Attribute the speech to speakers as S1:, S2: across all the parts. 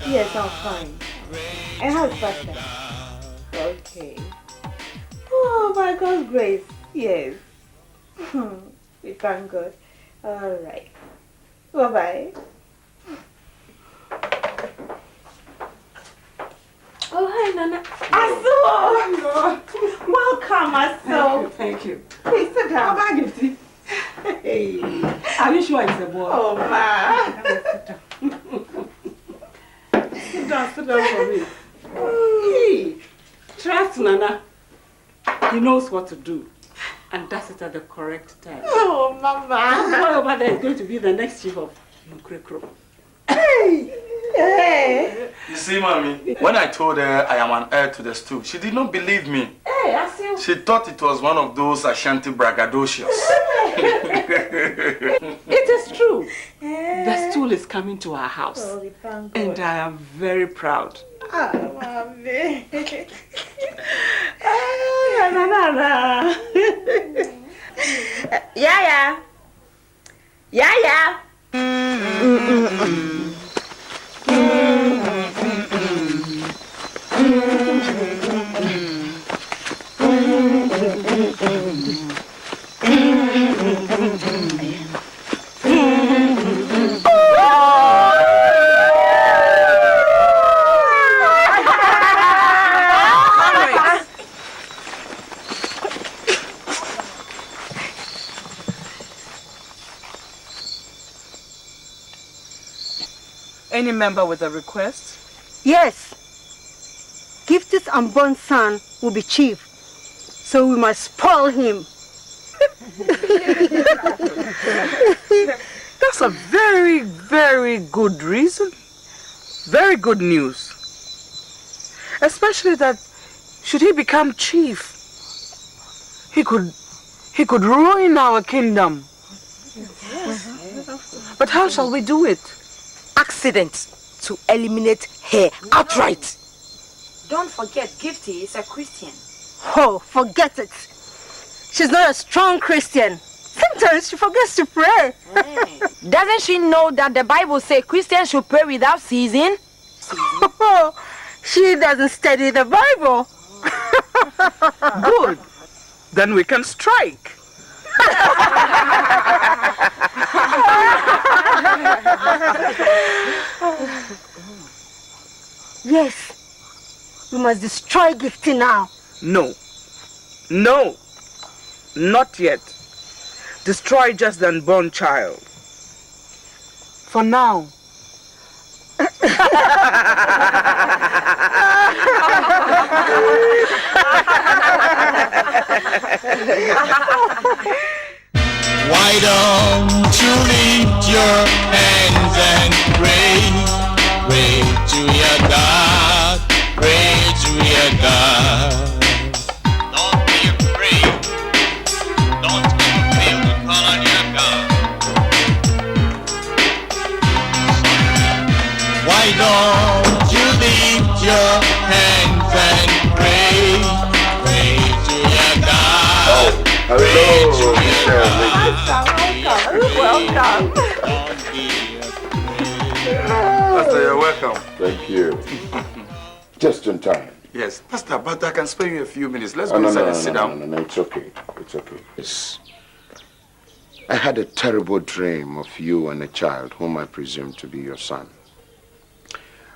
S1: Yes, I'm fine. And how's Pastor? Okay. Oh, by God's grace, yes. We thank God. All right. Bye-bye. Oh, hi, Nana. Aso! Welcome, Aso.
S2: Thank you.
S1: Please sit down.
S2: How about you? Hey. Are you sure it's a boy?
S1: Oh, ma.
S2: Sit down for me. Hey. Trust Nana. He knows what to do. And does it at the correct time.
S1: Oh, Mama.
S2: The boy over there is going to be the next chief of Nukrekro.
S1: Hey. Hey.
S3: You see, Mommy, when I told her I am an heir to the stool, she did not believe me.
S1: Hey, I see.
S3: She thought it was one of those Ashanti braggadocios.
S2: It is true. The stool is coming to our house.
S1: Oh, we thank God.
S2: And I am very proud.
S1: Ah, Mommy. Ah, yeah.
S2: Any member with a request?
S4: Yes. Gifty's unborn son will be chief, so we must spoil him.
S5: That's a very, very good reason. Very good news. Especially that should he become chief, he could ruin our kingdom. But how shall we do it?
S6: Accident to eliminate her outright.
S7: Don't forget, Gifty is a Christian.
S4: Oh, forget it. She's not a strong Christian. Sometimes she forgets to pray.
S6: Doesn't she know that the Bible says Christians should pray without ceasing?
S4: She doesn't study the Bible.
S5: Good. Then we can strike.
S4: Yes. We must destroy Gifty now.
S5: No. No. Not yet. Destroy just the unborn child. For now.
S8: Why don't you lift your hands and pray? Pray to your God. Pray to your God. Don't be afraid. Don't ever fail to call on your God. Why don't you lift your hands and pray? Pray to your God.
S3: Oh, hello.
S1: Welcome.
S3: Pastor, you're welcome.
S9: Thank you. Just in time.
S3: Yes, Pastor, but I can spare you a few minutes. Let's go inside and sit down.
S9: No, it's okay. It's okay. Yes. I had a terrible dream of you and a child whom I presume to be your son.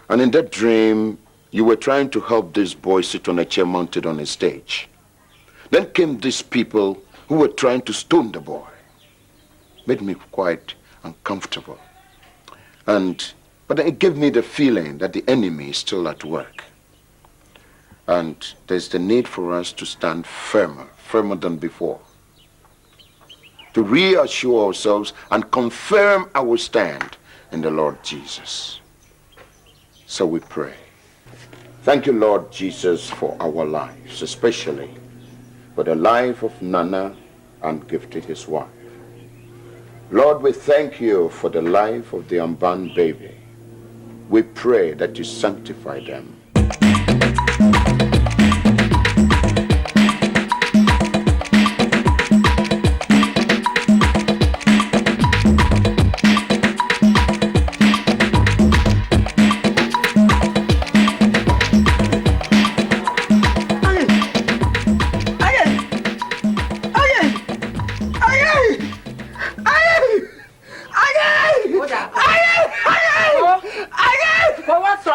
S9: And in that dream, you were trying to help this boy sit on a chair mounted on a stage. Then came these people who were trying to stone the boy. Made me quite uncomfortable. But it gave me the feeling that the enemy is still at work. And there's the need for us to stand firmer than before. To reassure ourselves and confirm our stand in the Lord Jesus. So we pray. Thank you, Lord Jesus, for our lives, especially for the life of Nana and Gifty, his wife. Lord, we thank you for the life of the unborn baby. We pray that you sanctify them.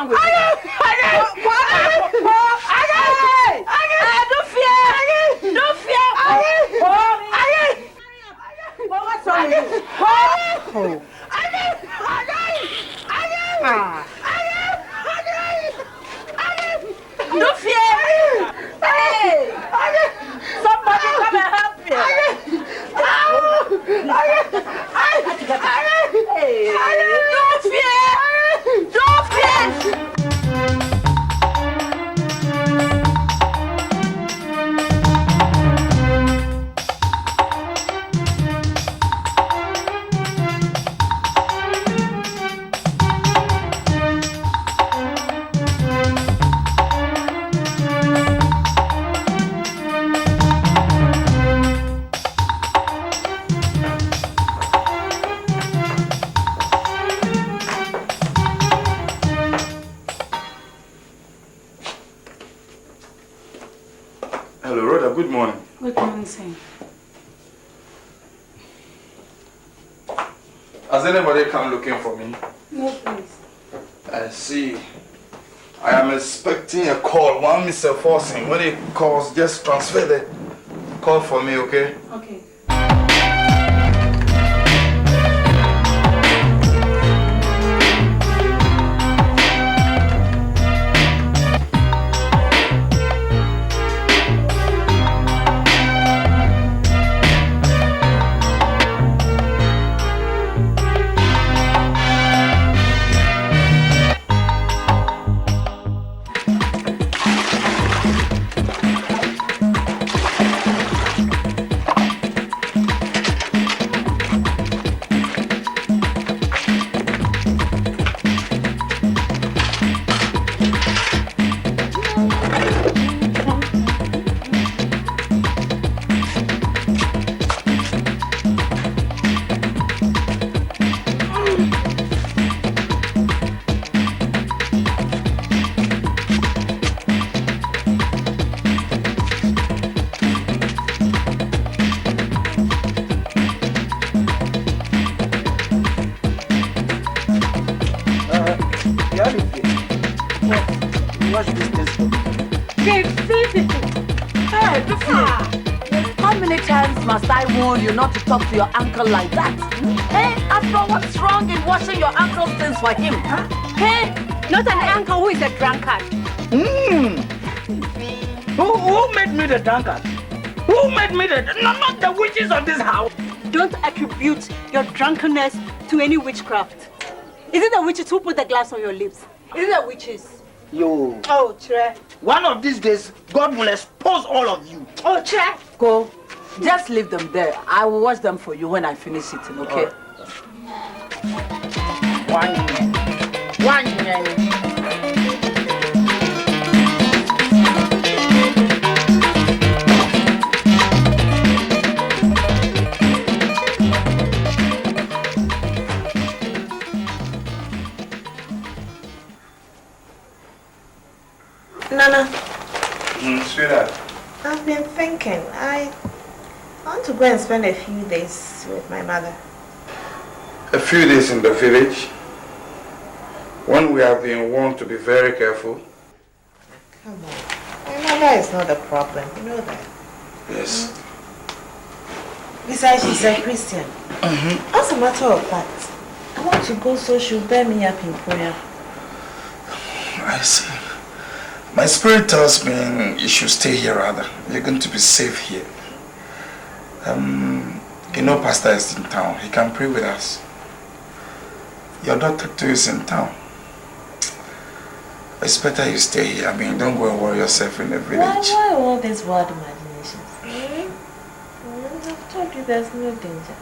S6: wrong with you? Don't fear. Don't fear. What's wrong with you? Don't fear. Hey! Somebody come and help me. Don't fear. Don't fear.
S3: Hello, Rhoda. Good morning.
S10: Good morning, sir.
S3: Has anybody come looking for me?
S10: No, please.
S3: I see. I am expecting a call. One Mr. Forcing. When he calls, just transfer the call for me, okay?
S10: Okay.
S5: Watch this for.
S6: Hey, how many times must I warn you not to talk to your uncle like that? Hey, after all, what's wrong in washing your uncle's things for him? Huh? Hey, not an uncle who is a drunkard.
S5: Who made me the drunkard? Who made me the... No, not the witches of this house.
S4: Don't attribute your drunkenness to any witchcraft. Is it the witches who put the glass on your lips? Is it the witches?
S5: Yo.
S4: Oh, Tre.
S5: One of these days, God will expose all of you.
S4: Oh, Tre.
S6: Go. Just leave them there. I will wash them for you when I finish eating, okay?
S5: One
S1: Nana.
S3: Sweetheart.
S1: I've been thinking. I want to go and spend a few days with my mother.
S3: A few days in the village, when we have been warned to be very careful.
S1: Come on. My mother is not the problem. You know that.
S3: Yes.
S1: Besides, she's a Christian. As a matter of fact, I want to go so she'll bear me up in prayer.
S3: I see. My spirit tells me you should stay here rather. You're going to be safe here. You know Pastor is in town. He can pray with us. Your daughter too is in town. It's better you stay here. I mean, don't go and worry yourself in the village.
S1: Why all these wild imaginations? I've told you there's no danger.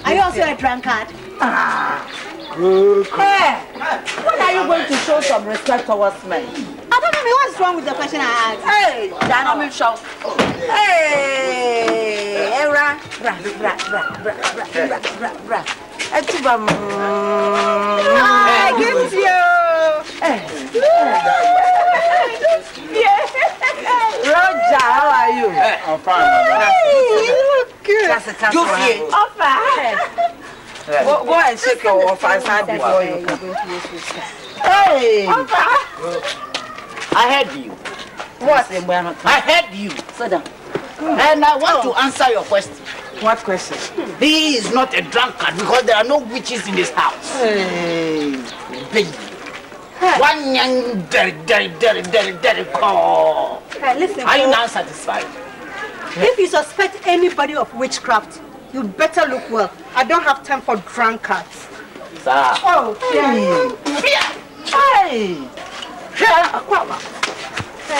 S4: Are you also a drunkard?
S6: Hey, when are you going to show some respect towards me?
S4: I don't Mommy, what's wrong with the question I asked?
S6: Hey, Dana, shout. Hey, ra.
S4: Give you.
S6: Roger, how are you?
S3: I'm fine, madam.
S4: You look good.
S6: Go and shake your offense before you come. Hey!
S10: I heard you.
S6: What?
S10: I heard you.
S6: Sit down.
S10: And I want to answer your question.
S6: What question?
S10: He is not a drunkard because there are no witches in this house.
S6: Hey!
S10: Baby. One young, very call.
S4: Hey, listen.
S10: Are you now satisfied?
S4: If you suspect anybody of witchcraft, you better look well. I don't have time for drunkards.
S10: Sir.
S4: Oh,
S10: Hey!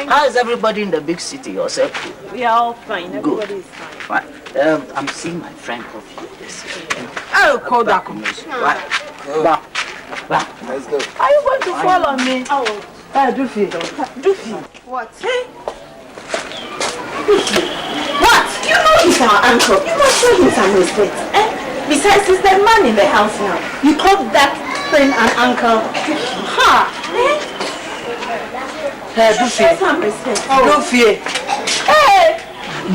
S10: How is everybody in the big city yourself?
S7: We are all fine. Everybody is fine.
S10: Fine. I'm seeing my friend of you this evening.
S6: I'll call that.
S10: Let's go.
S6: Are you going to fall on me?
S4: Oh.
S6: Doofy.
S4: What?
S1: Hey? What? You know he's our uncle. You must show him some respect. Eh? Besides, he's the man in the house now. You call that thing an uncle? Ha! Eh?
S6: Doofy.
S1: Some respect.
S6: Doofy. Hey!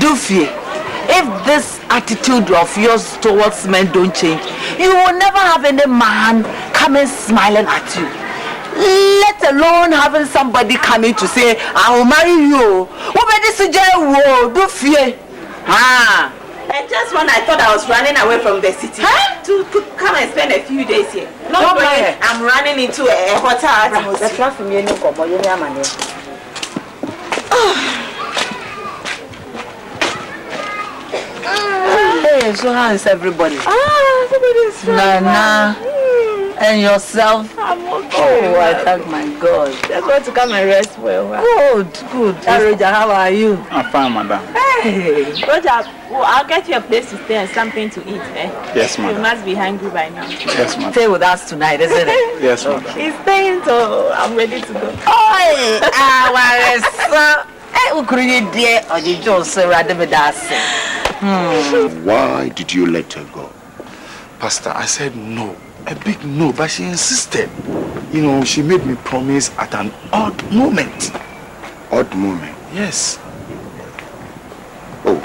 S6: Doofy. If this attitude of yours towards men don't change, you will never have any man coming smiling at you. Let alone having somebody coming to say, I will marry you. Doofy. Ah.
S1: And just when I thought I was running away from the city to come and spend a few days here. Not knowing I'm running into a hotel atmosphere.
S6: Hey, so how is everybody?
S1: Everybody is fine.
S6: Nana. And yourself?
S1: I'm okay.
S6: Oh, I thank my God.
S1: They're going to come and rest well.
S6: Good. Roger, how are you?
S3: I'm fine, madam.
S1: Hey, Roger, I'll get you a place to stay and something to eat, eh?
S3: Yes, madam.
S1: You must be hungry by now.
S3: Yes, madam.
S6: Stay with us tonight, isn't it?
S3: Yes, madam.
S1: He's staying, so I'm ready to go.
S9: Why did you let her go?
S3: Pastor, I said no. A big no, but she insisted. You know, she made me promise at an odd moment.
S9: Odd moment?
S3: Yes.
S9: Oh.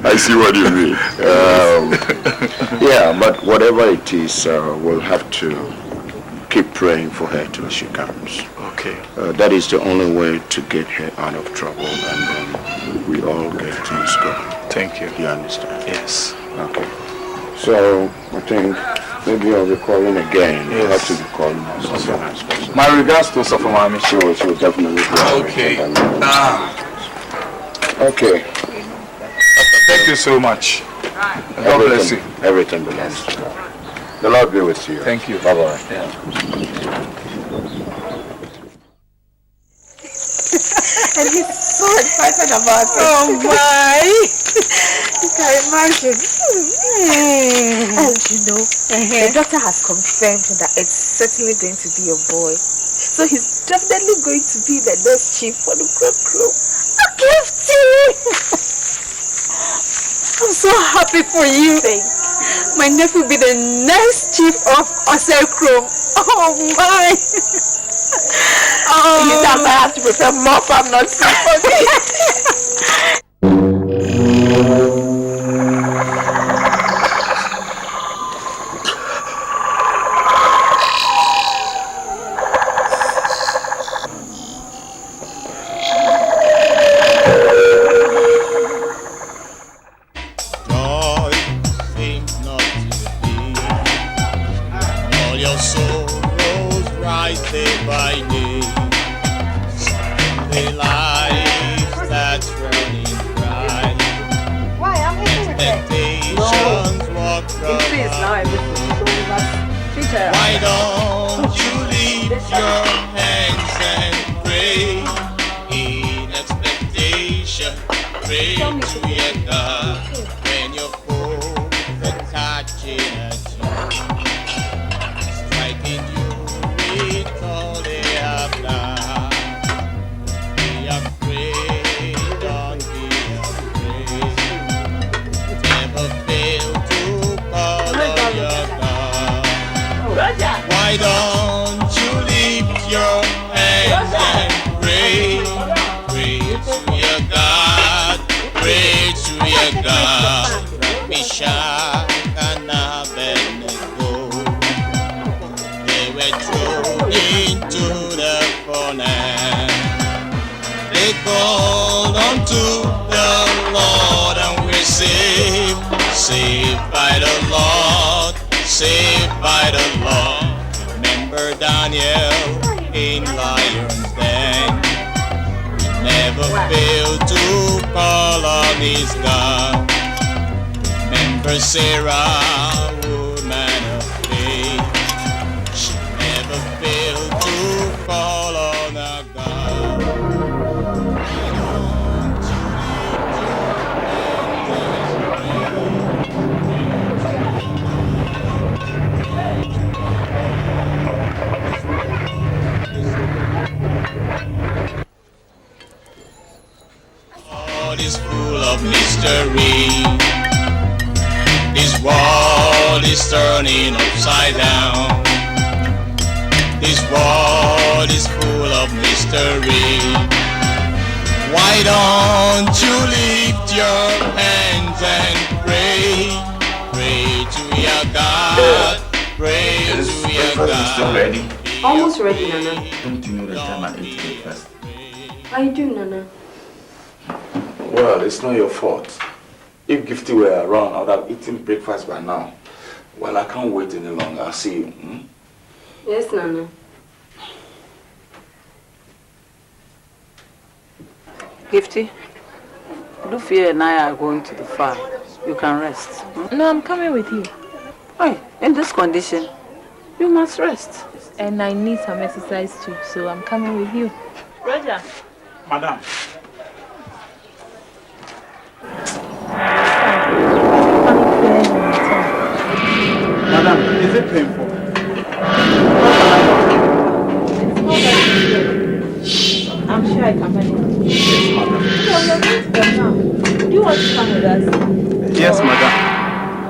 S9: I see what you mean. Yeah, but whatever it is, we'll have to keep praying for her till she comes.
S3: Okay.
S9: That is the only way to get her out of trouble, and then we all get things going.
S3: Thank you.
S9: You understand?
S3: Yes.
S9: Okay. So, I think maybe I'll be calling again.
S3: Yes.
S9: You'll have to be calling us as soon as possible.
S3: My regards to Safamami.
S9: She will definitely be
S3: Okay.
S9: Okay.
S3: Thank you so much. God bless you.
S9: Everything belongs to God. The Lord be with you.
S3: Thank you.
S9: Bye-bye.
S3: Yeah.
S1: And he's so excited about it.
S6: Oh my!
S1: You can imagine. And you know, the doctor has confirmed that it's certainly going to be a boy. So he's definitely going to be the next chief for the crew. A Gifty! I'm so happy for you. My nephew will be the next chief of Osel Chrome. Oh my! You I have to prepare more farm nuts for me.
S8: Joy seems not to be. All your sorrows rise day by day. Someday life that's running dry.
S4: Why? I'm eating with it.
S8: Expectations walk
S6: Please, now
S8: around.
S6: everything. So we must treat her.
S8: Why don't you lift your hands and pray in expectation? Pray to your God when your foes attack you. saved by the Lord, saved by the Lord. Remember Daniel in lion's den. He never failed to call on his God. Remember Sarah, woman of faith. She never failed to call on her God. God is full of mystery. This world is turning upside down. This world is full of mystery. Why don't you lift your hands and pray? Pray to your God. Pray to your God.
S3: Still ready?
S11: Almost ready, Nana.
S3: Don't you know the time I ate breakfast?
S11: I do, Nana.
S3: Well, it's not your fault. If Gifty were around, I would have eaten breakfast by now. Well, I can't wait any longer. I'll see you.
S11: Yes, Nana.
S6: Gifty, Lufia and I are going to the farm. You can rest.
S1: No, I'm coming with you.
S6: Hey, in this condition, you must rest.
S1: And I need some exercise too, so I'm coming with you.
S7: Roger.
S3: Madam. Madam, is it painful?
S1: I'm sure I can manage.
S3: Yes, madam.
S1: So we are going to them now. Do you want to come with us?
S3: Yes, madam.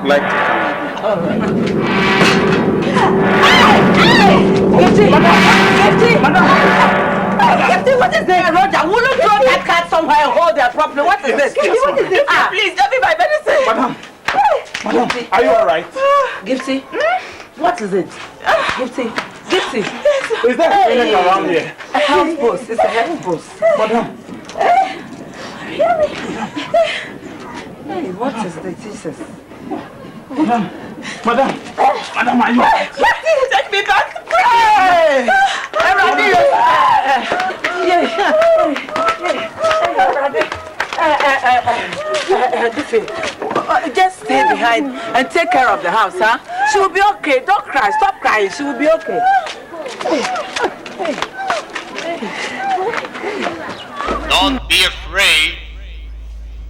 S3: Like to come.
S1: All right.
S6: Gifty! Gifty! Gifty, what is this? Roger, will you throw that cat somewhere and hold there properly? What is this?
S3: Yes,
S6: What is this? Please, don't be my medicine.
S3: Madam. Madam, are you alright?
S6: Gifty, what is it? Gifty, Gifty.
S3: Is there a clinic around here?
S6: A health post. It's a health post.
S3: Madam.
S6: Hey, what is this? Jesus.
S3: Madam. Madam. Madam, are you alright?
S6: Take me back. Hey! Just stay behind and take care of the house, huh? She will be okay. Don't cry. Stop crying. She will be okay.
S8: Don't be afraid.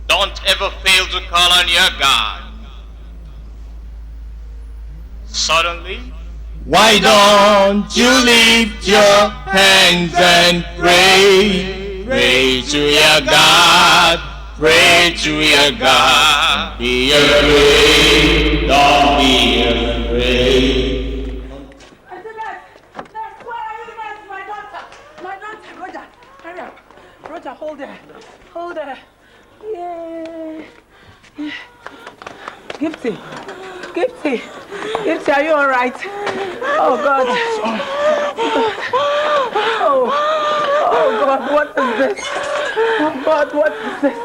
S8: Don't ever fail to call on your God. Suddenly, why don't you lift your hands and pray? Pray to your God. Pray to your God. Be afraid. Don't be afraid.
S6: Roger, hold her. Hold her. Yeah. Gifty. Gifty. Gifty, are you all right? Oh, God. Oh, God, what is this? Oh, God, what is this?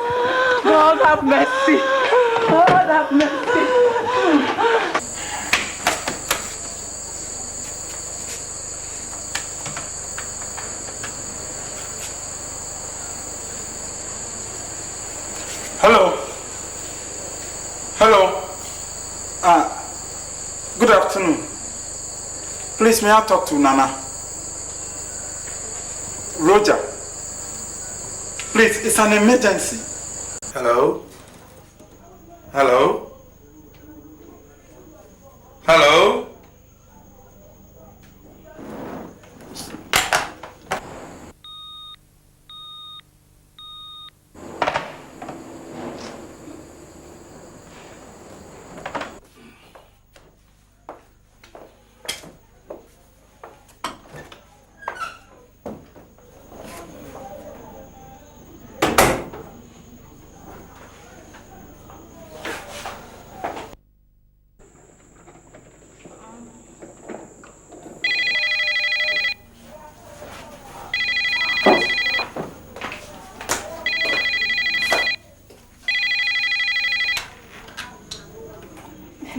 S6: God, have mercy. God, have mercy.
S12: Hello. Hello. Good afternoon. Please, may I talk to Nana? Roger. Please, it's an emergency. Hello? Hello? Hello?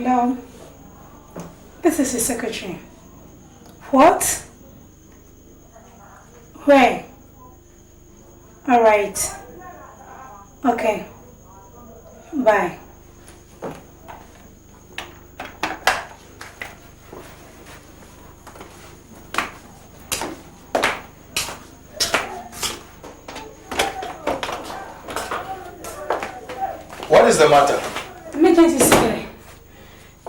S13: Hello. This is his secretary. What? Where? Alright. Okay. Bye.
S3: What is the matter?
S13: Emergency, sir.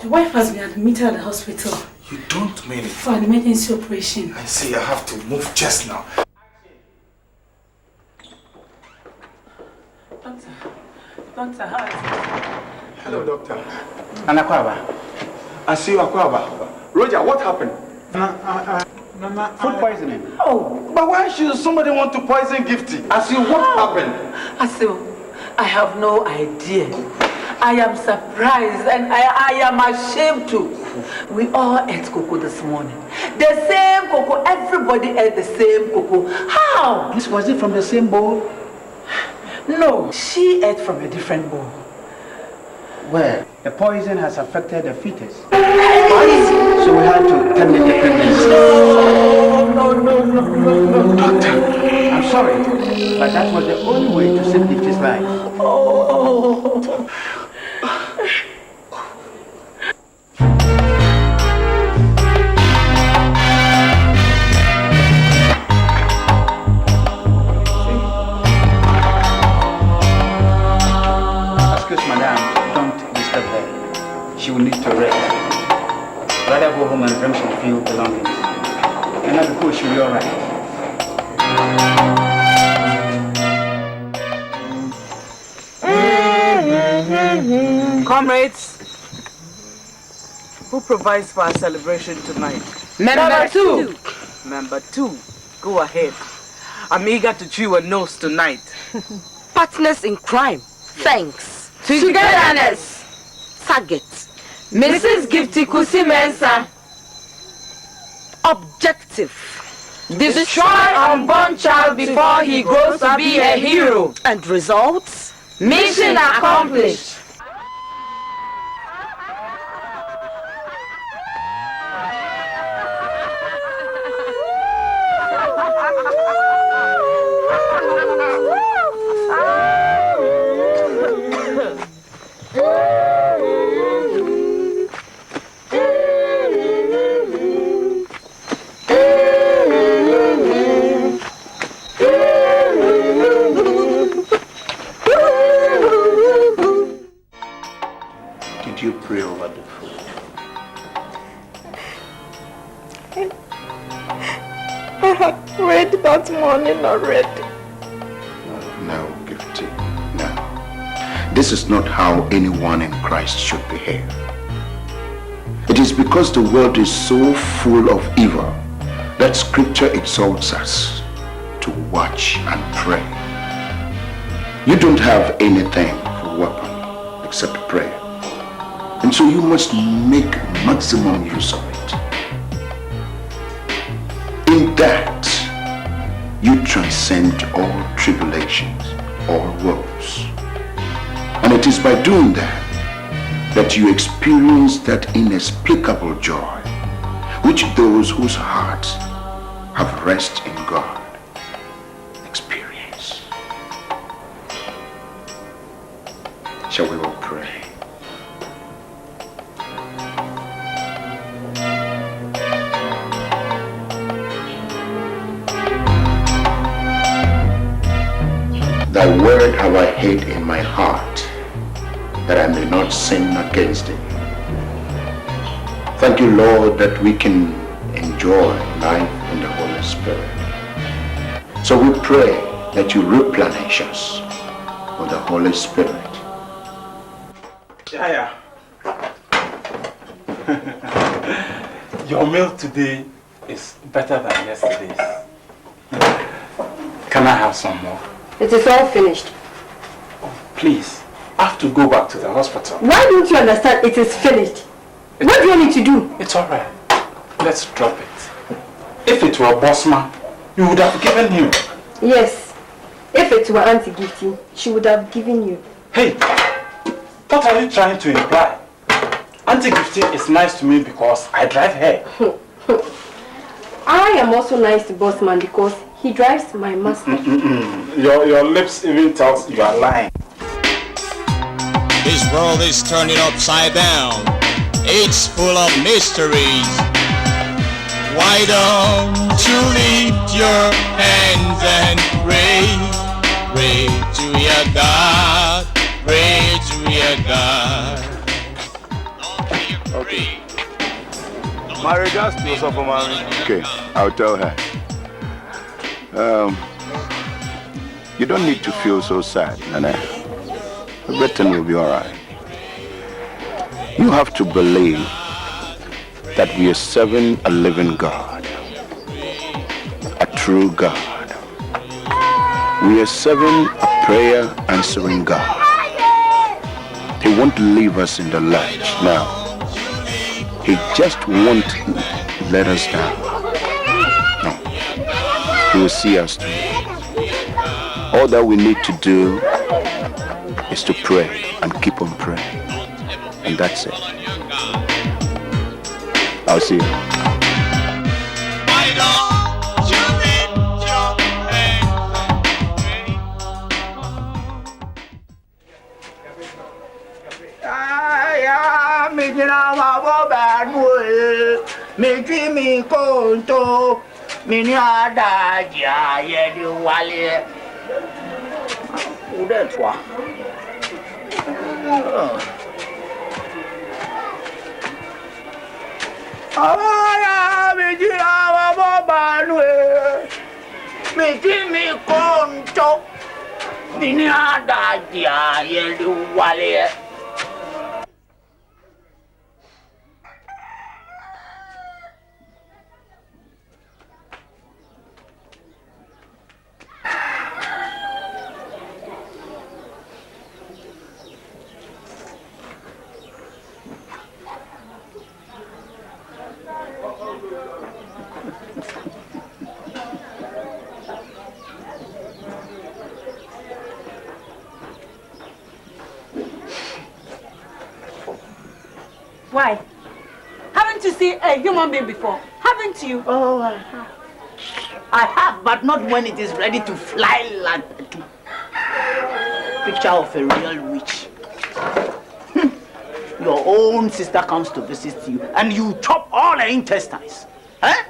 S13: The wife has been admitted at the hospital.
S3: You don't mean it.
S13: For an emergency operation.
S3: I see, I have to move just now.
S6: Doctor, how is it?
S3: Hello, doctor.
S12: Anakwaba.
S3: I see you, Akwaba. Roger, what happened?
S12: Food poisoning.
S3: Oh, but why should somebody want to poison Gifty? I see, what happened?
S6: I have no idea. I am surprised and I am ashamed too. We all ate cocoa this morning. The same cocoa. Everybody ate the same cocoa. How?
S12: Was it from the same bowl?
S6: No, she ate from a different bowl.
S12: Well, the poison has affected the fetus. So we had to terminate the pregnancy.
S6: No.
S12: Doctor, I'm sorry, but that was the only way to save Gifty's life. Excuse madam, don't disturb her. She will need to rest. Rather go home and bring some few belongings. And now before she'll be alright.
S5: Comrades, who provides for our celebration tonight?
S6: Number 2.
S5: Number 2, go ahead. I'm eager to chew a nose tonight.
S14: Partners in crime. Thanks.
S6: Togetherness.
S14: Target. Mrs. Gifty Kusi Mensa. Objective.
S6: Destroy unborn child before he grows to be a hero.
S14: And results?
S6: Mission accomplished.
S9: Did you pray over the food?
S1: I had prayed that morning already.
S9: No, Gifty, no. This is not how anyone in Christ should behave. It is because the world is so full of evil that Scripture exalts us to watch and pray. You don't have anything for weapon except prayer. And so you must make maximum use of it. In that, you transcend all tribulations, all woes. And it is by doing that you experience that inexplicable joy which those whose hearts have rest in God experience. Shall we all pray? Thy word have I hid in my heart, that I may not sin against it. Thank you, Lord, that we can enjoy life in the Holy Spirit. So we pray that you replenish us with the Holy Spirit.
S12: Yeah. Your meal today is better than yesterday's. Can I have some more?
S11: It is all finished.
S12: Please, I have to go back to the hospital.
S11: Why don't you understand it is finished? What do you need to do?
S12: It's alright. Let's drop it. If it were Bossman, you would have given him.
S11: Yes. If it were Auntie Gifty, she would have given you.
S12: Hey, what are you trying to imply? Auntie Gifty is nice to me because I drive her.
S11: I am also nice to Bossman because he drives my master.
S12: Your lips even tells you are lying.
S8: This world is turning upside down. It's full of mysteries. Why don't you lift your hands and pray? Pray to your God. Pray to your God.
S9: Okay.
S3: My regards to yourself, mommy.
S9: Okay, I'll tell her. You don't need to feel so sad, Nana. Everything will be alright. You have to believe that we are serving a living God, a true God. We are serving a prayer answering God. He won't leave us in the lurch now. He just won't let us down. No. He will see us through. All that we need to do is to pray and keep on praying. And that's it. I'll see you.
S8: Why don't you lift your hands
S4: Why? Haven't you seen a human being before? Haven't you?
S10: Oh, I have, but not when it is ready to fly like a picture of a real witch. Your own sister comes to visit you and you chop all her intestines. Eh?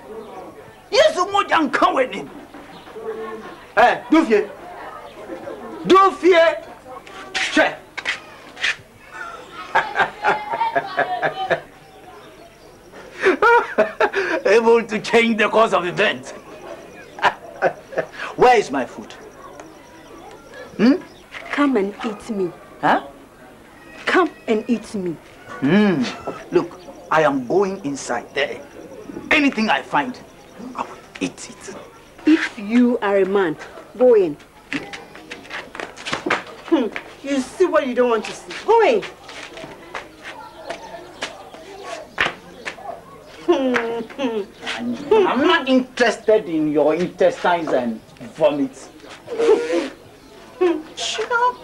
S10: Yes, you can't come with him. Eh, do fear. Do fear. Che. Able to change the course of events. Where is my food?
S4: Come and eat me.
S10: Huh?
S4: Come and eat me.
S10: Look, I am going inside there. Anything I find, I will eat it.
S4: If you are a man, go in. You see what you don't want to see. Go in.
S10: I'm not interested in your intestines and vomit. Shut up.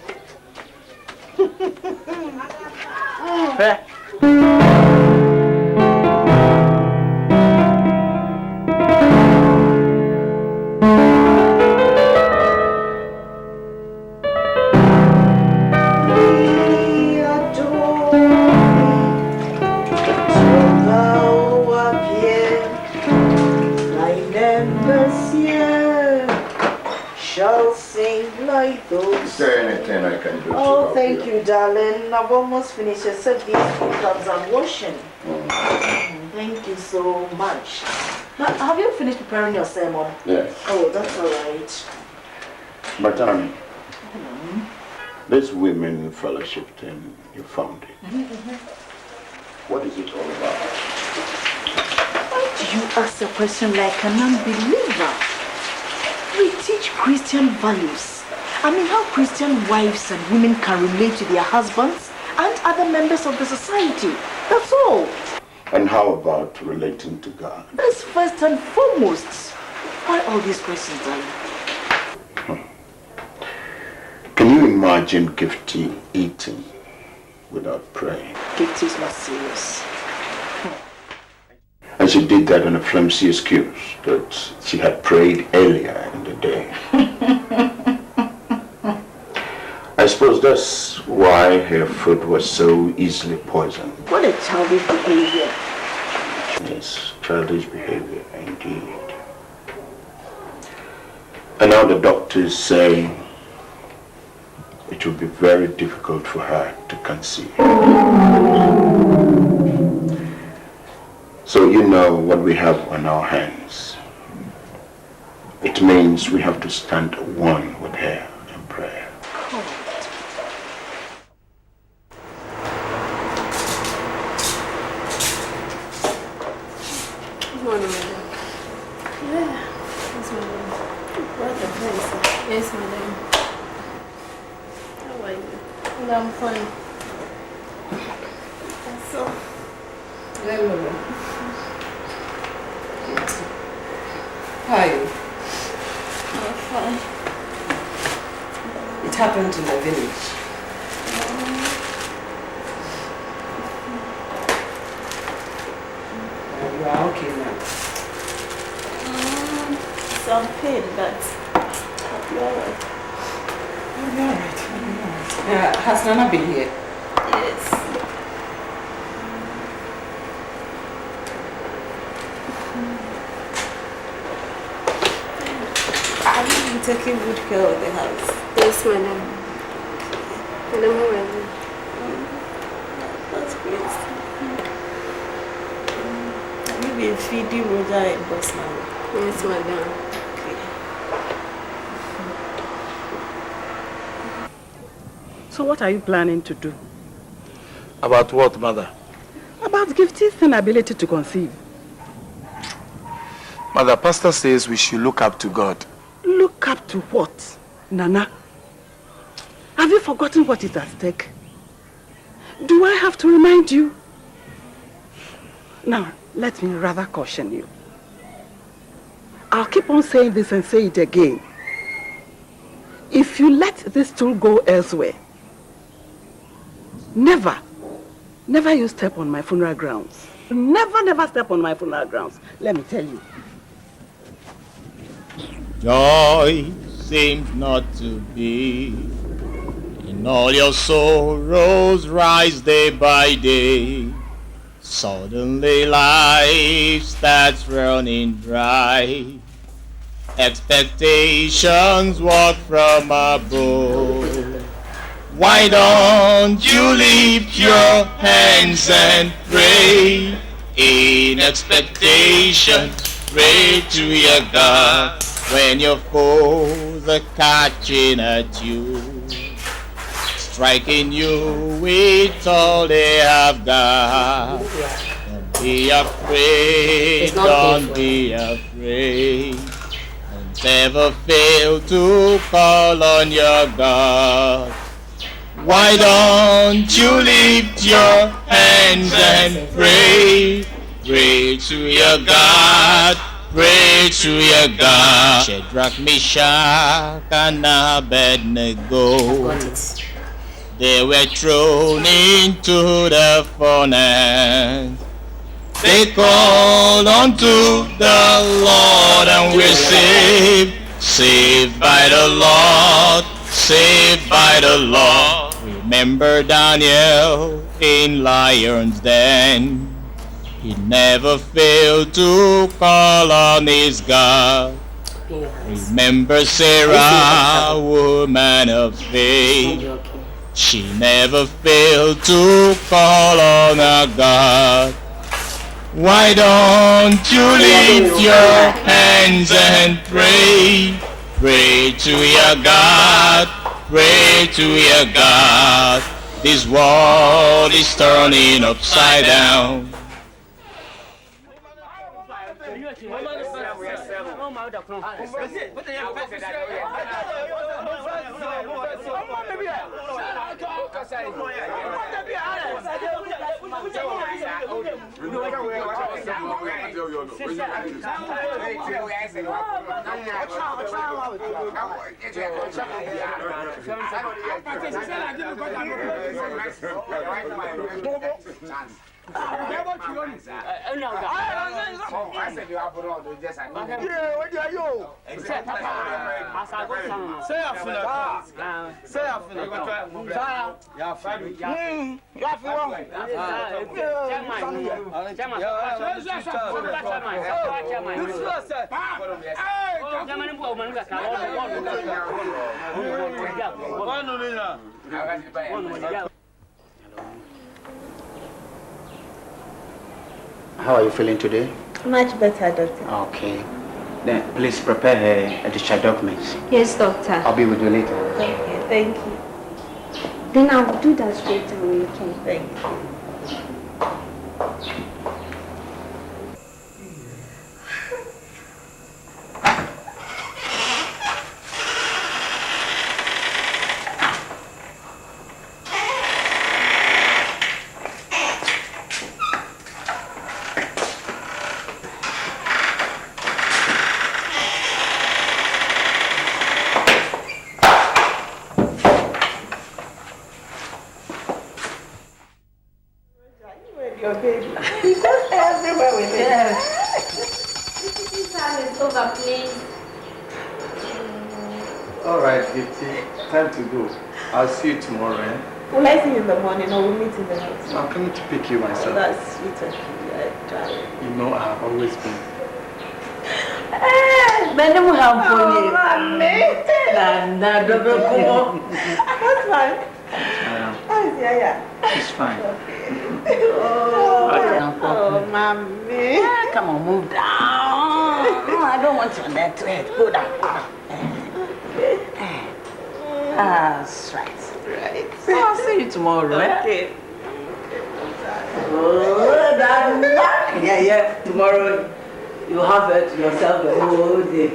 S9: Is there anything I can do?
S15: Oh, thank you, darling. I've almost finished. Except these cups I'm washing. Thank you so much. Now, have you finished preparing your sermon?
S9: Yes.
S15: Oh, that's all right.
S9: But this women fellowship thing you founded, what is it all about?
S15: Why do you ask a question like an unbeliever? We teach Christian values. I mean, how Christian wives and women can relate to their husbands and other members of the society. That's all.
S9: And how about relating to God?
S15: That's first and foremost. Why all these questions, darling?
S9: Can you imagine Gifty eating without praying.
S15: Gift is not serious.
S9: And she did that on a flimsy excuse that she had prayed earlier in the day. I suppose that's why her food was so easily poisoned.
S15: What a childish behavior.
S9: Yes, childish behavior indeed. And now the doctors say it will be very difficult for her to conceive. So you know what we have on our hands. It means we have to stand one with her in prayer.
S11: Good morning, madam. Yeah, yes, madam. What the hell? Yes, madam. How are you? I'm fine. So,
S2: Yeah, madam. How are you?
S11: I'm fine.
S2: It happened in the village. You are okay now.
S11: Some pain, but I'll be alright.
S2: You'll be alright. Has Nana been here?
S11: Yes.
S13: Have you been taking good care of the house?
S11: Yes, madam. Madam, how are you?
S13: That's great. Have you been feeding Roger and Boss now?
S11: Yes, madam.
S2: So what are you planning to do?
S3: About what, mother?
S2: About Gifty's inability to conceive.
S3: Mother, Pastor says we should look up to God.
S2: Look up to what, Nana? Have you forgotten what is at stake? Do I have to remind you? Now, let me rather caution you. I'll keep on saying this and say it again. If you let this tool go elsewhere, never you step on my funeral grounds. Never step on my funeral grounds. Let me tell you.
S8: Joy seems not to be. In all your sorrows rise day by day. Suddenly life starts running dry. Expectations walk from above. Why don't you lift your hands and pray? In expectation, pray to your God. When your foes are catching at you, striking you with all they have got. Don't be afraid, don't be afraid. Don't ever fail to call on your God. Why don't you lift your hands and pray? Pray to your God. Pray to your God. Shadrach, Meshach, and Abednego. They were thrown into the furnace. They called unto the Lord and were saved. Saved by the Lord. Saved by the Lord. Remember Daniel in lion's den. He never failed to call on his God. Remember Sarah, woman of faith. She never failed to call on her God. Why don't you lift your hands and pray? Pray to your God. Pray to your God. This world is turning upside down.
S12: How are you feeling today?
S11: Much better, doctor.
S12: Okay. Then please prepare her discharge documents.
S11: Yes, doctor.
S12: I'll be with you later.
S11: Okay, thank you. Then I'll do that straight away, okay? Thank you. Your baby. He goes everywhere with it. Yes.
S16: This time is over, please.
S3: All right, Gifty. Time to go. I'll see you tomorrow, eh?
S11: Will I see you in the morning or we'll meet in the house?
S3: I'm coming to pick you myself.
S11: Oh, that's sweet of you, darling.
S3: You know I've always been.
S6: Madam, how
S11: funny. Oh, mommy. What's fine? How is Yaya?
S12: She's fine.
S11: Oh, mommy.
S6: Come on, move down. No, I don't want you on that thread. Go down. That's right.
S11: Right.
S6: So I'll see you tomorrow,
S11: Okay.
S6: Oh, that. Yeah. Tomorrow you have it yourself the whole day.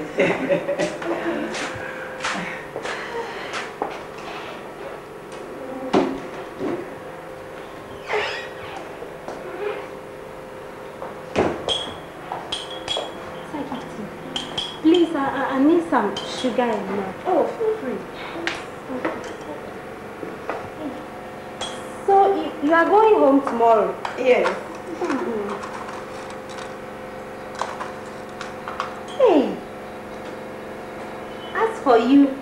S16: Please, I need some sugar and milk.
S11: Oh, feel free.
S16: So, you are going home tomorrow?
S11: Yes.
S16: Hey, as for you,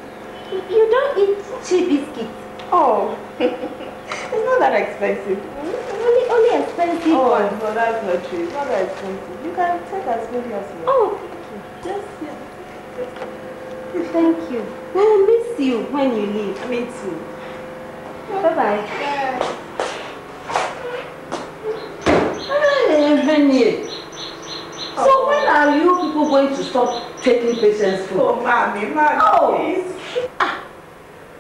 S16: you don't eat cheap biscuits.
S11: Oh, it's not that expensive.
S16: Only expensive ones.
S11: No, that's not true. It's not that expensive. You can take as many as you want.
S16: Oh,
S11: Just here.
S16: thank you. We'll miss you when you leave.
S11: Me too.
S16: Bye-bye.
S6: So when are you people going to stop taking patients' food?
S11: Oh, mommy, please.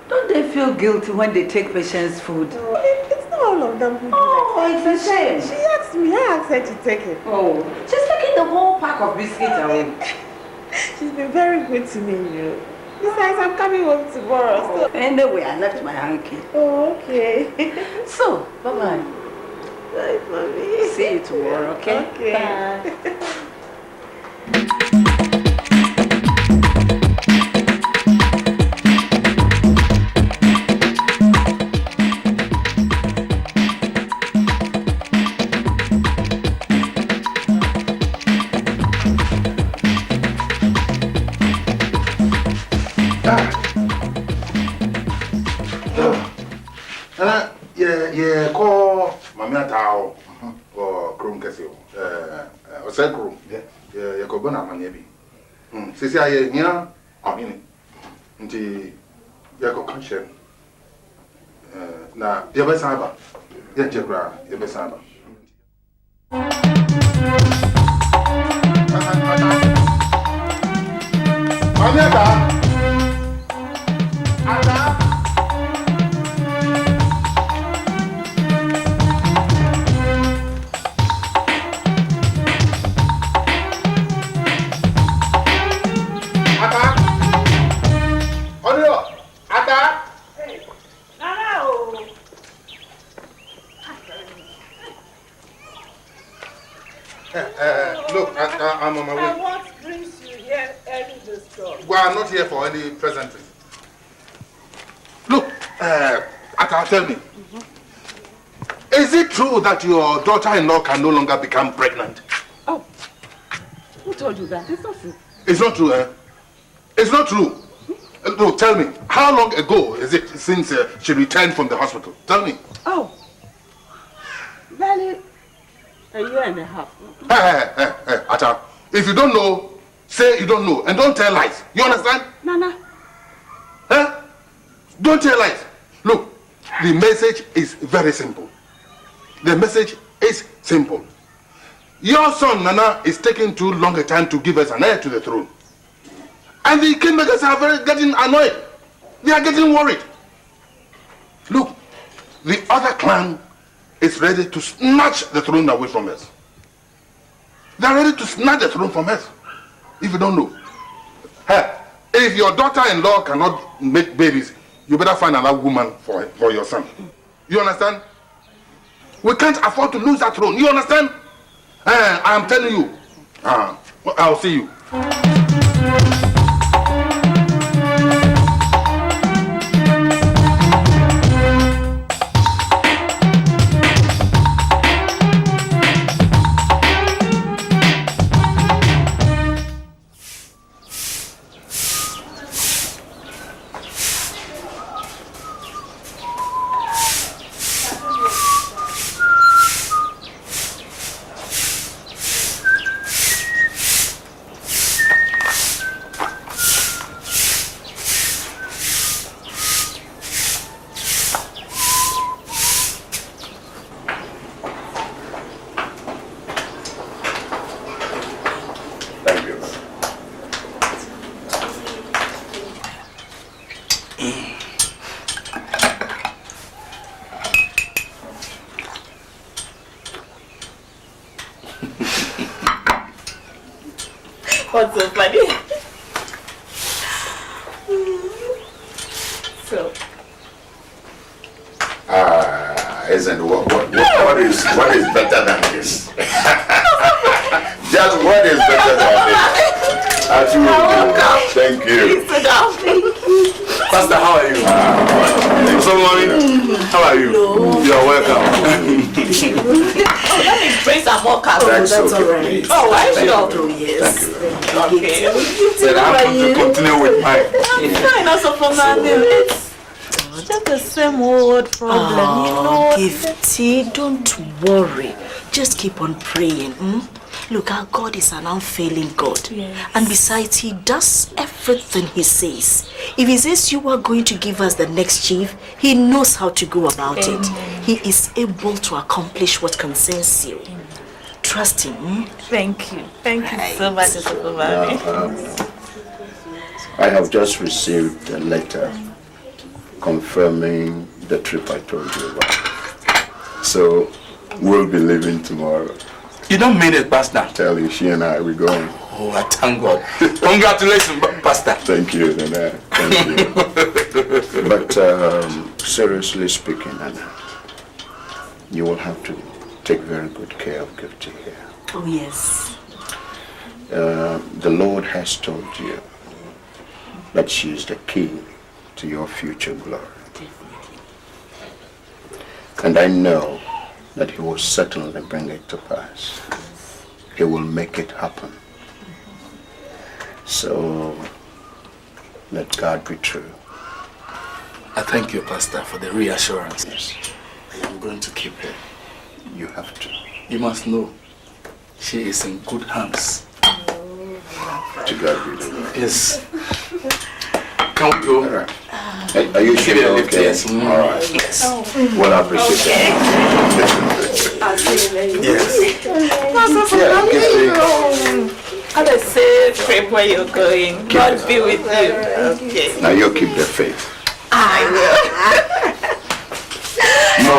S6: Don't they feel guilty when they take patients' food?
S11: No, it's not all of them who do that.
S6: Oh, it's a shame.
S11: She asked me, I asked her to take it.
S6: Oh, she's taking the whole pack of biscuits away.
S11: She's been very good to me, you know. Besides, I'm coming home tomorrow. So.
S6: Anyway, I left my hanky.
S11: Oh, okay.
S6: So, bye-bye.
S11: Bye, mommy.
S6: See you tomorrow, okay?
S11: Okay.
S6: Bye.
S9: call Mamma Tao or Crum Cassio, or Sacrum, Yacobana Manebi. Sisi I here, I mean, the Yaco Conscience. Na Yabasaba, Yajagra, Yabasaba. Mamma
S3: Look, I'm on my way.
S2: What brings you here early this morning?
S3: Well, I'm not here for any pleasantry. Look, Ata, tell me. Is it true that your daughter-in-law can no longer become pregnant?
S2: Oh, who told you that? It's not true.
S3: It's not true, eh? It's not true. No, tell me, how long ago is it since she returned from the hospital? Tell me.
S2: Oh, barely a year and a half.
S3: Hey, Ata, if you don't know, say you don't know, and don't tell lies. You understand?
S2: Nana.
S3: Huh? Don't tell lies. Look, the message is very simple. The message is simple. Your son, Nana, is taking too long a time to give us an heir to the throne. And the kingmakers are getting annoyed. They are getting worried. Look, the other clan is ready to snatch the throne away from us. They are ready to snatch the throne from us. If you don't know. Hey, if your daughter-in-law cannot make babies, you better find another woman for your son. You understand? We can't afford to lose that throne. You understand? I am telling you. I'll see you.
S7: What's so funny? So.
S9: Isn't what is better than this? Just what is better than this? Thank you.
S7: Sit down. Thank you.
S17: Pastor, how are you? So, mommy, how are you? No. You are welcome.
S7: Let me bring some more cards.
S9: That's
S7: all right. Oh, I sure.
S9: Oh,
S7: yes.
S9: Okay.
S17: Then I have to continue with mine.
S7: I'm fine also for my It's just the same old problem, you know.
S15: Gifty, don't worry. Just keep on praying. Look, our God is an unfailing God. Yes. And besides, he does everything he says. If he says you are going to give us the next chief, he knows how to go about it. He is able to accomplish what concerns you. Trust him.
S7: Thank you. Thank you so much,
S9: I have just received a letter confirming the trip I told you about. So, we'll be leaving tomorrow.
S17: You don't mean it, Pastor?
S9: Tell you, she and I, we're going.
S17: Oh, I thank God. Congratulations, Pastor.
S9: Thank you, Nana. Thank you. But seriously speaking, Nana, you will have to take very good care of Gifty here.
S15: Oh, yes.
S9: The Lord has told you that she is the key to your future glory. And I know that he will certainly bring it to pass. He will make it happen. So, let God be true.
S17: I thank you, Pastor, for the reassurance.
S9: Yes.
S17: I am going to keep her.
S9: You have to.
S17: You must know, she is in good hands.
S9: To God be the glory.
S17: Yes. Can we go?
S9: All right. Hey, are you sure you're okay?
S17: Yes.
S9: All right.
S17: Yes.
S9: Well, I appreciate it.
S7: I'll see you later.
S9: Yes.
S7: Have a safe trip where you're going. God be with you. Okay.
S9: Now you keep the faith.
S7: I
S9: No.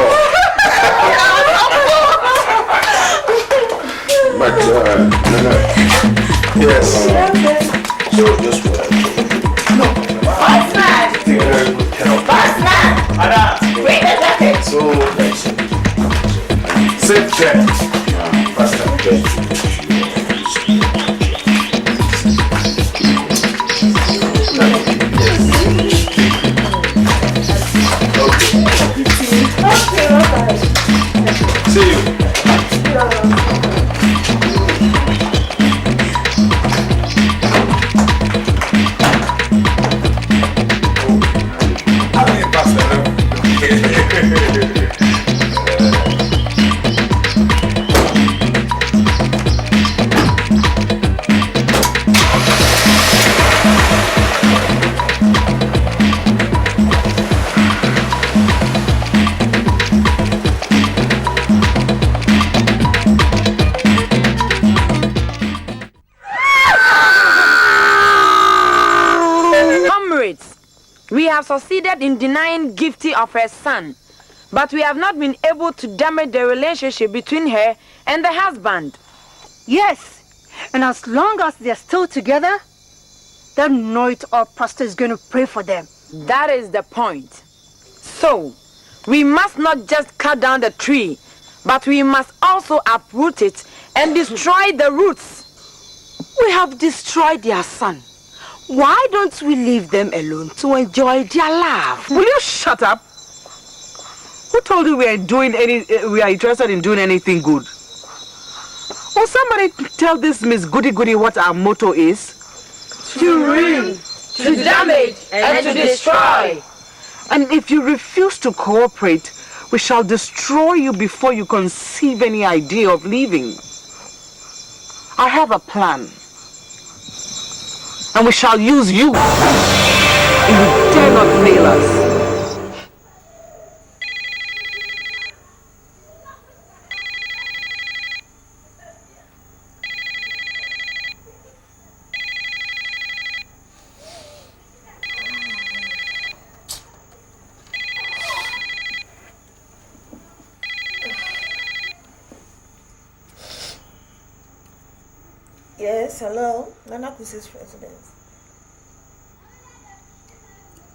S9: But, no. Yes. So just what?
S17: So, safe journey.
S9: Pastor,
S17: see you. How many pasta?
S14: We have succeeded in denying Gifty of her son, but we have not been able to damage the relationship between her and the husband.
S4: Yes, and as long as they're still together, that know-it-all pastor is going to pray for them.
S14: That is the point. So, we must not just cut down the tree, but we must also uproot it and destroy the roots.
S5: We have destroyed their son. Why don't we leave them alone to enjoy their love?
S18: Will you shut up? Who told you we are interested in doing anything good? Will somebody tell this Miss Goody Goody what our motto is?
S14: To ruin, to damage, and to destroy.
S18: And if you refuse to cooperate, we shall destroy you before you conceive any idea of leaving. I have a plan. And we shall use you. And you dare not fail us.
S19: Yes, hello. Nana Kusi's residence.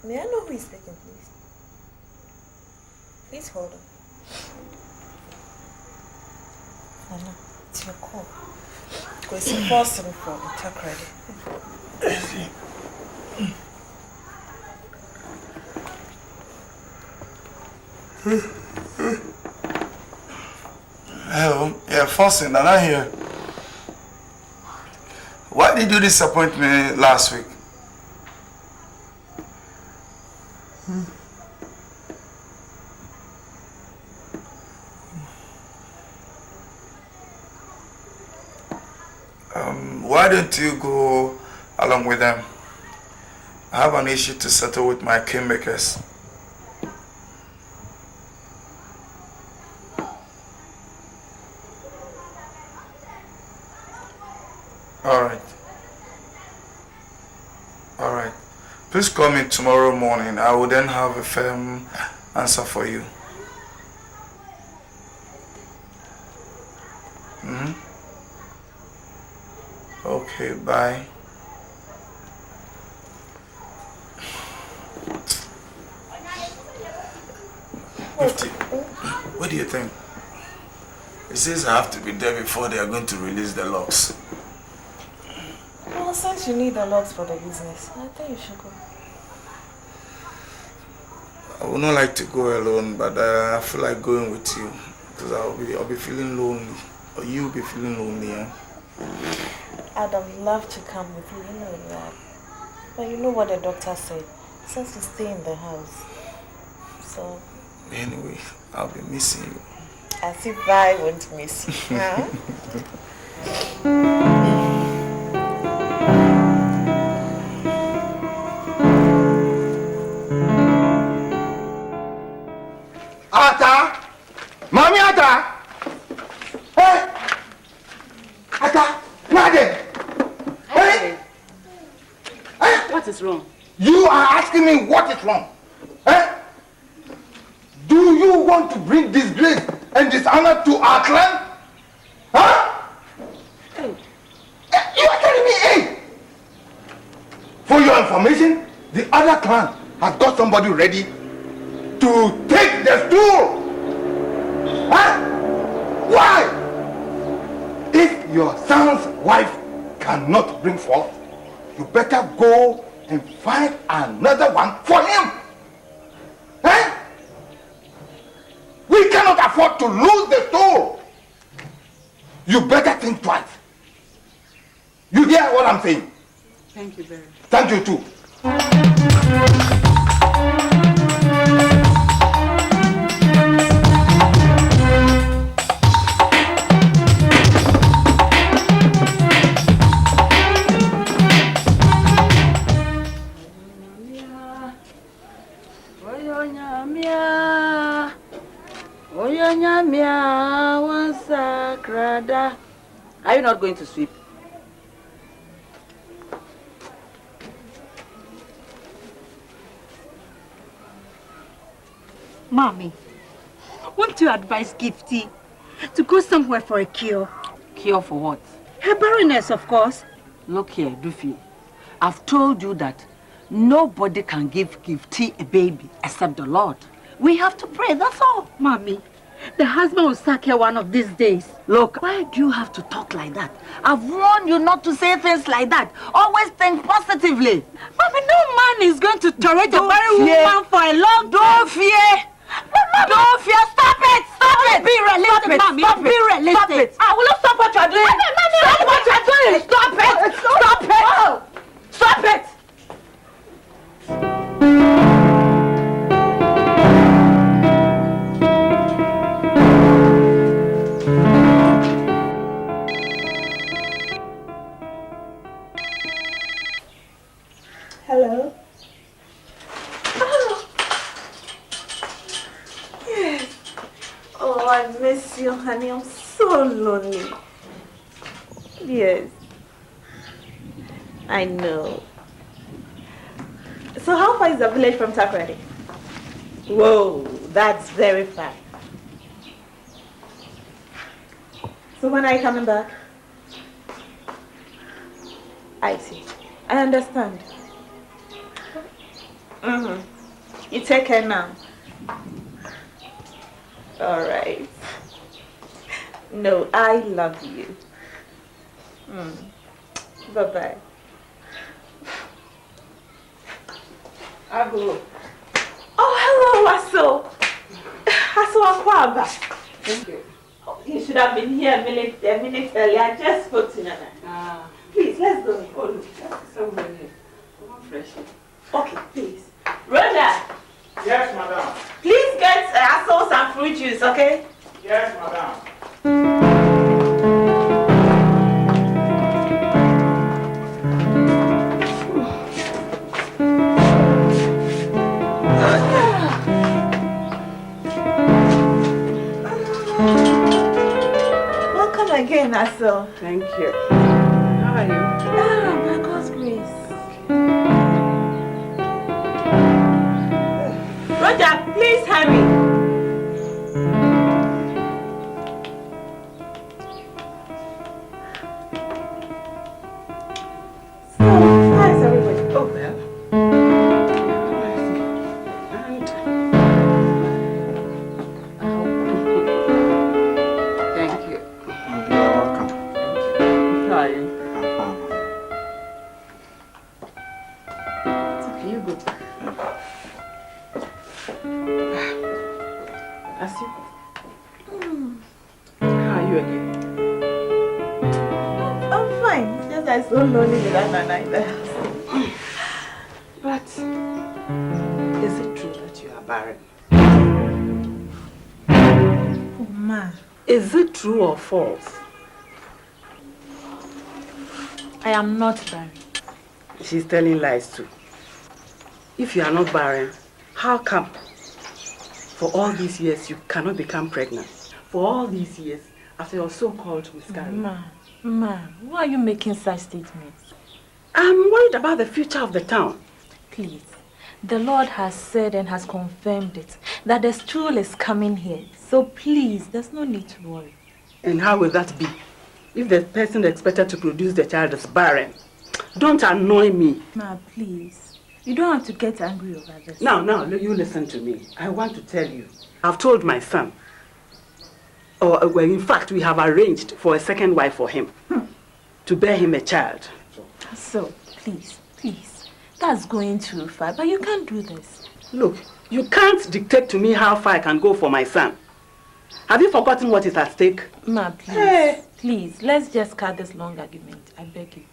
S19: May I know who is speaking, please? Please hold on. Nana, it's your call. Because it's impossible for the talk ready.
S17: Hello, yeah, Fossing, Nana here. Why did you disappoint me last week? Why don't you go along with them? I have an issue to settle with my kingmakers. All right. Please call me tomorrow morning. I will then have a firm answer for you. Okay, bye. What do you think? It says I have to be there before they are going to release the locks.
S19: Well, since you need the logs for the business, I think you should go.
S17: I would not like to go alone, but I feel like going with you because I'll be feeling lonely, or you'll be feeling lonely. Yeah?
S19: I'd have loved to come with you, you know that. But you know what the doctor said. He says to stay in the house. So.
S17: Anyway, I'll be missing you.
S19: As if I won't miss you. Huh?
S3: Ata! Mommy Ata! Hey! Ata! Nade! Hey!
S2: What is wrong?
S3: You are asking me what is wrong. Eh? Do you want to bring disgrace and dishonor to our clan? Huh? Hey. You are telling me, hey! For your information, the other clan has got somebody ready to take the stool. Huh? Why? If your son's wife cannot bring forth, you better go and find another one for him. Eh? We cannot afford afford to lose the stool. You better think twice. You hear what I'm saying?
S2: Thank you very much.
S3: Thank you too.
S6: Are you not going to sweep?
S4: Mommy, won't you advise Gifty to go somewhere for a cure?
S6: Cure for what?
S4: Her barrenness, of course.
S6: Look here, Duffy. I've told you that nobody can give Gifty a baby except the Lord. We have to pray, that's all.
S4: Mommy, the husband will sack her one of these days.
S6: Look, why do you have to talk like that? I've warned you not to say things like that. Always think positively.
S4: Mommy, no man is going to tolerate a barren woman for a long time.
S6: Don't fear. Don't fear. Stop it. Stop it.
S4: Be realistic, Mommy.
S6: Stop
S4: Be realistic.
S6: Stop it. I will not stop what you're doing. Stop what you're doing. Stop it. Stop it. Stop it.
S19: Hello? Oh. Yes. Oh, I miss you, honey. I'm so lonely. Yes. I know. So how far is the village from TYPEWRITER? Whoa, that's very far. So when are you coming back? I see. I understand. You take care now. All right. No, I love you. Bye-bye.
S2: Ago.
S19: Oh, hello, Aso. Aso Akwaba.
S2: Thank you.
S19: Oh, you should have been here a minute earlier. I just spoke to Nana. Please, let's go. Oh, look.
S2: Somewhere here. Come on, fresh.
S19: Okay, please. Rhoda.
S17: Yes, madam.
S19: Please get Aso some fruit juice, okay?
S17: Yes, madam.
S19: Welcome again, Aso.
S2: Thank you. How are you?
S19: By God's grace. Roger, please hurry. So, how is everybody? Oh, well.
S2: Thank you.
S17: You're welcome.
S2: How are you?
S17: I'm
S2: It's okay, you go. As you. How are you again?
S19: I'm fine. It's just I'm so lonely without Nana in the house.
S2: But is it true that you are barren?
S19: Oh, ma.
S2: Is it true or false?
S19: I am not barren.
S2: She's telling lies too. If you are not barren, how come? For all these years, you cannot become pregnant. For all these years, after your so-called miscarriage.
S19: Ma, why are you making such statements?
S2: I'm worried about the future of the town.
S19: Please, the Lord has said and has confirmed it, that the stool is coming here. So please, there's no need to worry.
S2: And how will that be? If the person expected to produce the child is barren, don't annoy me.
S19: Ma, please. You don't have to get angry over this.
S2: Now, you listen to me. I want to tell you. I've told my son. Well, in fact, we have arranged for a second wife for him. To bear him a child.
S19: So, please. That's going too far, but you can't do this.
S2: Look, you can't dictate to me how far I can go for my son. Have you forgotten what is at stake?
S7: Ma, please. Please, let's just cut this long argument. I beg you.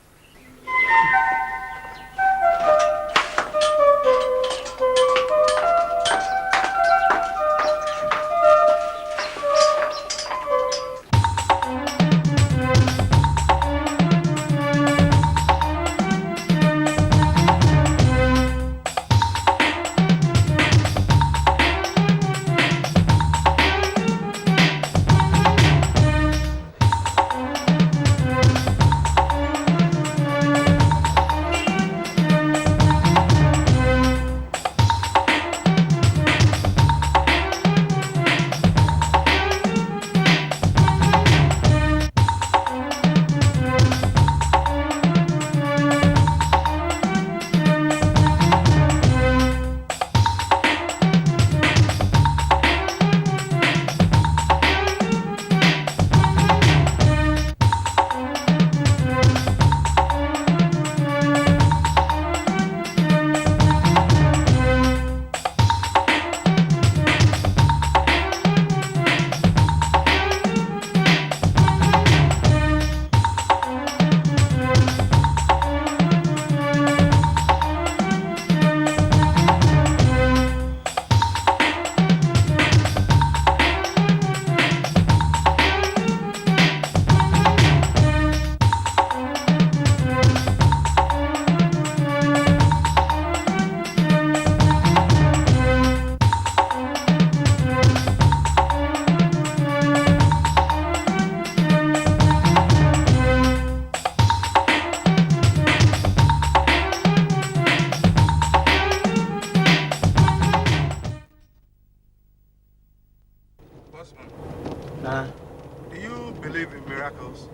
S10: Do you believe in miracles?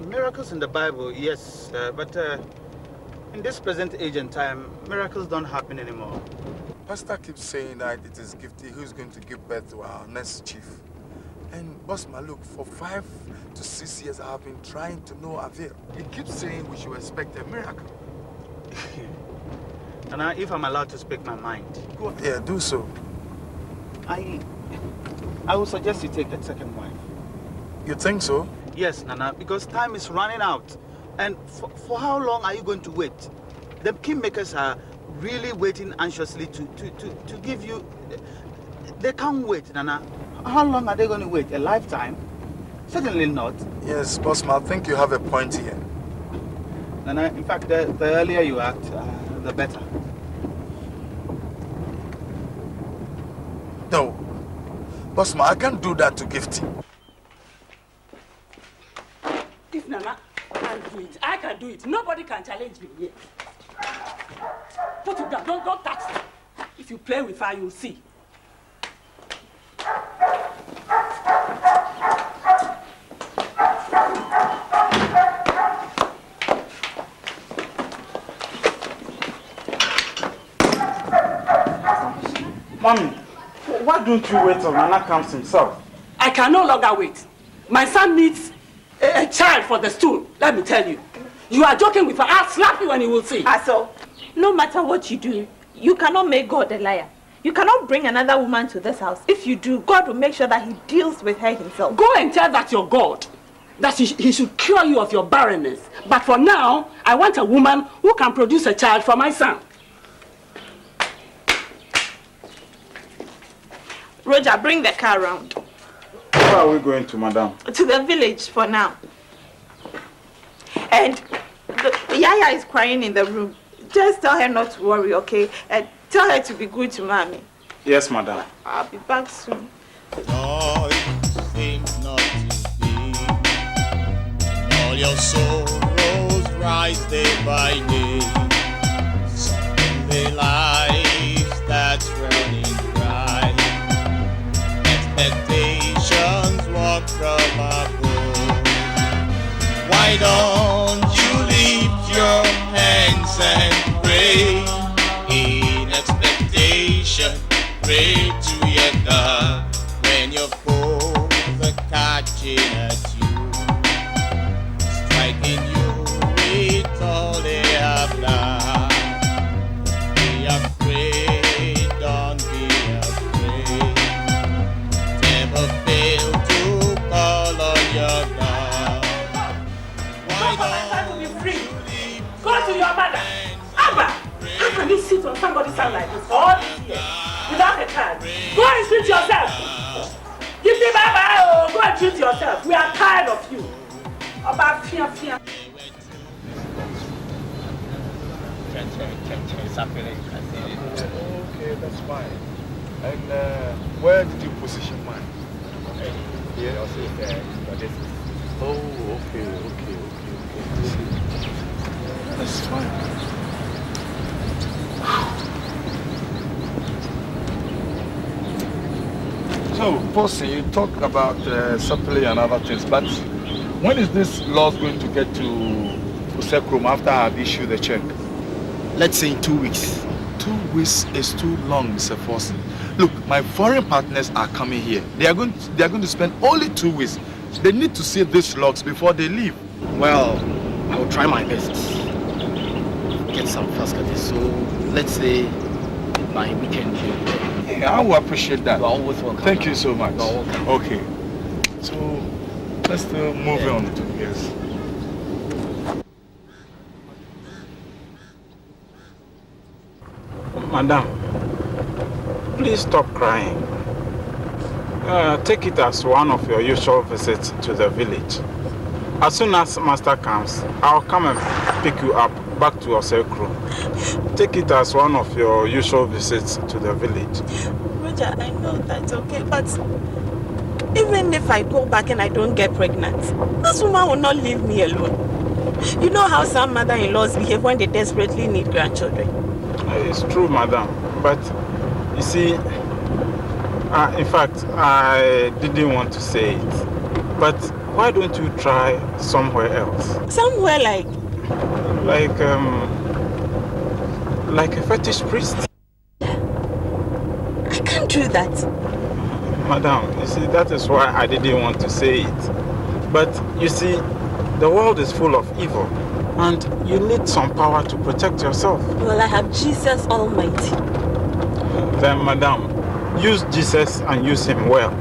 S10: Miracles in the Bible, yes, but in this present age and time, miracles don't happen anymore.
S17: Pastor keeps saying that it is Gifty who's going to give birth to our next chief. And Boss Maluk, for 5 to 6 years, I have been trying to no avail. He keeps saying we should expect a miracle.
S10: And if I'm allowed to speak my mind,
S17: go ahead, do so.
S10: I would suggest you take that second wife.
S17: You think so?
S10: Yes, Nana, because time is running out. And for how long are you going to wait? The kingmakers are really waiting anxiously to give you... They can't wait, Nana. How long are they going to wait? A lifetime? Certainly not.
S17: Yes, Boss Ma, I think you have a point here.
S10: Nana, in fact, the earlier you act, the better.
S17: No. Boss Ma, I can't do that to Gifty.
S6: If Nana can't do it, I can do it. Nobody can challenge me here. Put it down. Don't touch it. If you play with fire, you'll see.
S10: Mommy, why don't you wait till Nana comes himself?
S6: I can no longer wait. My son needs a child for the stool. Let me tell you. You are joking with her. I'll slap you and you will see.
S11: So, no matter what you do, you cannot make God a liar. You cannot bring another woman to this house. If you do, God will make sure that he deals with her himself.
S6: Go and tell that your God, that he should cure you of your barrenness. But for now, I want a woman who can produce a child for my son.
S11: Roger, bring the car around.
S10: Where are we going to, madam?
S11: To the village for now. And Yaya is crying in the room. Just tell her not to worry, okay? And tell her to be good to mommy.
S10: Yes, madam.
S11: I'll be back soon.
S8: Joy seems not to be. All your sorrows rise day by day. Someday life that's running dry. Expectations walk from above. Why don't you lift your hands and pray? In expectation, pray to your God. When your foes are catching at you, striking you with all they have done. Be afraid, don't be afraid.
S6: treat yourself. Give me bye-bye. Oh, go and treat yourself. We are tired of you. About fear.
S17: Okay, that's fine. And where did you position mine? Here also there. Oh, okay. That's fine. So, Posey, you talk about supply and other things, but when is this law going to get to Usekrum after I've issued the check? Let's say in 2 weeks. 2 weeks is too long, Mr. Fossey. Look, my foreign partners are coming here. They are going to spend only 2 weeks. They need to see these logs before they leave.
S12: Well, I will try my best. Get some fast at this. So let's say by weekend.
S17: Yeah, I will appreciate that.
S12: You are always welcome.
S17: Thank you so much.
S12: You are welcome.
S17: Okay. So let's move on to this.
S20: Madam, please stop crying. Take it as one of your usual visits to the village. As soon as Master comes, I'll come and pick you up back to Osekro. Take it as one of your usual visits to the village.
S11: Roger, I know that's okay, but even if I go back and I don't get pregnant, this woman will not leave me alone. You know how some mother-in-laws behave when they desperately need grandchildren.
S20: It's true, madam, but you see, in fact, I didn't want to say it, but why don't you try somewhere else?
S11: Somewhere like
S20: a fetish priest?
S11: I can't do that.
S20: Madam, you see, that is why I didn't want to say it. But you see, the world is full of evil, and you need some power to protect yourself.
S11: Well, I have Jesus Almighty.
S20: Then, madam, use Jesus and use him well.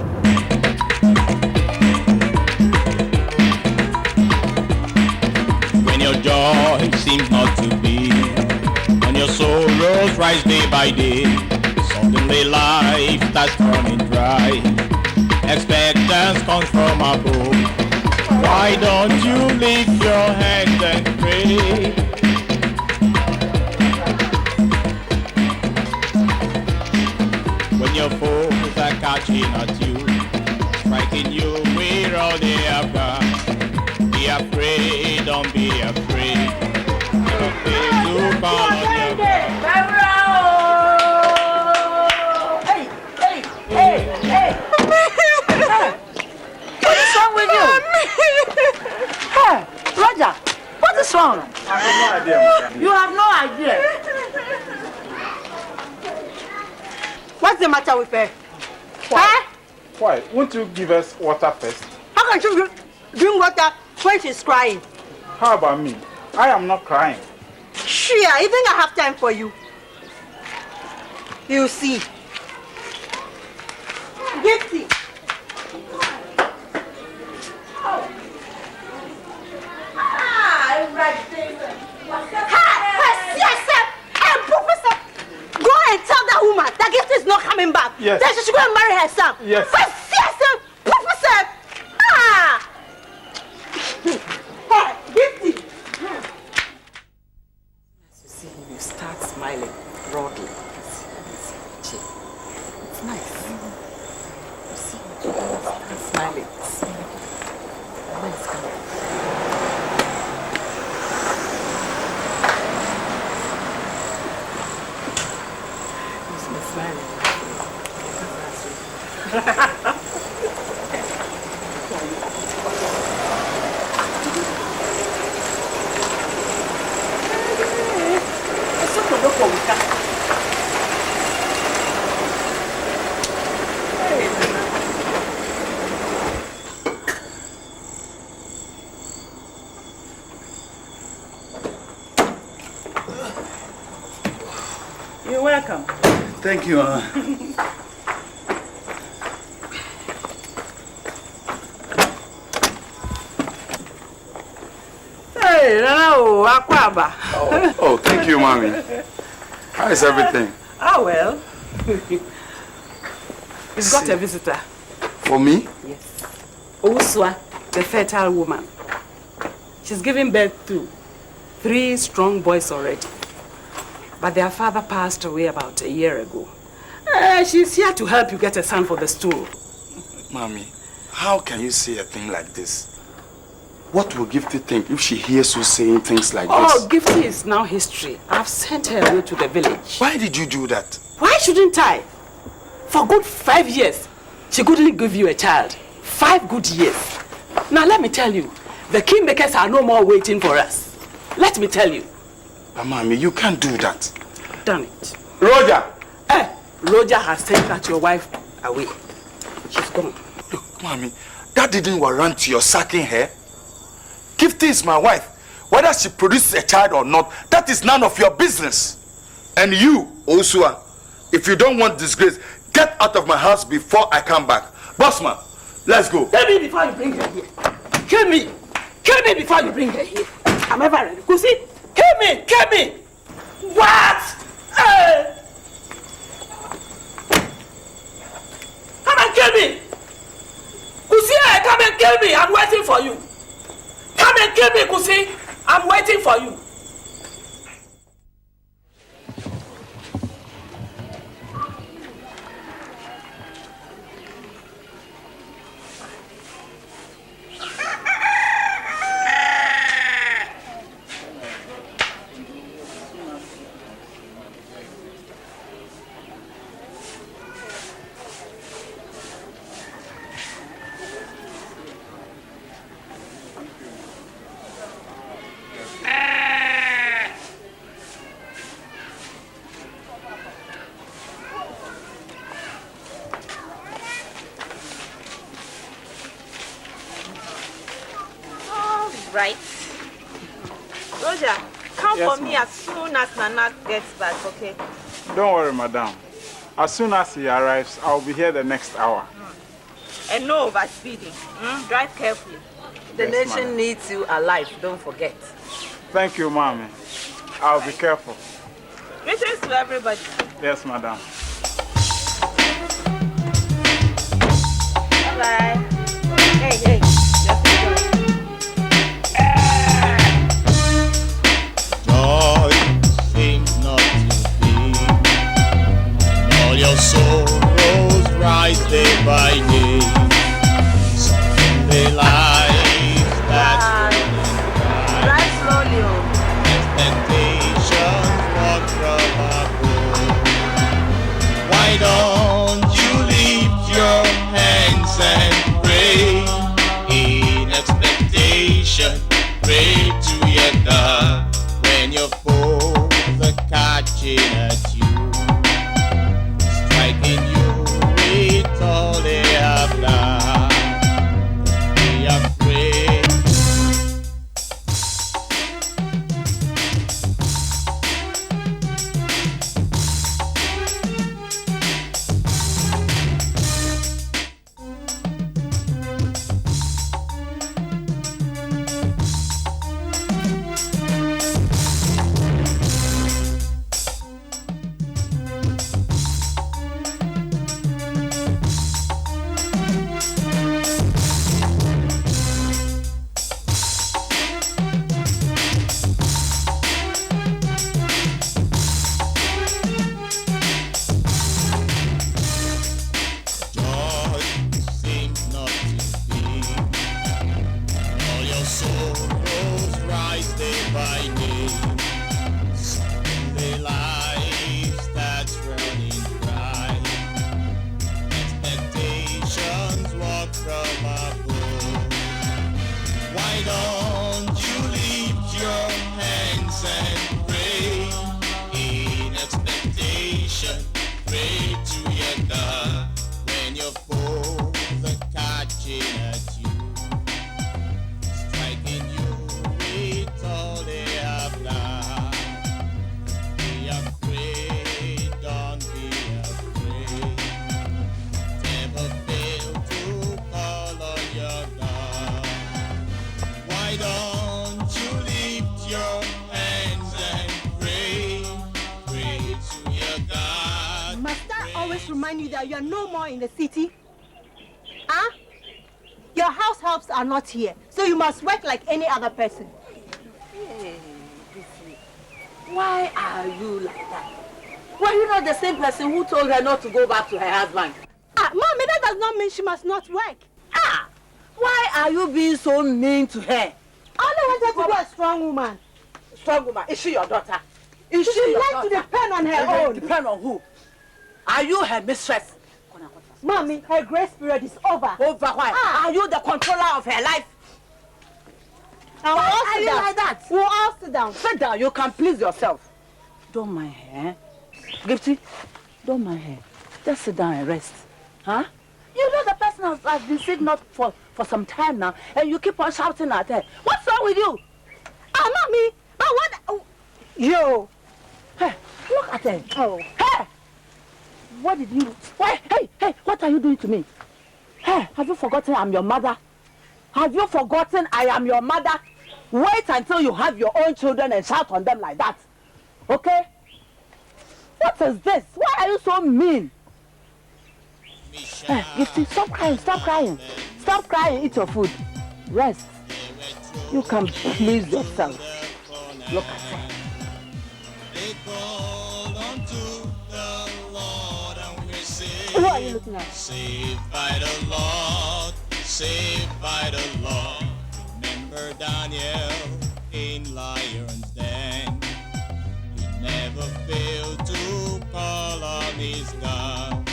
S8: When your joy seems not to be, when your sorrows rise day by day, suddenly life starts running dry. Expectance comes from above. Why don't you lift your hands and pray? When your foes are catching at you, striking you where all they have got, be afraid, don't be afraid. You're afraid to call on your God.
S6: Hey! What is wrong with you? Hey, Roger, what is wrong?
S20: I have no idea.
S6: You have no idea. What's the matter with her?
S20: Why? Won't you give us water first?
S6: How can she drink water when she's crying?
S20: How about me? I am not crying.
S6: Sure, you think I have time for you? You see. Gifty. Professor, go and tell that woman that Gift is not coming back.
S20: Yes.
S6: Then she should go and marry her son.
S20: Yes.
S6: Professor. Hey, Gifty.
S2: As you see him, you start smiling broadly. It's nice. You see him, you start smiling. Nice color.
S6: You're welcome.
S17: Thank you,
S6: Hey, no, Aquaba.
S17: Oh, thank you, Mommy. How is everything?
S6: Oh, well.
S2: He's got a visitor.
S17: For me?
S2: Yes. Osua, the fertile woman. She's given birth to 3 strong boys already. But their father passed away about a year ago. She's here to help you get a son for the stool.
S17: Mommy, how can you say a thing like this? What will Gifty think if she hears you saying things like this?
S2: Oh, Gifty is now history. I've sent her away to the village.
S17: Why did you do that?
S2: Why shouldn't I? For good 5 years, she couldn't give you a child. 5 good years. Now let me tell you, the kingmakers are no more waiting for us. Let me tell you.
S17: But Mommy, you can't do that.
S2: Done it.
S17: Roger!
S2: Roger has sent that your wife away. She's gone.
S17: Look, Mommy, that didn't warrant your sacking her. Gifty is my wife. Whether she produces a child or not, that is none of your business. And you, Osua, if you don't want disgrace, get out of my house before I come back. Bossman, let's go.
S2: Kill me before you bring her here. Kill me. Kill me before you bring her here. I'm ever ready. Kusi, kill me. Kill me. What? Hey! Come and kill me. Kusi, come and kill me. I'm waiting for you. Come and kill me, Kusi. I'm waiting for you.
S11: Right. Roger, come
S20: Yes,
S11: for me
S20: ma'am.
S11: as soon as Nana gets back, okay?
S20: Don't worry, madam. As soon as he arrives, I'll be here the next hour.
S11: And no overspeeding. Drive carefully.
S6: The
S20: Yes,
S6: nation
S20: madam.
S6: needs you alive, don't forget.
S20: Thank you, mommy. I'll be careful.
S11: Greetings to everybody.
S20: Yes, madam.
S11: Bye-bye. Hey.
S8: Joy seems not to be. All your sorrows rise day by day. Someday life that's
S11: Drive slowly.
S8: expectations walk from above. Why don't you lift your hands and pray in expectation? Pray to your God. When your foes are catching at you, striking you with all they have done, be afraid. Joy seems not to be. All your sorrows rise day by day. Someday life starts running dry. Expectations walk from above. Why don't you lift your hands and pray in expectation? Pray to your God. When your foes are catching at you, striking you with all they have done, be afraid, don't be afraid. Never fail to call on your God. Why
S4: this remind you that you are no more in the city? Huh? Your house helps are not here, so you must work like any other person.
S6: Hey, why are you like that? Were you not the same person who told her not to go back to her husband?
S4: Mommy, that does not mean she must not work.
S6: Why are you being so mean to her?
S4: I only want her to be a strong woman.
S6: Strong woman? Is she your daughter? Is
S4: She
S6: she your
S4: like
S6: daughter?
S4: to depend on her own.
S6: Depend on who? Are you her mistress?
S4: Mommy, her grace period is over.
S6: Over why? Are you the controller of her life?
S4: Why
S6: are you like that?
S4: We'll all sit down.
S6: Sit down, you can please yourself. Don't mind her. Gifty, don't mind her. Just sit down and rest. Huh? You know the person has been sick not for some time now, and you keep on shouting at her. What's wrong with you?
S4: Mommy, but what? Yo.
S6: Hey, look at her.
S4: Oh.
S6: Hey! What did you... Why? Hey, what are you doing to me? Hey, have you forgotten I'm your mother? Have you forgotten I am your mother? Wait until you have your own children and shout on them like that. Okay? What is this? Why are you so mean? Hey, Gifty, stop crying, stop crying. Stop crying, eat your food. Rest. You can please yourself. Look at her. Who are you looking at?
S8: Saved by the Lord, saved by the Lord. Remember Daniel in lion's den. He never failed to call on his God.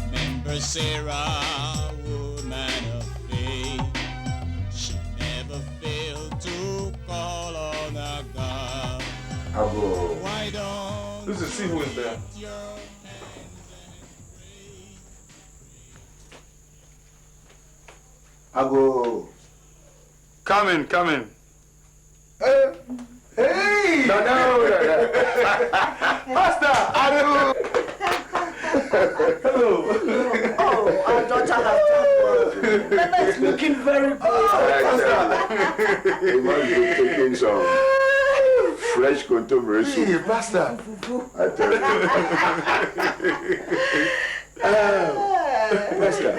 S8: Remember Sarah, woman of faith. She never failed to call on her God.
S17: Why don't Lucy, see who is there?
S9: Ago.
S17: Come in.
S3: Hey!
S9: No.
S17: Pastor!
S9: Hello.
S6: Oh, our daughter has done well. Nana is looking very good.
S9: You must be taking some fresh contemporary soup.
S17: Hey, Pastor!
S9: I tell you. Pastor.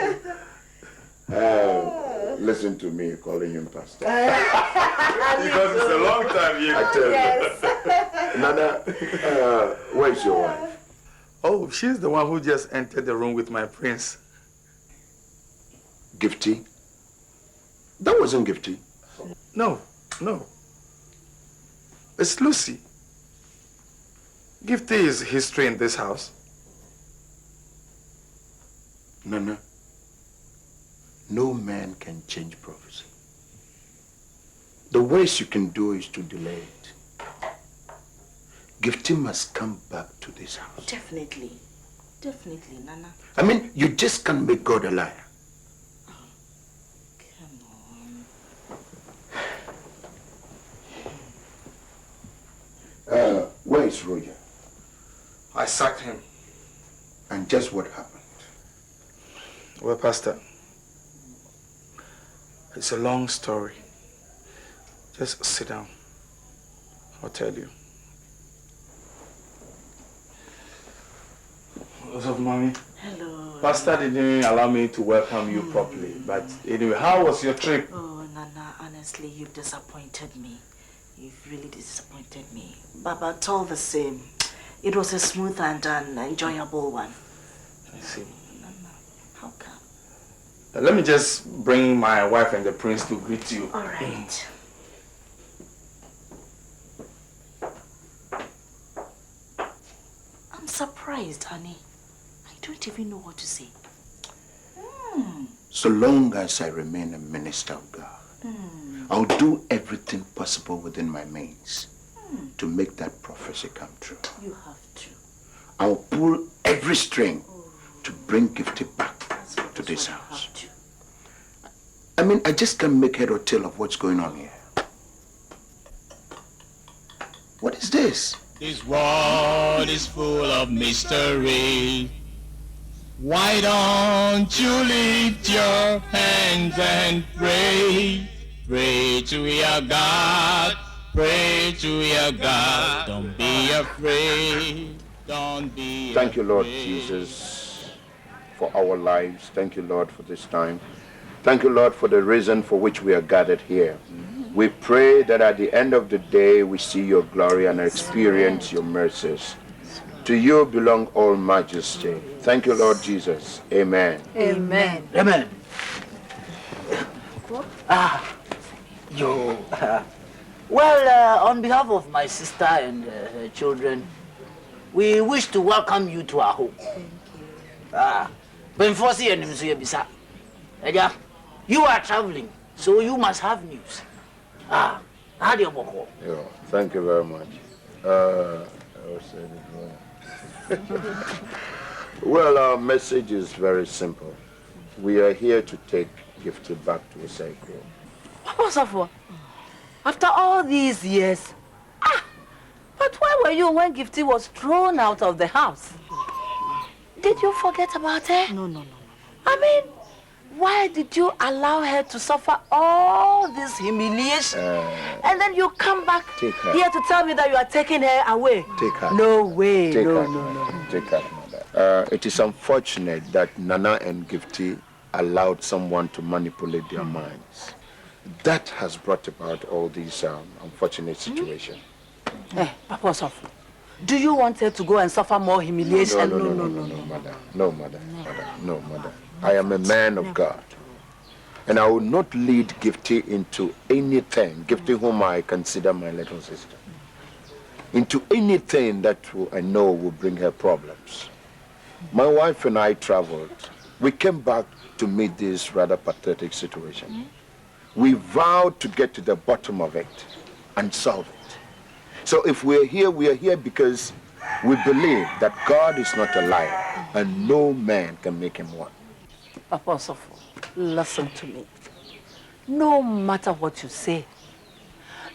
S9: Listen to me calling him Pastor.
S17: Because it's a long time here.
S9: I tell you. Nana, where's your wife?
S17: Oh, she's the one who just entered the room with my prince.
S9: Gifty? That wasn't Gifty.
S17: No. It's Lucy. Gifty is history in this house.
S9: Nana, no man can change prophecy. The worst you can do is to delay it. Gifty must come back to this house.
S15: Definitely, Nana.
S9: I mean, you just can't make God a liar.
S15: Come on.
S9: Where is Roger?
S17: I sacked him.
S9: And just what happened?
S17: Well, Pastor, it's a long story. Just sit down. I'll tell you. What's up, Mommy?
S15: Hello.
S17: Pastor didn't allow me to welcome you properly. But anyway, how was your trip?
S15: Oh, Nana, honestly, you've disappointed me. You've really disappointed me. But all the same, it was a smooth and an enjoyable one.
S17: I see.
S15: Nana, how come?
S17: Let me just bring my wife and the prince to greet you.
S15: All right. I'm surprised, honey. I don't even know what to say.
S9: So long as I remain a minister of God, I'll do everything possible within my means to make that prophecy come true.
S15: You have to.
S9: I'll pull every string to bring Gifty back to this house. I mean, I just can't make head or tail of what's going on here. What is this?
S8: This world is full of mystery. Why don't you lift your hands and pray? Pray to your God. Pray to your God. Don't be afraid. Don't be
S9: Thank you, Lord
S8: afraid.
S9: Jesus, for our lives. Thank you, Lord, for this time. Thank you, Lord, for the reason for which we are gathered here. We pray that at the end of the day, we see your glory and experience your mercies. To you belong all majesty. Thank you, Lord Jesus. Amen.
S15: Amen.
S10: Amen. Yo. Well, on behalf of my sister and her children, we wish to welcome you to our home. You are traveling, so you must have news. How do you walk?
S9: Yo, thank you very much. I was saying it wrong. Well, our message is very simple. We are here to take Gifty back to the cycle.
S6: After all these years, but where were you when Gifty was thrown out of the house? Did you forget about her?
S15: No.
S6: I mean, why did you allow her to suffer all this humiliation? And then you come back here to tell me that you are taking her away?
S9: Take her.
S6: No way.
S9: Take
S6: No.
S9: her. Take her, mother. It is unfortunate that Nana and Gifty allowed someone to manipulate their minds. That has brought about all these unfortunate situations.
S6: Papa, do you want her to go and suffer more humiliation?
S9: No, mother. I am a man of God. And I will not lead Gifty into anything, Gifty whom I consider my little sister, into anything that I know will bring her problems. My wife and I traveled. We came back to meet this rather pathetic situation. We vowed to get to the bottom of it and solve it. So if we are here because we believe that God is not a liar and no man can make him one.
S6: Apostle, listen to me. No matter what you say,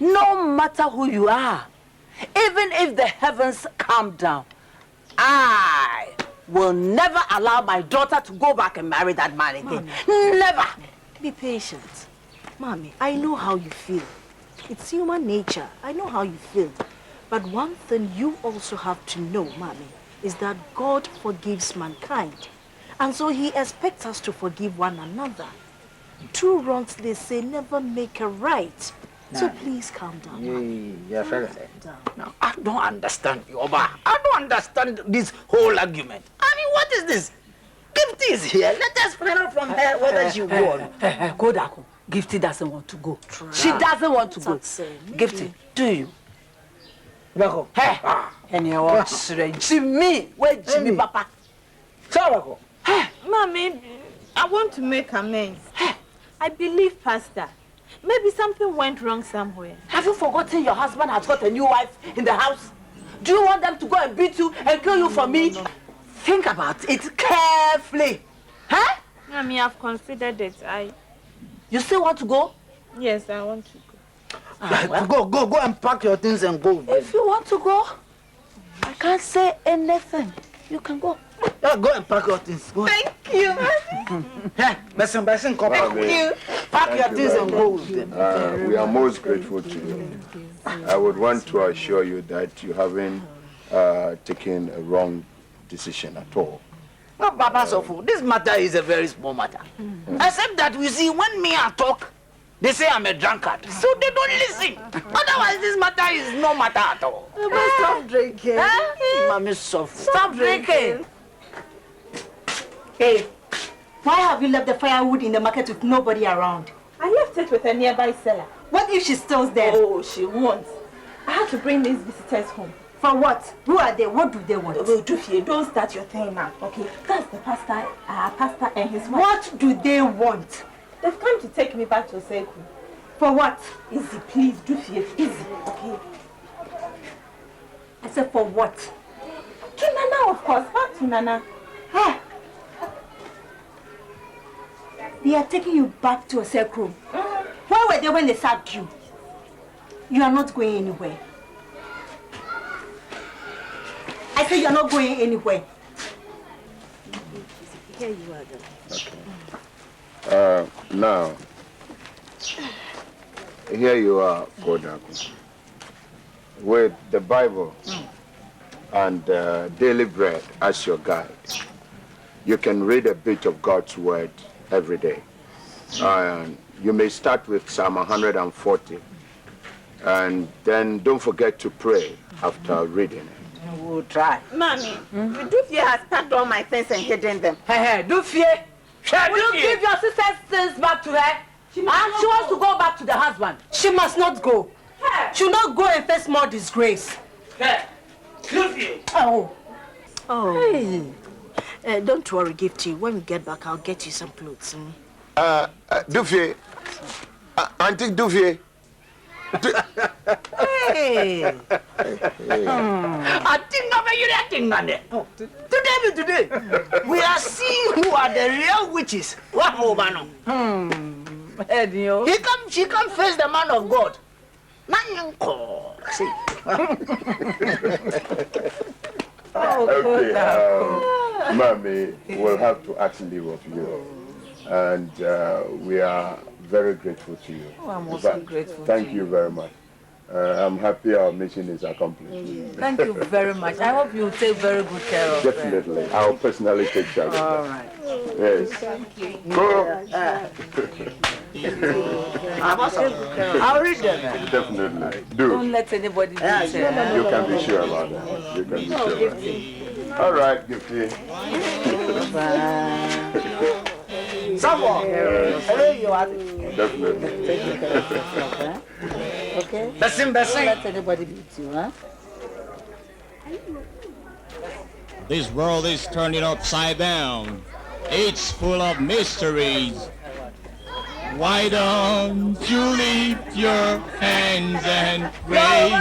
S6: no matter who you are, even if the heavens come down, I will never allow my daughter to go back and marry that man again.
S15: Mommy,
S6: never.
S15: Be patient. Mommy, I know how you feel. It's human nature. I know how you feel. But one thing you also have to know, Mommy, is that God forgives mankind. And so he expects us to forgive one another. Two wrongs, they say, never make a right. So please calm down.
S10: Now, I don't understand, Yoba. I don't understand this whole argument. I mean, what is this? Gifty is here. Let us find out from her whether she will
S6: go. Go, Gifty doesn't want to go. She doesn't want to go. Gifty, do you? Hey, and you want Jimmy? Where Jimmy, Papa?
S11: Mommy, I want to make amends. I believe Pastor. Maybe something went wrong somewhere.
S6: Have you forgotten your husband has got a new wife in the house? Do you want them to go and beat you and kill you for me? No. Think about it carefully. Huh?
S11: Mommy, I've considered it.
S6: You still want to go?
S11: Yes, I want to go.
S10: Go and pack your things and go.
S6: If you want to go, I can't say anything. You can go.
S10: Go and pack your things. Go.
S11: Thank you.
S10: Thank you. Pack your things and go.
S9: We are most grateful to you. I would want to assure you that you haven't taken a wrong decision at all.
S10: No, Papa Sofu, this matter is a very small matter. Except that we see when me I talk, they say I'm a drunkard. So they don't listen. Otherwise, this matter is no matter at all.
S15: Stop drinking.
S10: Mommy Sofu.
S6: Stop drinking.
S15: Hey, why have you left the firewood in the market with nobody around?
S11: I left it with a nearby seller.
S15: What if she steals them?
S11: Oh, she won't. I had to bring these visitors home.
S15: For what? Who are they? What do they want?
S11: Don't start your thing now, okay? That's the pastor and his wife.
S15: What do they want?
S11: They've come to take me back to Seku.
S15: For what?
S11: Easy, please, easy, okay?
S15: I said for what?
S11: To Nana, of course, back to Nana.
S15: Hey. They are taking you back to a Seku. Where were they when they sacked you? You are not going anywhere. I said you're not going anywhere.
S11: Here you are then.
S9: Okay. Now, here you are, Godaku. With the Bible, and daily bread as your guide, you can read a bit of God's word every day. You may start with Psalm 140, and then don't forget to pray after reading it.
S6: We'll try.
S11: Mommy, Dufie has packed all my things and hidden them.
S6: Hey, Dufie! Will you give your sister's things back to her? She wants to go back to the husband.
S4: She must not go. She will not go and face more disgrace.
S11: Oh. Hey. Don't worry, Gifty. When we get back, I'll get you some clothes.
S9: Dufie. Auntie Dufie.
S6: Hey. I think of you today. We are seeing who are the real witches. What over She come face the man of God. See.
S9: Okay, Mommy, we'll have to ask leave of you. And we are very grateful to you.
S6: Oh, I'm also grateful
S9: Thank you very much. I'm happy our mission is accomplished.
S6: Thank you very much. I hope you take very good care of
S9: Definitely. I'll personally take care of it.
S6: All right.
S9: Yes.
S6: Thank you.
S9: Go.
S6: I'll read them.
S9: Definitely. Do.
S6: Don't let anybody do it.
S9: You can be sure about that. You can be sure about that. All right, Gifty.
S6: Someone.
S9: Definitely.
S6: Okay? Don't let anybody beat you, huh?
S8: This world is turning upside down. It's full of mysteries. Why don't you lift your hands and pray?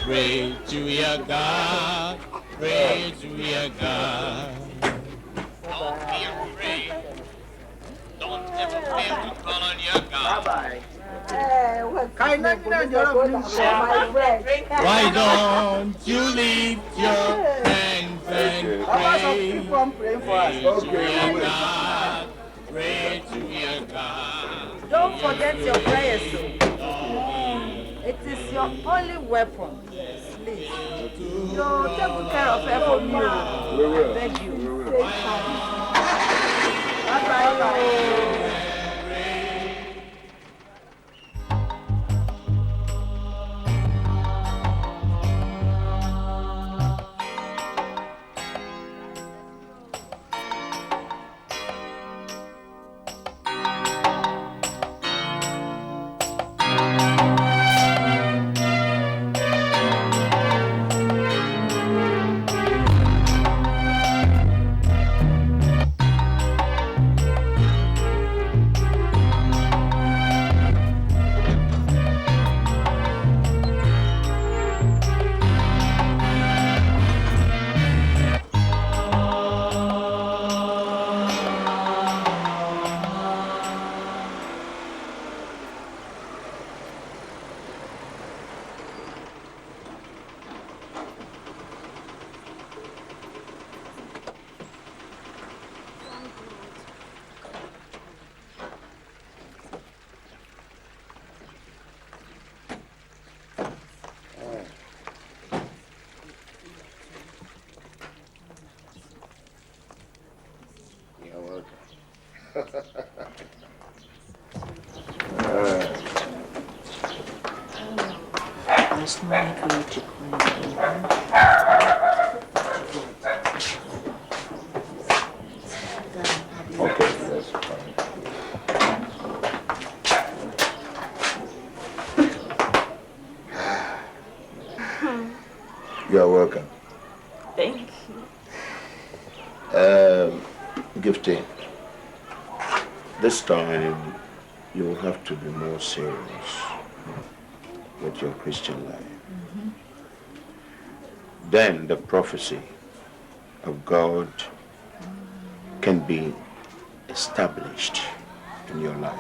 S8: Pray to your God. Pray to your God. Don't be afraid. Don't ever fail to call on your God. Why don't you lift your hands and pray? Pray to your God. Pray to your God.
S6: Don't forget your prayers. It is your only weapon. Please. You take good care of her for me.
S9: We will.
S6: Thank you.
S9: Bye-bye. You are welcome.
S11: Thank
S9: you. Gifty, this time you will have to be more serious with your Christian life. Then the prophecy of God can be established in your life.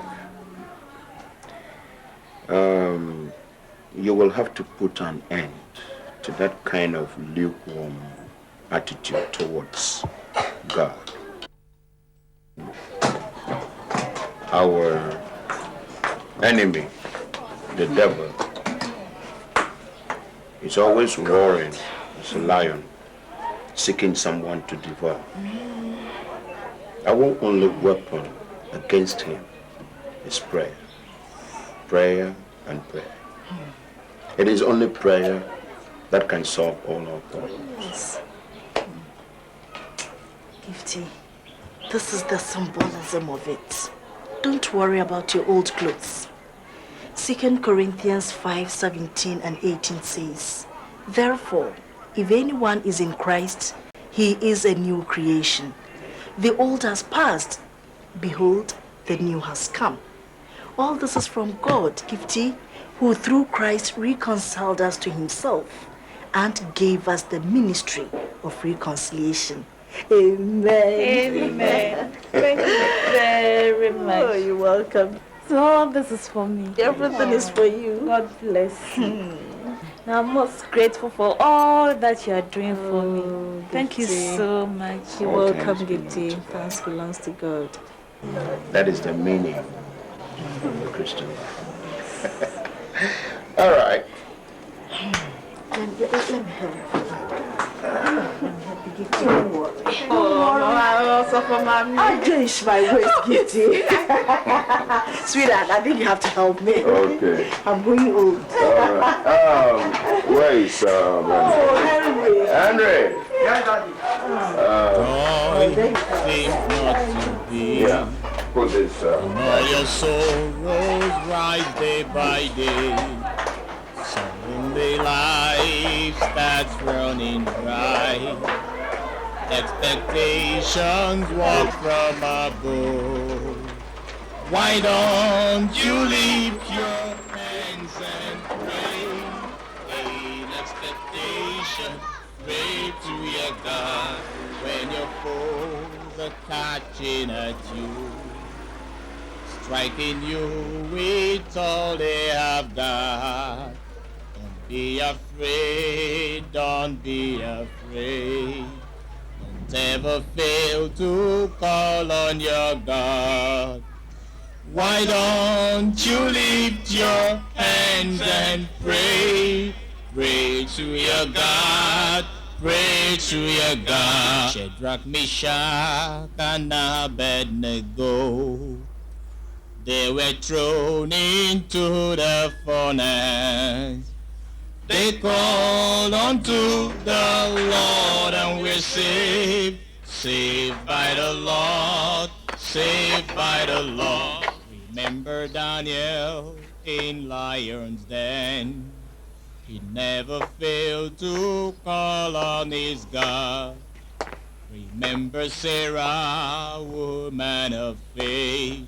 S9: You will have to put an end to that kind of lukewarm attitude towards God. Our enemy, the devil, is always roaring as a lion, seeking someone to devour. Our only weapon against him is prayer. Prayer and prayer. It is only prayer that can solve all our problems.
S15: Yes. Gifty, this is the symbolism of it. Don't worry about your old clothes. 2 Corinthians 5:17 and 18 says, therefore, if anyone is in Christ, he is a new creation. The old has passed. Behold, the new has come. All this is from God, Gifty, who through Christ reconciled us to himself and gave us the ministry of reconciliation. Amen.
S7: Amen. Thank you very much.
S15: Oh, you're welcome.
S7: So all this is for me.
S15: Everything is for you.
S7: God bless you. Now, I'm most grateful for all that you are doing for me. Thank you
S15: Gifty.
S7: so much.
S15: You're welcome, Gifty. Thanks belongs to God.
S9: That is the meaning of the Christian life. All right.
S15: Let me help you. Don't worry. I just my waist, Gifty. Sweetheart, I think you have to help me.
S9: Okay.
S15: I'm going old.
S9: All right. Where is
S15: Henry.
S9: Henry?
S15: Yeah, Daddy.
S9: Yeah. Put this.
S8: All your sorrows rise day by day. Someday life starts running dry. Expectations walk from above. Why don't you lift your hands and pray? In expectation, pray to your God when your foes are catching at you, striking you with all they have got. Don't be afraid, don't be afraid. Don't ever fail to call on your God. Why don't you lift your hands and pray? Pray to your God, pray to your God. Shadrach, Meshach, and Abednego, they were thrown into the furnace. They called unto the Lord and were saved. Saved by the Lord, saved by the Lord. Remember Daniel in lion's den. He never failed to call on his God. Remember Sarah, woman of faith.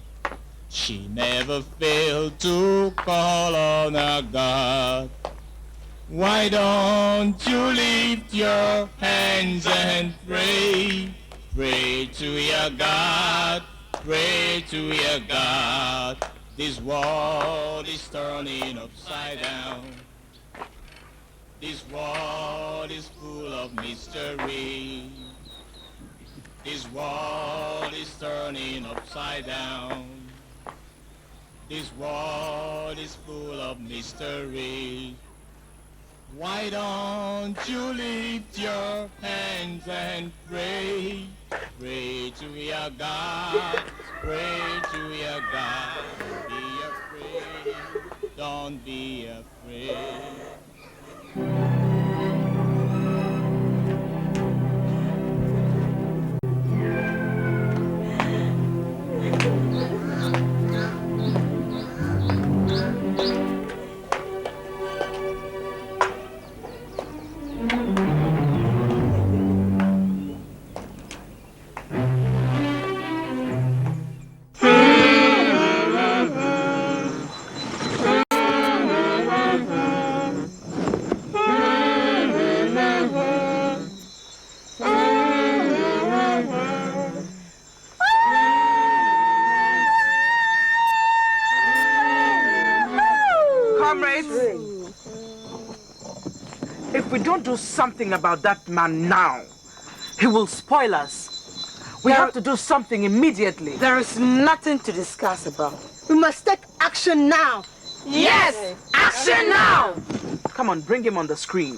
S8: She never failed to call on her God. Why don't you lift your hands and pray? Pray to your God, pray to your God. This world is turning upside down. This world is full of mystery. This world is turning upside down. This world is full of mystery. Why don't you lift your hands and pray? Pray to your God, pray to your God. Don't be afraid, don't be afraid.
S18: If we don't do something about that man now, he will spoil us. We have to do something immediately.
S14: There is nothing to discuss about.
S11: We must take action now.
S14: Yes! Action now!
S18: Come on, bring him on the screen.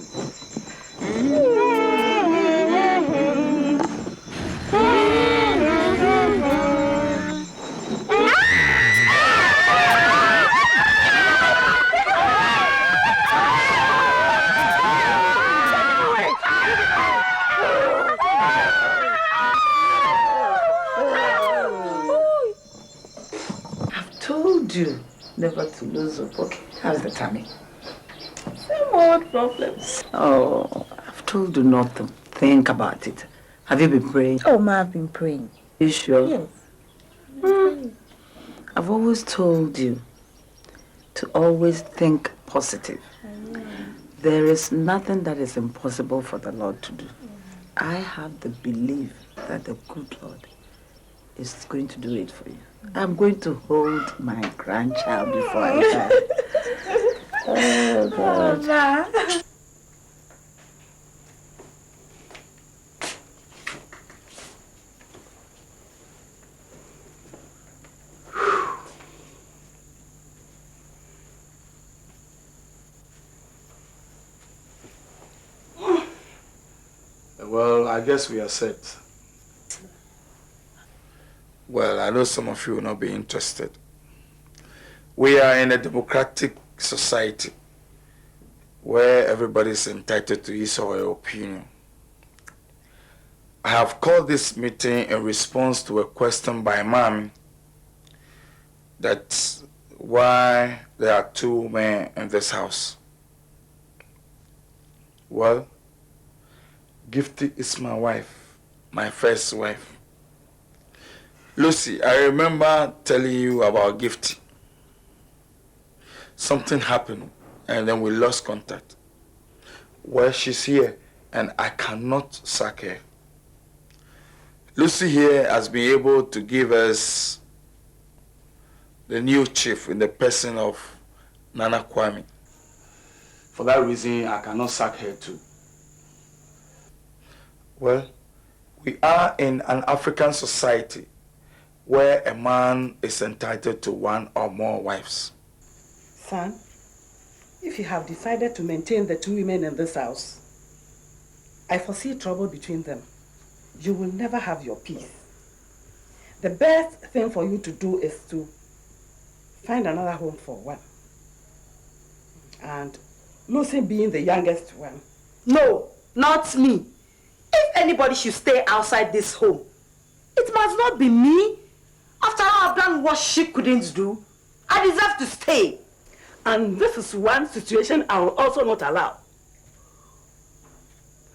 S12: Never to lose hope. Okay, how's the tummy?
S15: Same old problems.
S12: Oh, I've told you not to think about it. Have you been praying?
S15: Oh, Ma, I've been praying.
S12: You sure?
S15: Yes. Praying.
S12: I've always told you to always think positive. There is nothing that is impossible for the Lord to do. I have the belief that the good Lord is going to do it for you. I'm going to hold my grandchild before I die. Oh, God.
S15: Ma.
S17: Well, I guess we are set. Well, I know some of you will not be interested. We are in a democratic society where everybody is entitled to his or her opinion. I have called this meeting in response to a question by Mami that why there are two men in this house. Well, Gifty is my wife, my first wife. Lucy, I remember telling you about Gifty. Something happened and then we lost contact. Well, she's here and I cannot sack her. Lucy here has been able to give us the new chief in the person of Nana Kwame. For that reason, I cannot sack her too. Well, we are in an African society where a man is entitled to one or more wives.
S2: Son, if you have decided to maintain the two women in this house, I foresee trouble between them. You will never have your peace. The best thing for you to do is to find another home for one. And Lucy being the youngest one.
S15: No, not me. If anybody should stay outside this home, it must not be me. After all, I've done what she couldn't do. I deserve to stay.
S2: And this is one situation I will also not allow.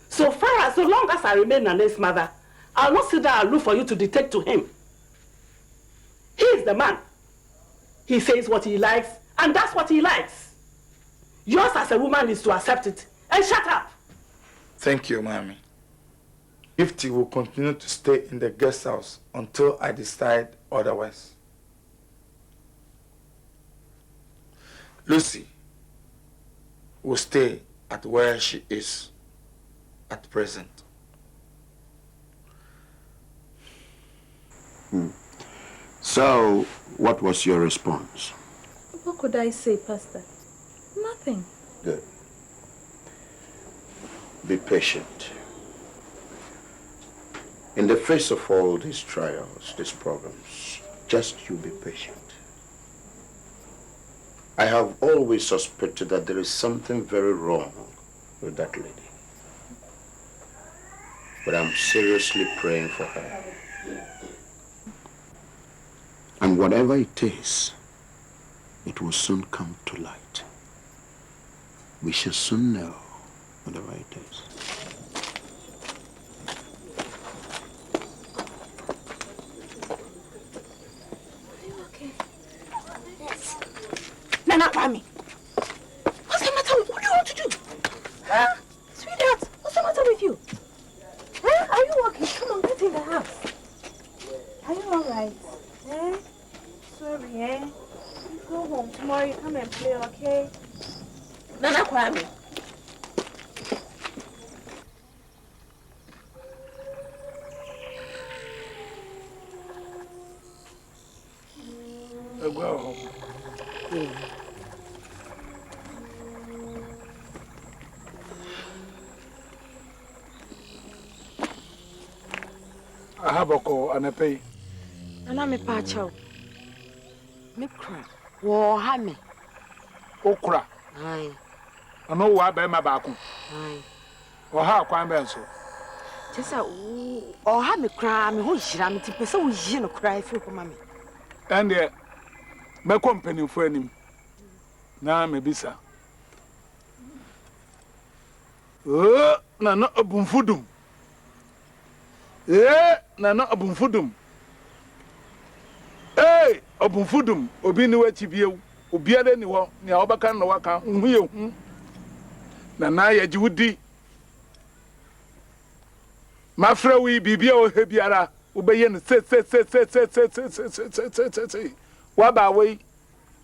S2: So long as I remain Nana's mother, I'll not sit down and look for you to dictate to him. He is the man. He says what he likes, and that's what he likes. Yours as a woman is to accept it and shut up.
S17: Thank you, Mommy. Gifty will continue to stay in the guest house until I decide otherwise. Lucy will stay at where she is at present.
S9: So, what was your response?
S19: What could I say, Pastor? Nothing.
S9: Good. Be patient. In the face of all these trials, these problems, just you be patient. I have always suspected that there is something very wrong with that lady. But I'm seriously praying for her. And whatever it is, it will soon come to light. We shall soon know whatever it is.
S15: Nana Kwame, what's the matter? What do you want to do? Huh? Sweetheart, what's the matter with you? Huh? Are you okay? Come on, get in the house.
S16: Are you alright? Eh? Sorry, eh? You go home tomorrow, you come and play, okay?
S15: Nana Kwame.
S17: Go home. I have a call and a pay.
S14: And I'm a pacho. Me cry. War hammy.
S17: Okra.
S14: Aye.
S17: I know why by my back.
S14: Aye.
S17: Or how quite so.
S14: Just a or hammy cry, me who shram to person who cry for mammy.
S17: And
S21: Me company for him. Na me bisa. Oh, na no abumfudum. Na no abumfudum. Hey, abumfudum, obi ni wa chibiew. Obi ade ni ho, ni obaka no waka, hu ye hu. Na ya jiwudi. Mafra wi bibia o he biara, obeye no se. Wa ba we.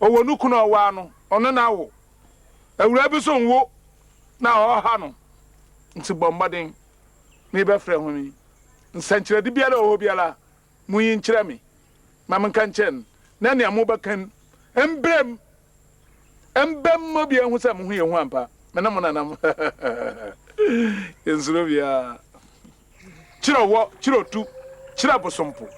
S21: Owo nuku na owa no, ono na wo. Awura bi so nwo na o ha no. Nti bombaden. Me be frɛ ho mi. Nsankyerɛde biara o biara, muyi nkyerɛ me. Mam kan chen. Na ne amobakan. Embrem mo bia hu sɛ mo hu ye hu ampa. Me na mo nanam. Ensuro bia. Kyerɛ wo, kyerɛ tu, kyerɛ bosompo.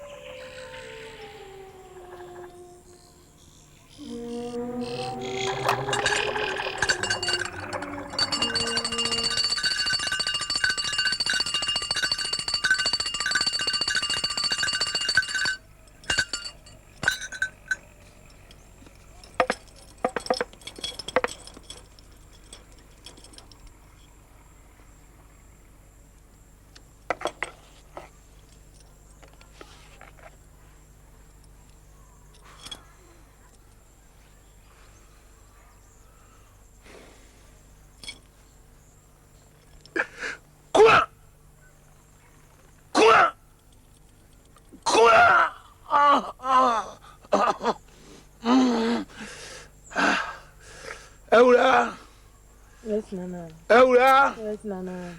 S21: Eura.
S16: Yes, Nana.
S21: Eura.
S16: Yes, Nana.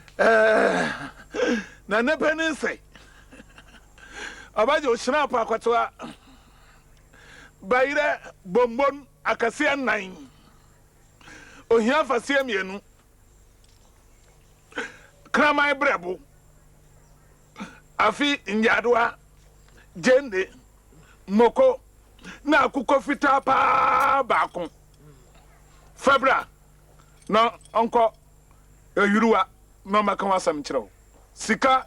S21: Na ne penin say. Abajo shina pa kwatwa. Bayire bombon akase nan. Ohia fasie mienu. Kramai brebo. Afi nyadoa. Jende. Moko. Na akuko fita pa baako. Fabra. No onko yuruwa no maka wasam kyerɛw. Sika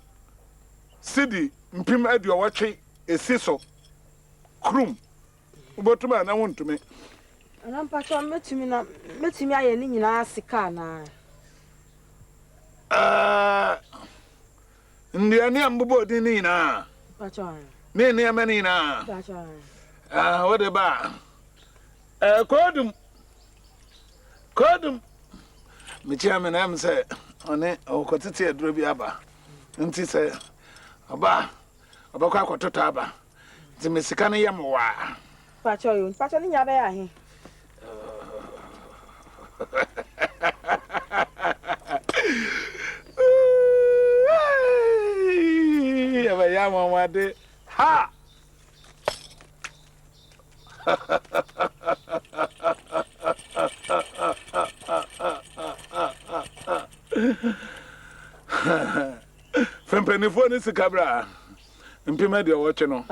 S21: sidi mpim aduo wɔtwe esiso. Krum. Ubotuma na wontume.
S16: Ana mpacho metumi aye ni nyina sika na.
S21: Ndiani ambubo di ni na.
S16: Mpacho.
S21: Ni amani na.
S16: Mpacho.
S21: What about? Kodum. Me chairman am say one o kotete aduro bi aba. Nti say aba kwa kwotota aba. Nti me sika no yem wa.
S16: Mpacho ni nya be ahe.
S21: Aba ya mama de ha. Fempeni ni sikabra. Mpima de watch no.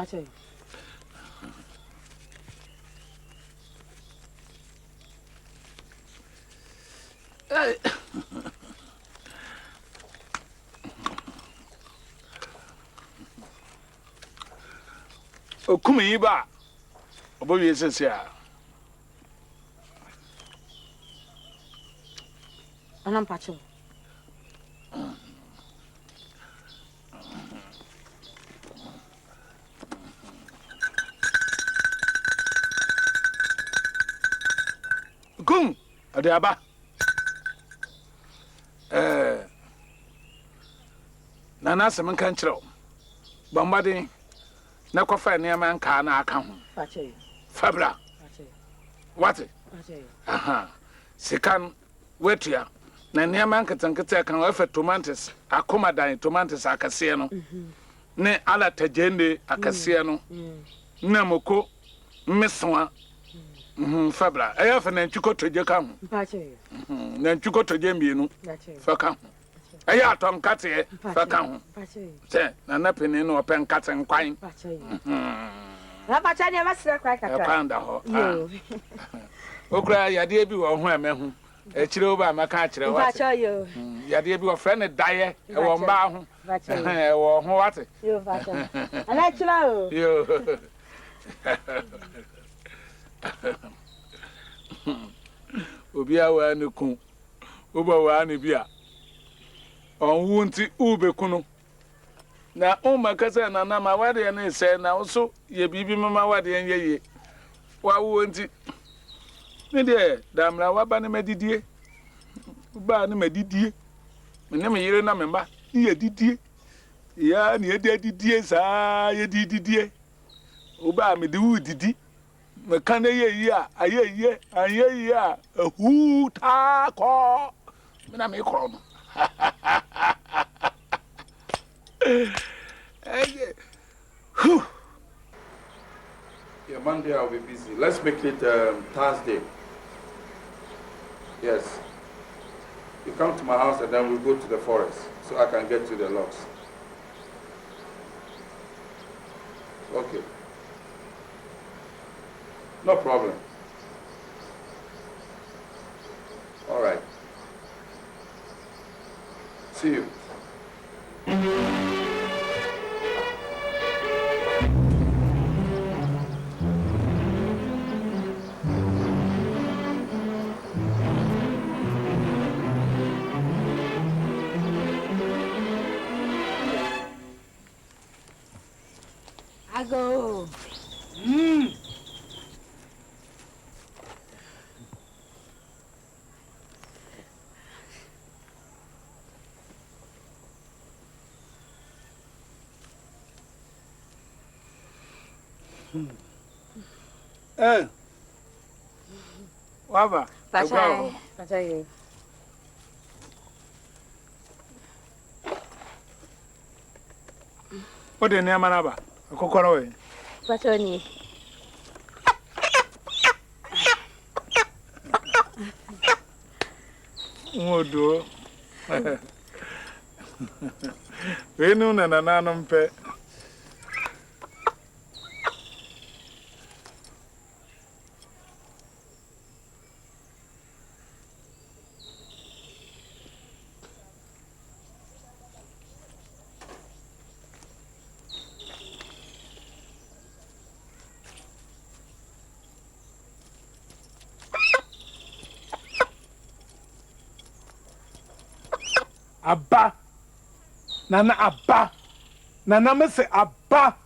S21: Okumi ba. Obo yesesia.
S16: Ana mpacho.
S21: Kum ade aba. Nana se men kan kyerɛw. Bambade na kofa ne man ka na aka ho.
S16: Pache.
S21: Fabra.
S16: Pache.
S21: What?
S16: Pache.
S21: Aha. Sekan wetua. Na ne man ketanketa kan wa fa tomatoes, akoma dan tomatoes akase no. Ne ala tajende akase no. Na moko meswa. Fabra. Aya fa na nchuko toje ka ho.
S16: Pache.
S21: Na nchuko toje mienu. Fa ka ho. Aya atom kate fa ka ho.
S16: Pache.
S21: Se na na peni no open kate nkwan.
S16: Pache. Na pache ne masira kwa kakra.
S21: Panda ho. Okra yade bi wo ho emehu. Echire oba amaka akire wate.
S16: Pache yo.
S21: Yade bi wo friend daye e wo mba ho. E wo ho wate.
S16: Yo pache. Ana chira o.
S21: Yo. Obi awa ne kun. Oba wa ne bia. Onwu nti ube kunu. Na makasa na na ma wade ne se na so ye bibi mama wade ye. Wa wo nti. Me de damra wa ba ne medidie. Ba ne medidie. Me ne me yire na me ba. Ye didie. Ya ne ye didie sa ye didie. Oba me de wu didi. Me kan ye yi a aye a hu ta ko. Me na me kro no.
S20: Yeah, Monday I'll be busy. Let's make it Thursday. Yes. You come to my house and then we'll go to the forest so I can get to the logs. Okay. No problem. All right. See you.
S6: I go.
S21: Waba.
S6: Bachai. Bachai.
S21: What the name anaba? Kokoro we.
S6: Bachoni.
S21: Odo. We no na no mpe. Abba. Nana Abba. Nana me say Abba.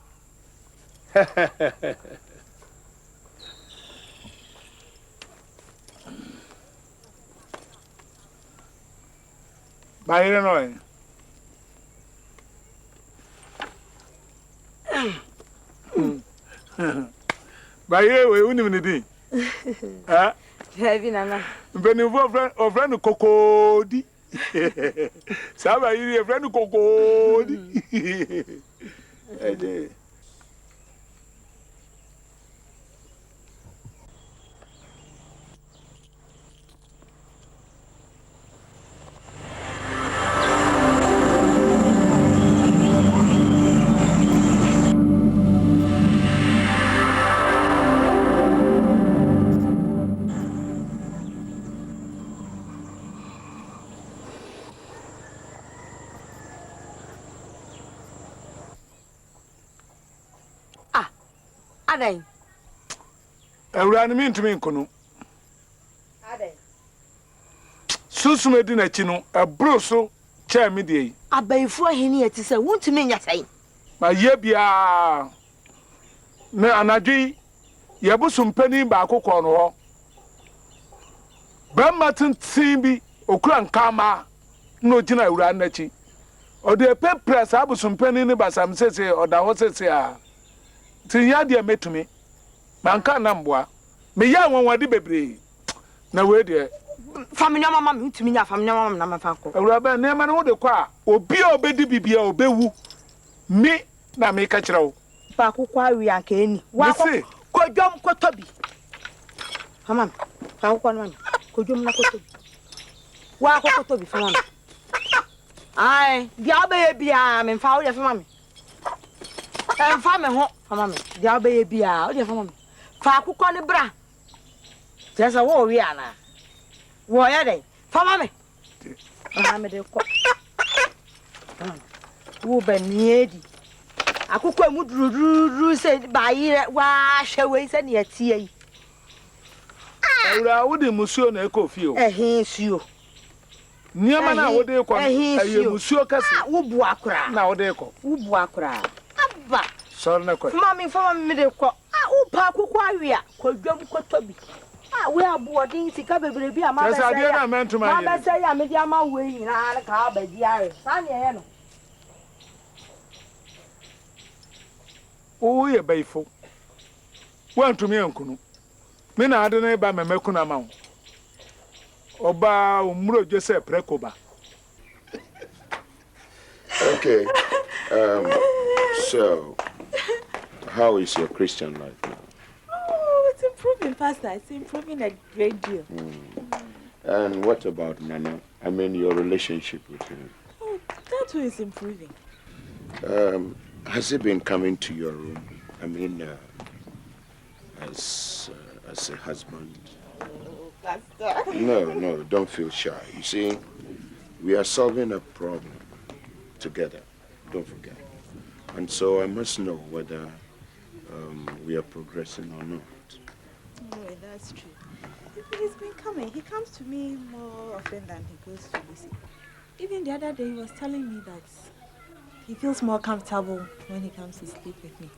S21: Bayre no. Bayre we unim ni din. Ha?
S6: Heavy Nana.
S21: Mbeni vo friend kokodi. Saba yiri friend kokodi. Ede.
S6: Adai.
S21: Awurani mi ntumi nkono.
S6: Adai.
S21: Susume di na chi no ebro so cha mi de yi.
S6: Abaifo ahini eti se wuntumi nya sai.
S21: Ma ye bia na anadwi ye busumpani ba akokọ no ho. Ba matintin bi okura nkama no gina awurani na chi. Ode pepre sa busumpani ni basam sese oda ho sese a. Tinya de metumi. Manka na mboa. Me ya wonwade bebre. Na we de
S6: family mama me ntumi nya family mama na mafa ko.
S21: Awuraba na ma no de kwa obi a obedi bibia obewu. Me na me ka kire wo.
S6: Pa akokwa awi anka eni. Wa kodwom kotobi. Mama, pa akokwa no mama. Kodwom na kotobi. Wa kotobi fa mama. Ai, dia be bia me fa wo de fa mama. Fa me ho fa mama. Dia be bia wo de fa mama. Fa akokwa ne bra. Jesa wo wi ana. Wo ya dey. Fa mama. Me de ko. Wo ba niedi. Akokwa mu dururu se ba yire wa hwe we se ne atie yi.
S21: Ewura wo de musuo na ekofio.
S6: Ehinsuo.
S21: Niama na wo de ko. Musuo kase.
S6: Wo bu akura.
S21: Na wo de ko.
S6: Wo bu akura. Abba.
S21: Sorry na ko.
S6: Fama me de ko. Wo pa akoko awia. Kwadwam kotobi. We aboarding sika bebre bi ama be say. Ma be say ya me di ama we nyina ka ba di are. Sa ne ye no.
S21: O ye bayfo. Wantumi ankunu. Me na ade na ba memekuna ma wo. Oba umuro jese prekoba.
S9: Okay. So how is your Christian life now?
S19: Oh, it's improving, Pastor. It's improving a great deal.
S9: And what about Nana? I mean, your relationship with him.
S19: Oh, that too is improving.
S9: Has he been coming to your room? I mean, as a husband?
S19: Oh, Pastor.
S9: No, don't feel shy. You see, we are solving a problem together. Don't forget. And so I must know whether we are progressing or not.
S19: Oh, that's true. He's been coming. He comes to me more often than he goes to Lucy. Even the other day, he was telling me that he feels more comfortable when he comes to sleep with me.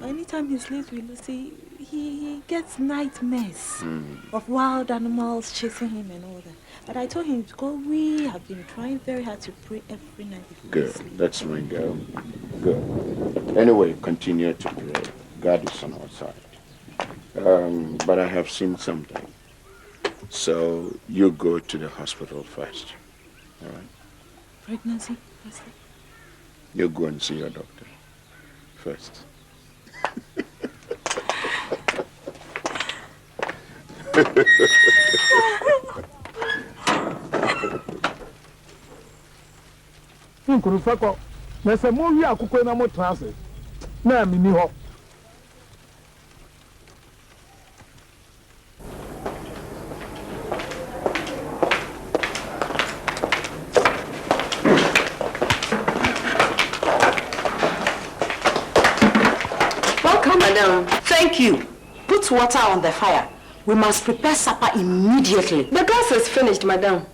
S19: Anytime he sleeps with Lucy, he gets nightmares of wild animals chasing him and all that. But I told him to go. We have been trying very hard to pray every night before we sleep.
S9: That's my girl. Good. Anyway, continue to pray. God is on our side. But I have seen something. So you go to the hospital first. All right?
S19: Pregnancy, Pastor?
S9: You go and see your doctor first.
S21: Nkurufako, na se mo wi akukọ na mo transe. Na mi ni ho.
S1: Welcome, madam. Thank you. Put water on the fire. We must prepare supper immediately. The gas is finished, madam.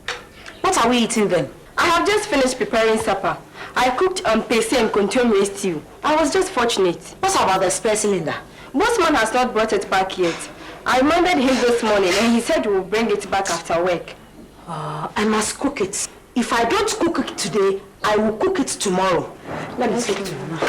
S1: What are we eating then? I have just finished preparing supper. I cooked pesi and contemporary stew. I was just fortunate. What about the spare cylinder? Bossman has not brought it back yet. I reminded him this morning and he said we'll bring it back after work. I must cook it. If I don't cook it today, I will cook it tomorrow. Let me speak to Mama.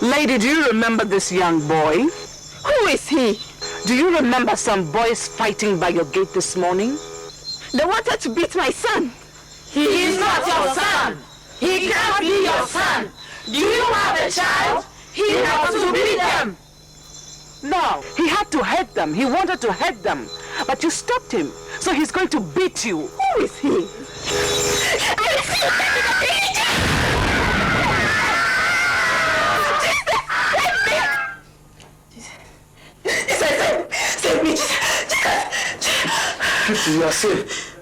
S18: Lady, do you remember this young boy? Who is he? Do you remember some boys fighting by your gate this morning?
S1: They wanted to beat my son. He is not your son. He can't be your son. Do you have a child? He has to beat them.
S18: No, he had to hurt them. He wanted to hurt them. But you stopped him. So he's going to beat you. Who is he?
S1: Save me.
S21: You are safe.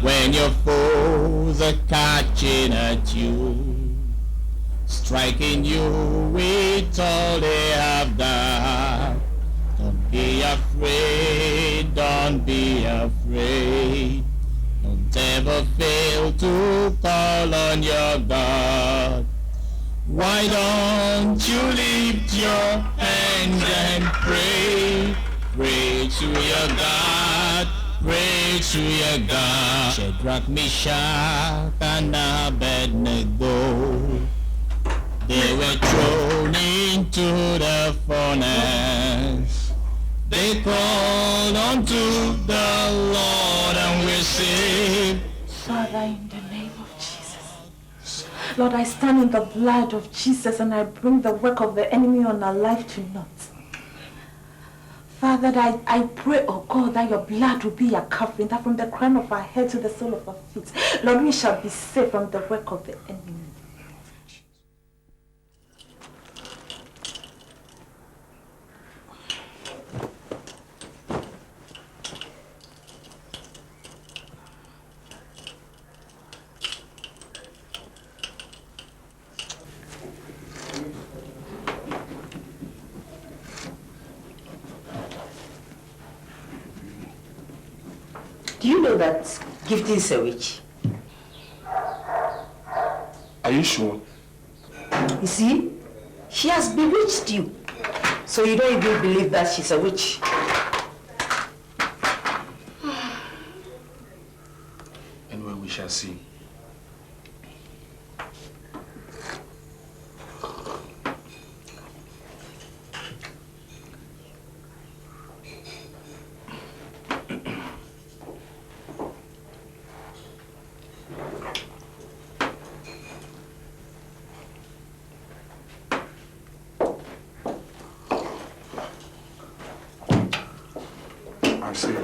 S8: When your foes are catching at you, striking you with all they have got, don't be afraid, don't be afraid. Don't ever fail to call on your God. Why don't you lift your hands and pray? Pray to your God. Pray to your God. Shadrach, Meshach, and Abednego, they were thrown into the furnace. They called unto the Lord and were saved.
S19: Father, in the name of Jesus, Lord, I stand in the blood of Jesus and I bring the work of the enemy on our life to naught. Father, I pray, oh God, that your blood will be a covering, that from the crown of our head to the sole of our feet, Lord, we shall be safe from the work of the enemy.
S1: Do you know that Gifty is a witch?
S3: Are you sure?
S1: You see, she has bewitched you. So you don't even believe that she's a witch.
S3: Anyway, we shall see. I see.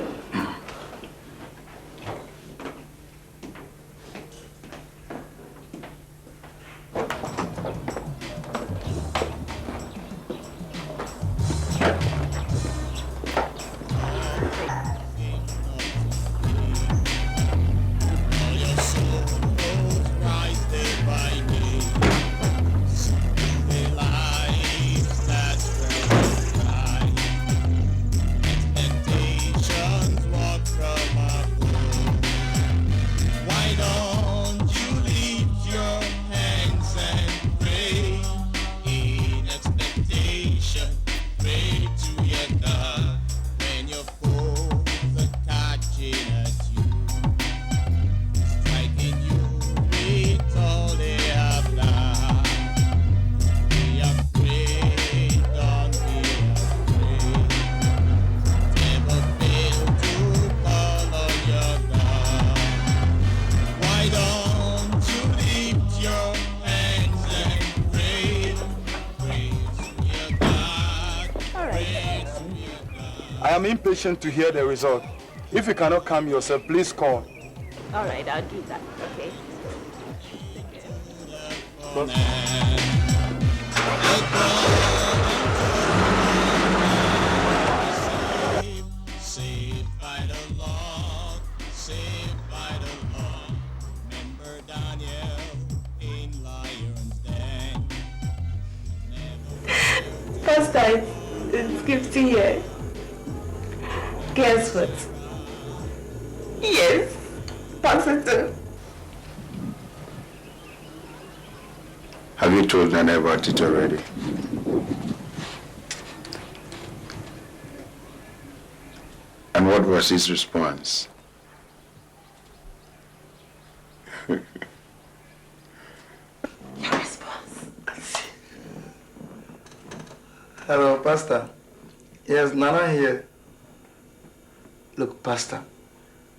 S17: I am impatient to hear the result. If you cannot come yourself, please call.
S11: All right, I'll do that, okay?
S8: Saved by the Lord, saved by the Lord. Remember Daniel in lion's den.
S19: Pastor, it's Gifty here. Guess what? Yes, positive.
S9: Have you told Nana about it already? And what was his response?
S19: Your response?
S17: Hello, Pastor. Yes, Nana here. Look, Pastor,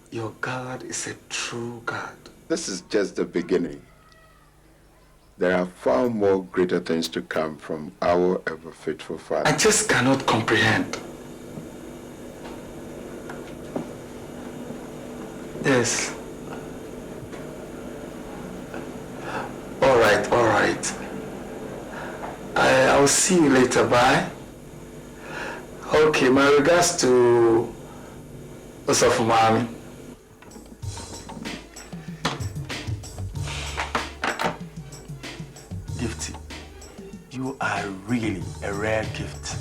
S17: your God is a true God.
S9: This is just the beginning. There are far more greater things to come from our ever faithful Father.
S17: I just cannot comprehend. Yes. All right. I'll see you later. Bye. Okay, my regards to Osofumami. Gifty, you are really a rare gift.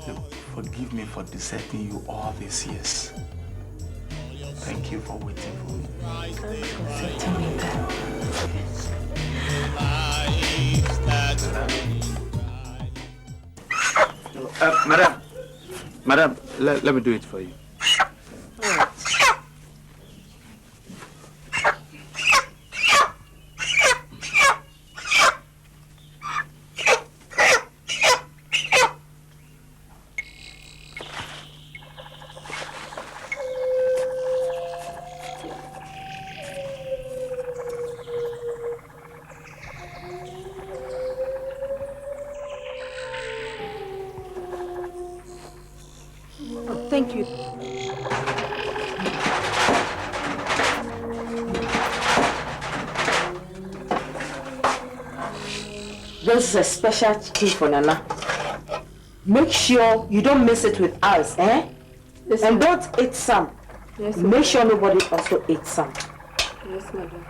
S17: Look, forgive me for deserting you all these years. Thank you for waiting for me.
S19: Thanks for accepting me then.
S10: Madam, let me do it for you.
S16: Thank you.
S1: This is a special chicken for Nana. Make sure you don't mix it with ours, eh?
S16: Yes,
S1: and
S16: madam.
S1: don't eat some.
S16: Yes,
S1: Make
S16: madam.
S1: sure nobody also eats some.
S16: Yes, madam.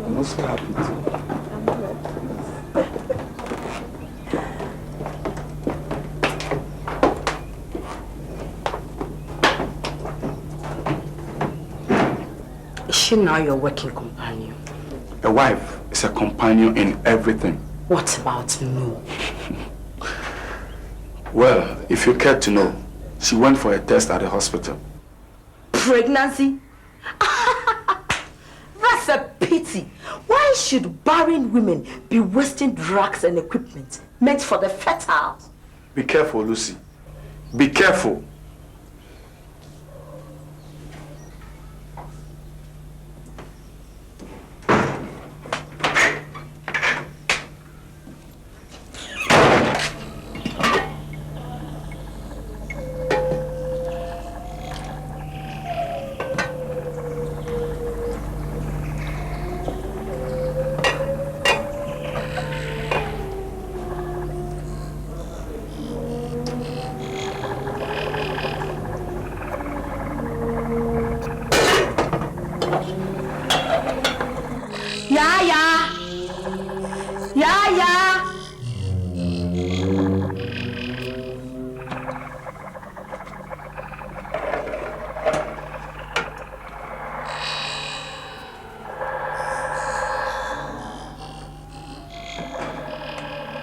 S20: I'm also happy too.
S1: Is she now your working companion?
S20: A wife is a companion in everything.
S1: What about me?
S20: Well, if you care to know, she went for a test at the hospital.
S1: Pregnancy? That's a pity. Why should barren women be wasting drugs and equipment meant for the fertile?
S20: Be careful, Lucy. Be careful.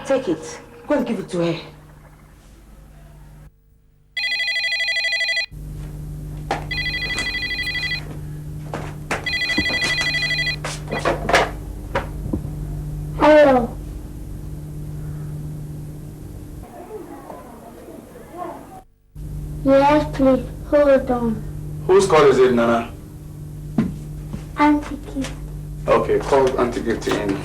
S1: Take it. Go and give it to her.
S13: Hello. Yes, please. Hold on.
S20: Whose call is it, Nana?
S13: Auntie Kitty.
S20: Okay, call Auntie Gifty in.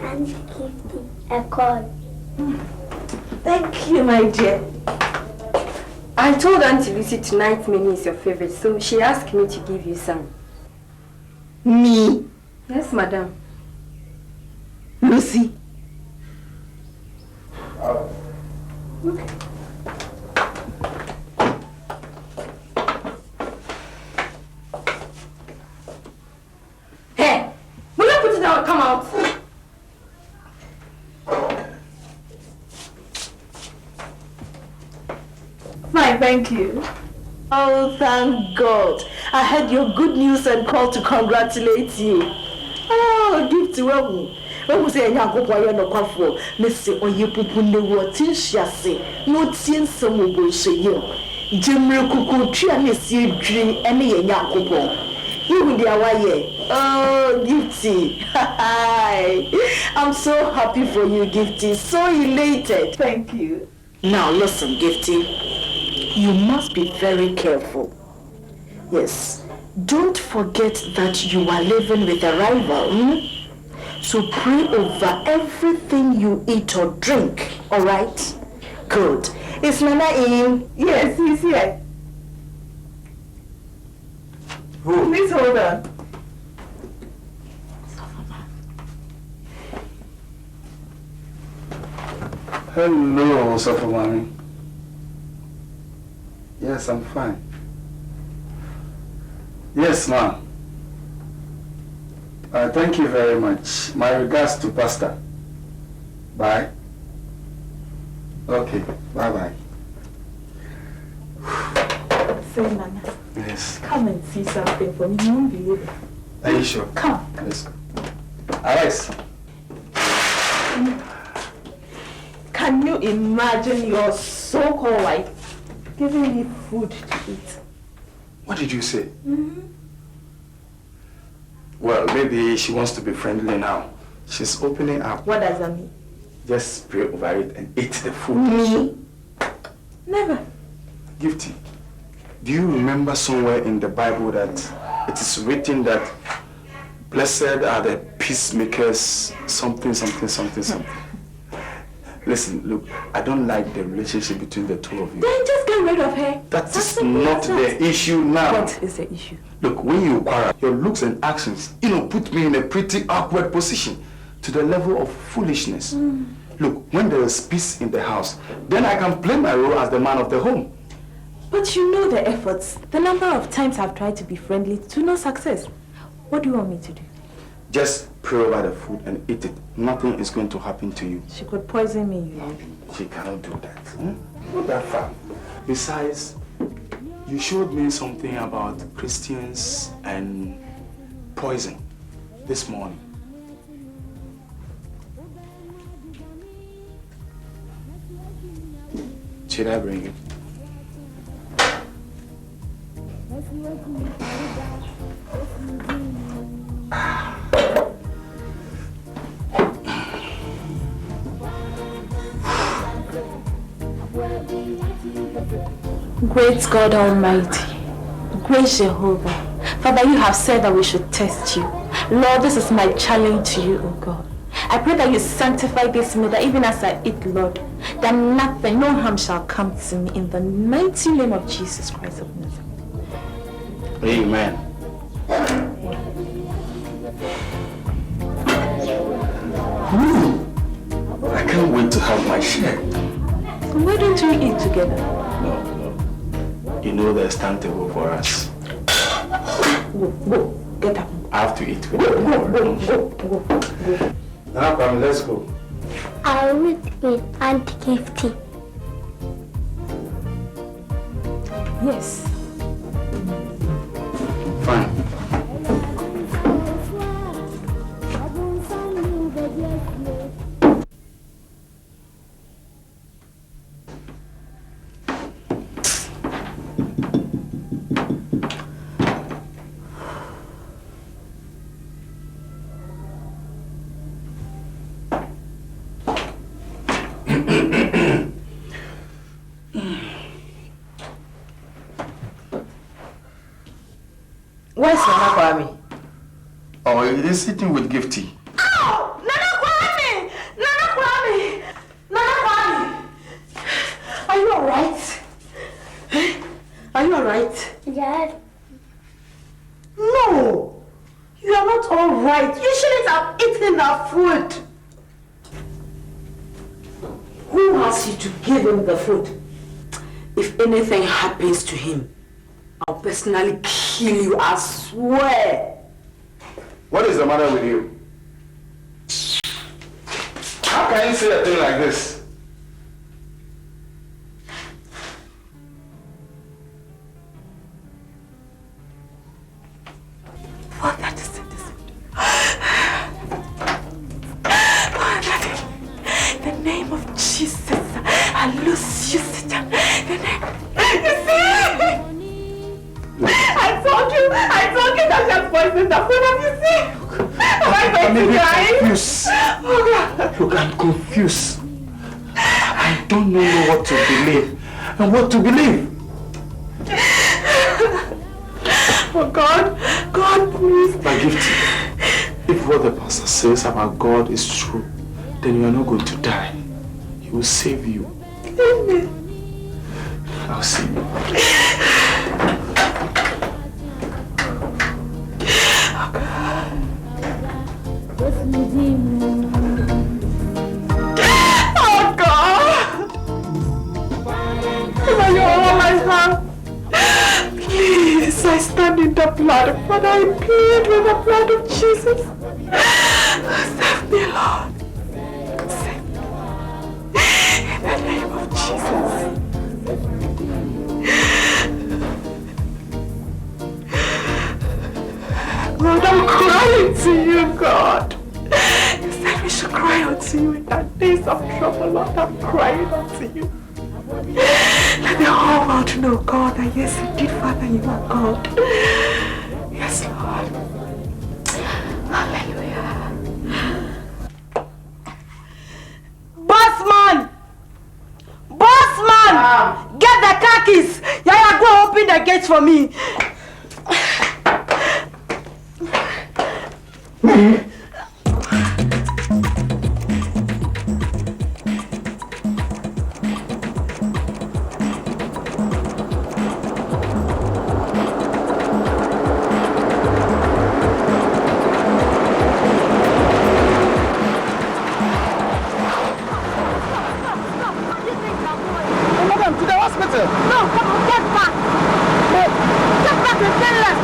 S13: Auntie Kitty, a call.
S22: Thank you, my dear. I told Auntie Lucy tonight's menu is your favorite, so she asked me to give you some.
S1: Me?
S22: Yes, madam.
S1: Lucy?
S22: Okay. Hey! Will you put it down? Come out!
S15: Fine, thank you. Oh, thank God. I heard your good news and called to congratulate you. Oh, gift to you. When we say I go boy no kwafo, me say oye pupu ne wo tin hyiase. No tin sam wo so ye. Jemre kuku twa ne sie dwiri ene ye Yakobon. You with their wire. Oh, Gifty. Hi. I'm so happy for you, Gifty. So elated. Thank you.
S1: Now listen, Gifty. You must be very careful. Yes. Don't forget that you are living with a rival. So pray over everything you eat or drink. Alright? Good. Is Nana in?
S15: Yes, he's here.
S20: Who?
S15: Please hold on.
S20: Hello, Safamami. Yes, I'm fine. Yes, ma'am. Thank you very much. My regards to Pastor. Bye. Okay, bye-bye.
S15: say, Nana,
S21: Yes.
S15: come and see something for me. You won't believe it.
S21: Are you sure?
S15: Come.
S21: Let's go. Alice.
S15: Can you imagine your so-called wife giving me food to eat?
S21: What did you say?
S15: Mm-hmm.
S21: Well, maybe she wants to be friendly now. She's opening up.
S15: What does that mean?
S21: Just pray over it and eat the food.
S15: Me? Never.
S21: Gifty, do you remember somewhere in the Bible that it is written that blessed are the peacemakers, something. Listen, look, I don't like the relationship between the two of you.
S15: Then just get rid of her.
S21: That is not the issue now.
S15: What is the issue?
S21: Look, when you quarrel, your looks and actions, put me in a pretty awkward position to the level of foolishness. Look, when there is peace in the house, then I can play my role as the man of the home.
S15: But you know the efforts. The number of times I've tried to be friendly to no success. What do you want me to do?
S21: Just pray over the food and eat it. Nothing is going to happen to you.
S15: She could poison me, you know.
S21: She cannot do that. Not that far. Besides, you showed me something about Christians and poison this morning. Should I bring it?
S15: Great God Almighty, great Jehovah, Father, you have said that we should test you. Lord, this is my challenge to you, oh God. I pray that you sanctify this meal, that even as I eat, Lord, that nothing, no harm shall come to me in the mighty name of Jesus Christ of Nazareth.
S21: Amen. I can't wait to have my share.
S15: Why don't we eat together?
S21: No. You know there's timetable for us.
S15: Go. Get up.
S21: I have to eat with
S15: Go.
S21: Now, come, let's go.
S13: I'll eat with Auntie Gifty.
S15: Yes.
S21: Fine.
S1: Where's Nana Kwame?
S21: Oh, he's sitting with Gifty.
S1: Oh! Nana Kwame! Are you alright? Are you alright?
S13: Yes.
S1: No! You are not alright. You shouldn't have eaten that food. Who asked you to give him the food? If anything happens to him, I'll personally kill you, I swear.
S21: What is the matter with you? How can you say a thing like this?
S15: Father, that is it. In the name of Jesus, I lose you, Satan. You see? I told you that she has poisoned the food. Have you seen? Am I going to die?
S21: Confused.
S15: Oh God.
S21: Look, I'm confused. I don't know what to believe and what to believe.
S15: Oh God, please.
S21: My gift, if what the pastor says about God is true, then you are not going to die. He will save you.
S15: Amen.
S21: I'll see you.
S15: Oh God! Father, you are all I have. Please, I stand in the blood. Father, I plead with the blood of Jesus. Save me, Lord. Save me. In the name of Jesus.
S6: crying to you, God. You said we should cry unto you in our days of trouble. Lord, I'm crying unto you. Let the whole world know, God, that yes, indeed, Father, you are God. Yes, Lord. Hallelujah.
S4: Bossman! Bossman! Get the car keys! Yaya, go open the gates for me.
S21: Madam, to the hospital.
S4: No, come on, get back. Get back and turn left.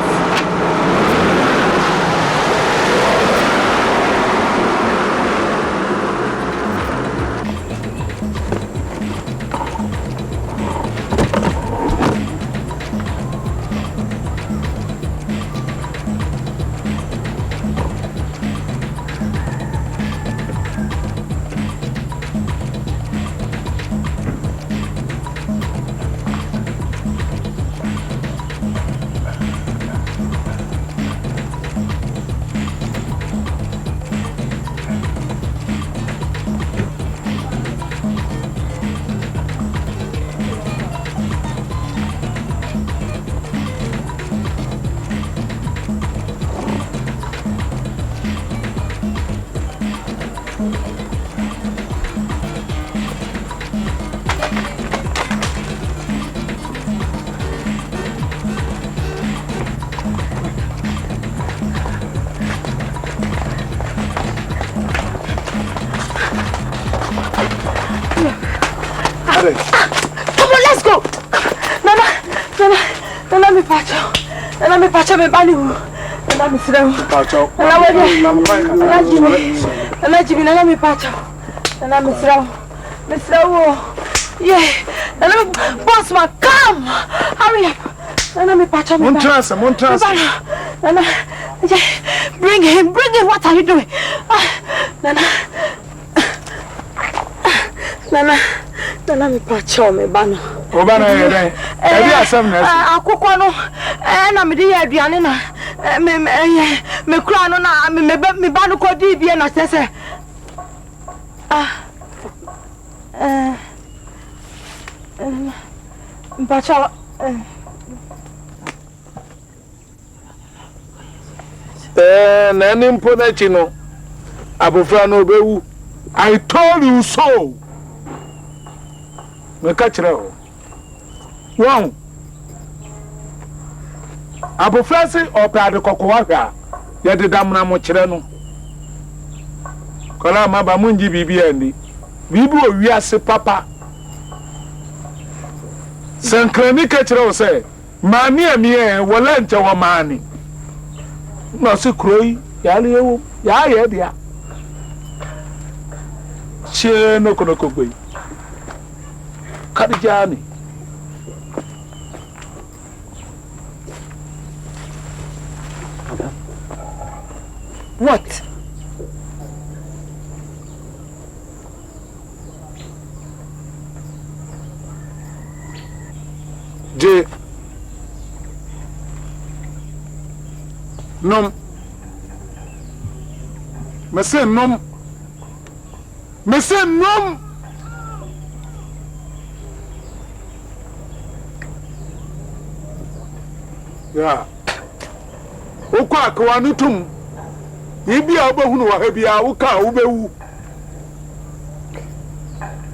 S4: Come on, let's go. Nana, me pacho. Nana, me pacho, me bani. Nana, me sira.
S21: Pacho.
S4: Nana, Jimmy, Nana, me pacho. Nana, me sira. Me sira. Yeah. Nana, Bossman, come. Hurry up. Nana, me pacho, me bani.
S21: Montrance.
S4: Nana, bring him. What are you doing? Nana, me pacho, me bani.
S21: Obana yere. Ebi asem na.
S4: Akoko no na me dey aduane na me kura no na me ba no ko di bia na sese mpacha
S21: na ni mpo na chi no abofra no obewu. I told you so. Me ka kire o. Wow. Abofrasi opade kokowa hwa. Ye de damna mo kire no. Kola maba munji bibi ani. Bibi owiase papa. Sankrani ka kire o se, mani amiye wala nche wo mani. No se kroi, ya le ewo, ya ye dia. Che no kono kogbe. Kadijani.
S4: What?
S21: J. Nom. Me say nom. Yeah. Okwa akwa nutum. Ibi a obehunu wa ha bia wo ka wo bewu.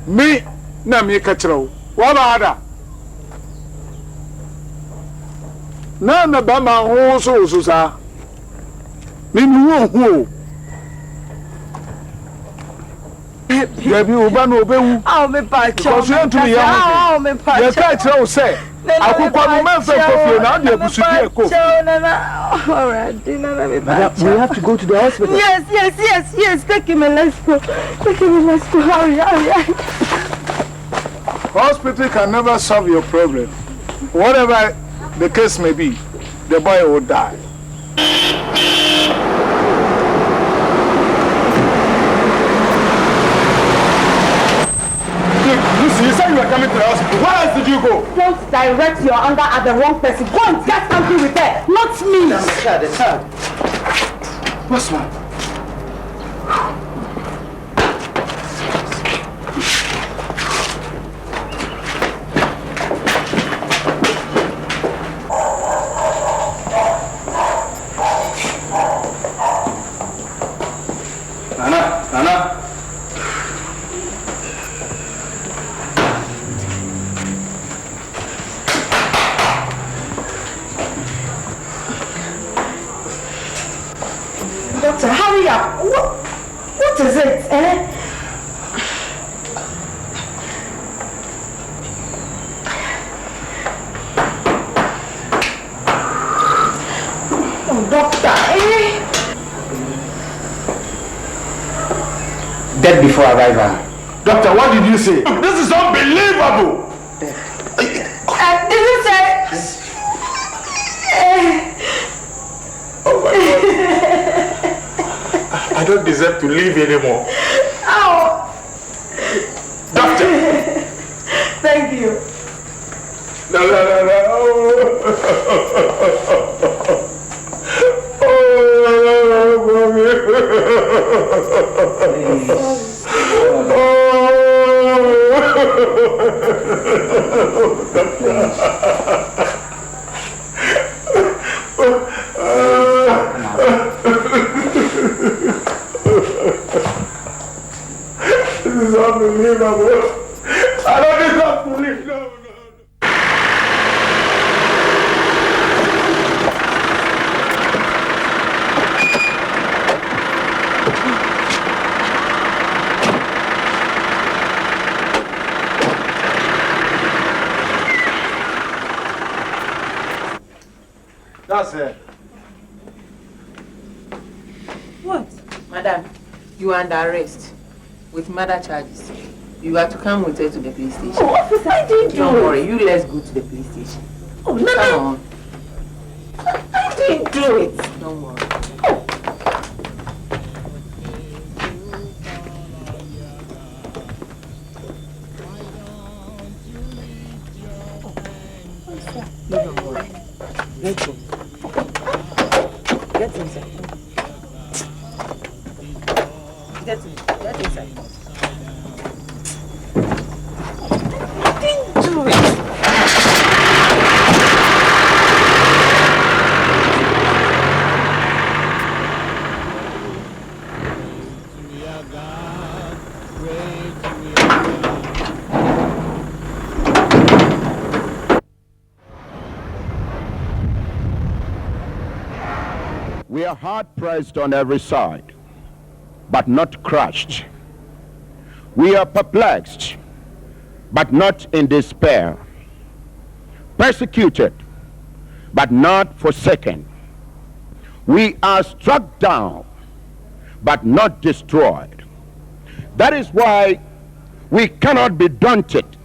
S21: Me na me ka kirewo. Wa ba ada. Na ba ma ho so sa. Me mi wo hu. Yabi oba no obewu.
S4: Ah, me pacho.
S21: Because you to me ya.
S4: Ah, me pacho.
S21: Ya ka kirewo say. Akukwa no man fe kofi na dey busudi e ko.
S4: All right, Nana, me
S10: Madam, we have to go to the hospital.
S4: Yes. Take him and let's go. Hurry.
S21: Hospital can never solve your problem. Whatever the case may be, the boy will die. you were coming to the hospital, where else did you go?
S4: Don't direct your anger at the wrong person. Go and get something with her, not me.
S10: The child.
S21: What's wrong? Nana.
S4: Doctor, hurry up. What is it, eh? Oh, doctor, eh?
S10: Dead before arrival.
S21: Doctor, what did you say? This is unbelievable!
S4: This is it.
S21: Oh my God. I don't deserve to live anymore.
S4: Ow!
S21: Doctor!
S4: Thank you.
S21: No. This is unbelievable. I don't deserve to live. No. That's it.
S14: What? Madam, you are under arrest with murder charges. You are to come with her to the police station.
S4: Oh, officer, I didn't do it.
S14: Don't worry, you let's go to the police station.
S4: Oh, no.
S14: Come on.
S4: I didn't do it.
S14: Don't worry. Don't worry. Let's go. Get inside. Get inside.
S4: I didn't do it.
S9: We are hard-pressed on every side, but not crushed. We are perplexed, but not in despair. Persecuted, but not forsaken. We are struck down, but not destroyed. That is why we cannot be daunted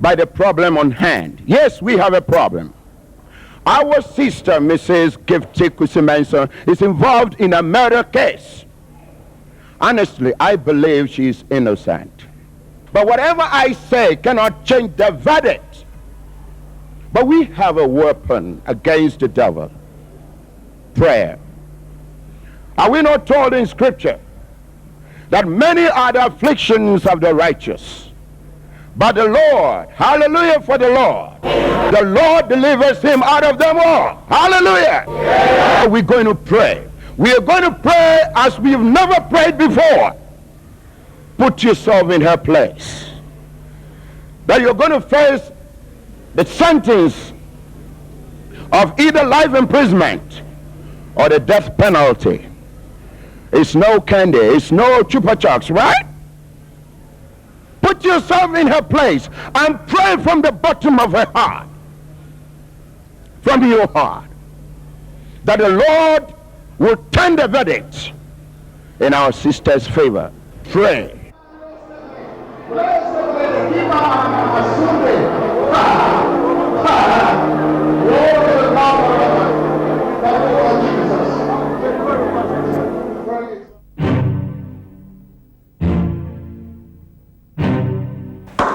S9: by the problem on hand. Yes, we have a problem. Our sister, Mrs. Gifty Kusimenso, is involved in a murder case. Honestly, I believe she is innocent. But whatever I say cannot change the verdict. But we have a weapon against the devil. Prayer. Are we not told in Scripture that many are the afflictions of the righteous, but the Lord, hallelujah for the Lord delivers him out of them all. Hallelujah. Yeah. We're going to pray. We are going to pray as we've never prayed before. Put yourself in her place. That you're going to face the sentence of either life imprisonment or the death penalty. It's no candy. It's no chupa chups, right? Put yourself in her place and pray from the bottom of her heart, from your heart, that the Lord will turn the verdict in our sister's favor. Pray.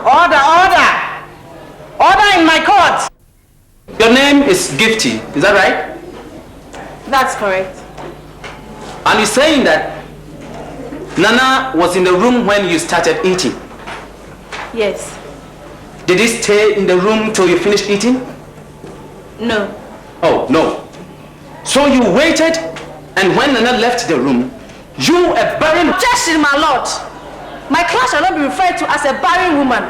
S18: Order!
S5: name is Gifty, is that right?
S19: That's correct.
S5: And you're saying that Nana was in the room when you started eating?
S19: Yes.
S5: Did he stay in the room till you finished eating?
S19: No.
S5: Oh, no. So you waited, and when Nana left the room, you a barren...
S4: Objection, my lord. My class shall not be referred to as a barren woman.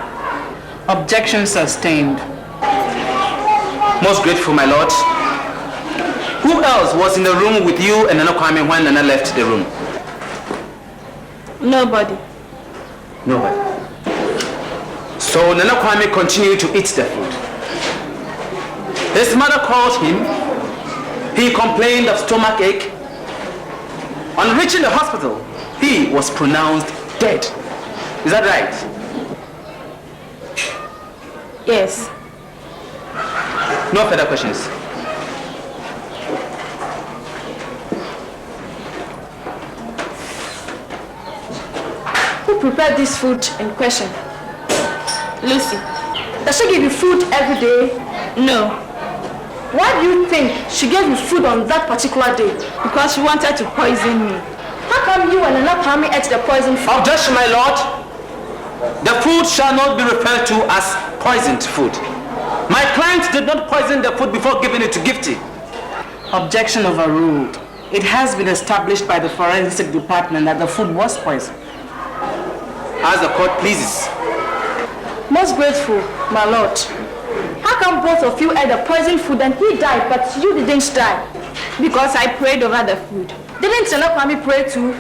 S18: Objection sustained.
S5: Most grateful, my lord. Who else was in the room with you and Nana Kwame when Nana left the room?
S19: Nobody.
S5: Nobody. So Nana Kwame continued to eat the food. His mother called him. He complained of stomach ache. On reaching the hospital, he was pronounced dead. Is that right?
S19: Yes.
S5: No further questions.
S4: Who prepared this food in question?
S19: Lucy.
S4: Does she give you food every day?
S19: No.
S4: Why do you think she gave you food on that particular day?
S19: Because she wanted to poison me.
S4: How come you and Nana Kwame ate the poison food?
S5: Objection, my lord. The food shall not be referred to as poisoned food. My client did not poison the food before giving it to Gifty.
S18: Objection overruled. It has been established by the forensic department that the food was poisoned.
S5: As the court pleases.
S4: Most grateful, my lord. How come both of you ate the poison food and he died, but you didn't die?
S19: Because I prayed over the food.
S4: Didn't Nana Kwame pray too?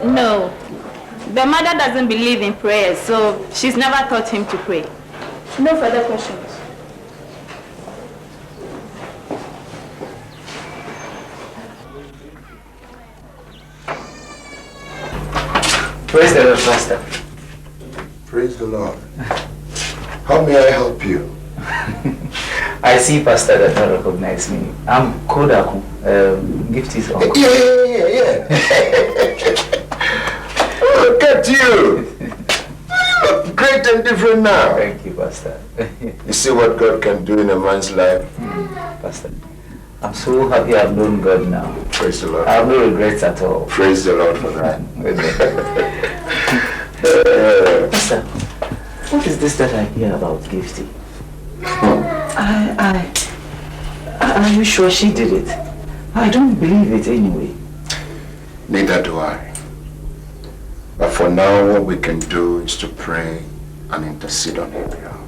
S19: No. The mother doesn't believe in prayers, so she's never taught him to pray.
S4: No further questions.
S7: Praise the Lord, Pastor.
S9: Praise the Lord. How may I help you?
S7: I see Pastor does not recognize me. I'm Kodaku, Gifty's uncle.
S9: Yeah. Look at you. You look great and different now.
S7: Thank you, Pastor.
S9: You see what God can do in a man's life?
S7: Pastor, I'm so happy I've known God now.
S9: Praise the Lord.
S7: I have no regrets at all.
S9: Praise the Lord for that.
S7: Pastor, what is this that I hear about Gifty? Are you sure she did it? I don't believe it anyway.
S9: Neither do I. But for now, what we can do is to pray and intercede on her behalf.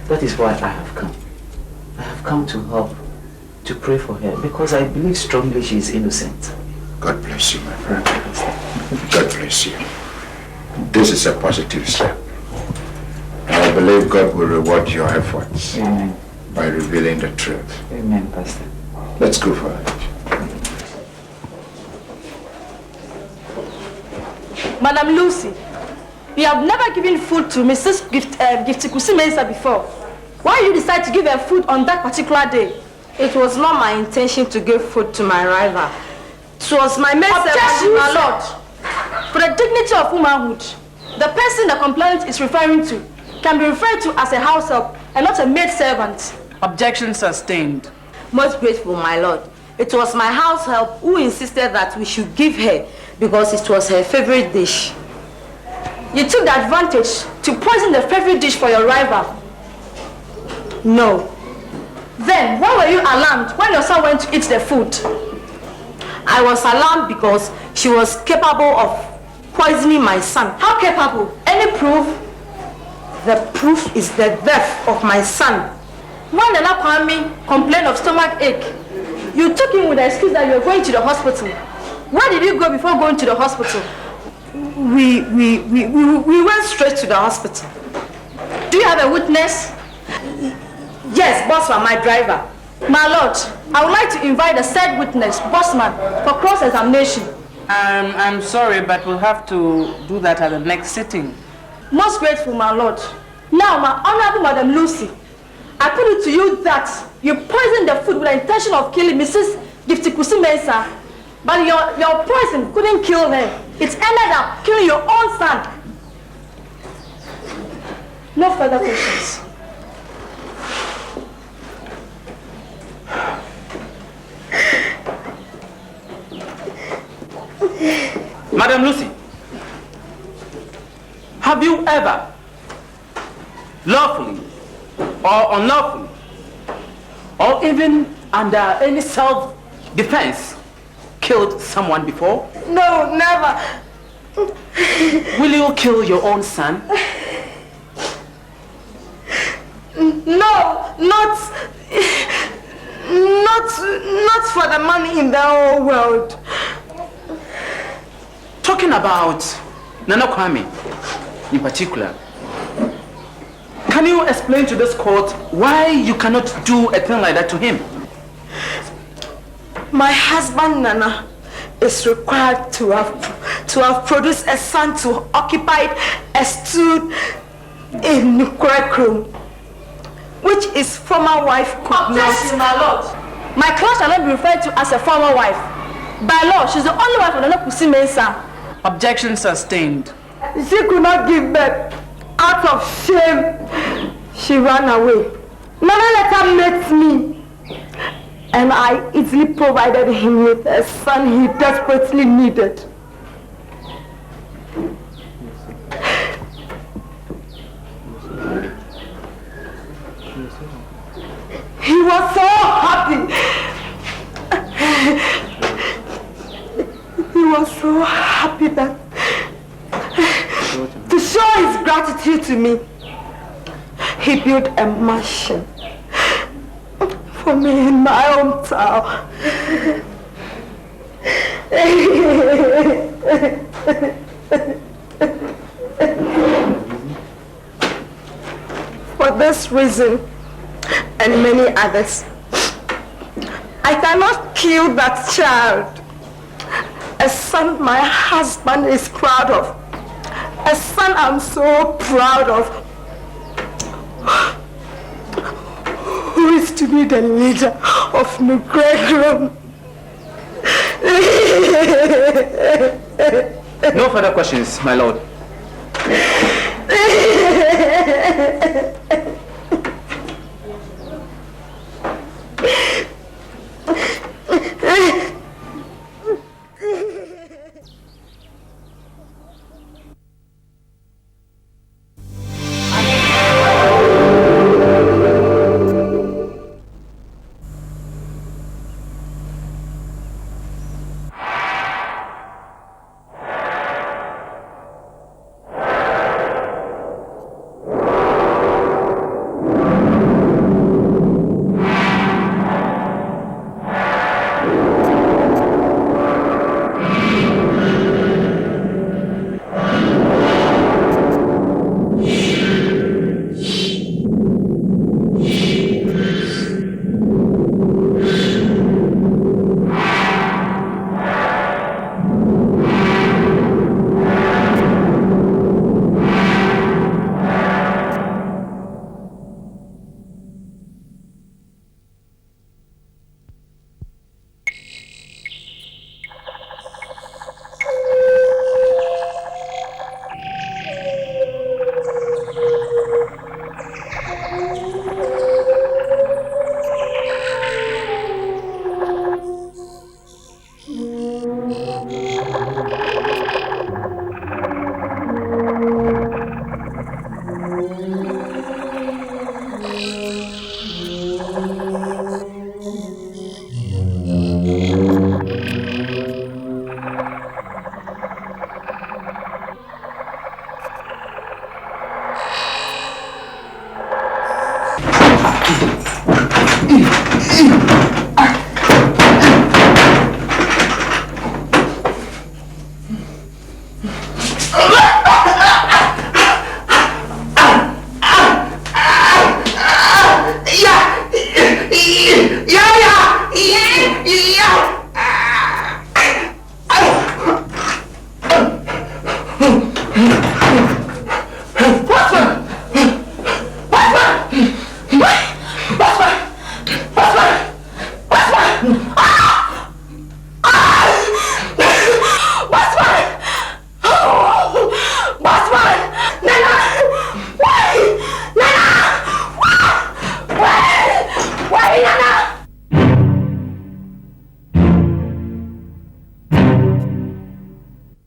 S7: That is why I have come. I have come to help, to pray for her, because I believe strongly she is innocent.
S9: God bless you, my friend. God bless you. This is a positive step. And I believe God will reward your efforts.
S7: Amen.
S9: By revealing the truth.
S7: Amen, Pastor.
S9: Let's go for it.
S4: Madam Lucy, you have never given food to Mrs. Gifty Kusimensa before. Why did you decide to give her food on that particular day?
S1: It was not my intention to give food to my rival. It was my maid
S4: Objection, my lord. For the dignity of womanhood, the person the complainant is referring to can be referred to as a house help and not a maid servant.
S18: Objection sustained.
S1: Most grateful, my lord. It was my house help who insisted that we should give her because it was her favorite dish.
S4: You took the advantage to poison the favorite dish for your rival.
S1: No.
S4: Then why were you alarmed when your son went to eat the food?
S1: I was alarmed because she was capable of poisoning my son.
S4: How capable? Any proof?
S1: The proof is the death of my son.
S4: When Nana Kwame complained of stomach ache, you took him with the excuse that you were going to the hospital. Where did you go before going to the hospital?
S1: We went straight to the hospital.
S4: Do you have a witness?
S1: Yes, Bossman, my driver.
S4: My lord, I would like to invite the said witness, Bossman, for cross-examination.
S18: I'm sorry, but we'll have to do that at the next sitting.
S4: Most grateful, my lord. Now, my honorable Madam Lucy, I put it to you that you poisoned the food with the intention of killing Mrs. Gifty Kusimensa, but your poison couldn't kill her. It ended up killing your own son. No further questions.
S5: Have you ever, lawfully or unlawfully, or even under any self-defense, killed someone before?
S22: No, never.
S5: Will you kill your own son?
S22: No, not for the money in the whole world.
S5: Talking about Nana Kwame in particular, can you explain to this court why you cannot do a thing like that to him?
S22: My husband Nana is required to have produced a son to occupy a stool in Nukrekrum, which is former wife could
S4: Objection,
S22: not.
S4: my lord. My client shall not be referred to as a former wife. By law, she's the only wife of Nana Kwame Mensah.
S5: Objection sustained.
S22: She could not give birth. Out of shame, she ran away. Nana let her met me, and I easily provided him with a son he desperately needed. He was so happy. He was so happy that to show his gratitude to me, he built a mansion for me in my hometown. For this reason and many others, I cannot kill that child. A son my husband is proud of. A son I'm so proud of. Who is to be the leader of Nukrekrum.
S5: No further questions, my lord.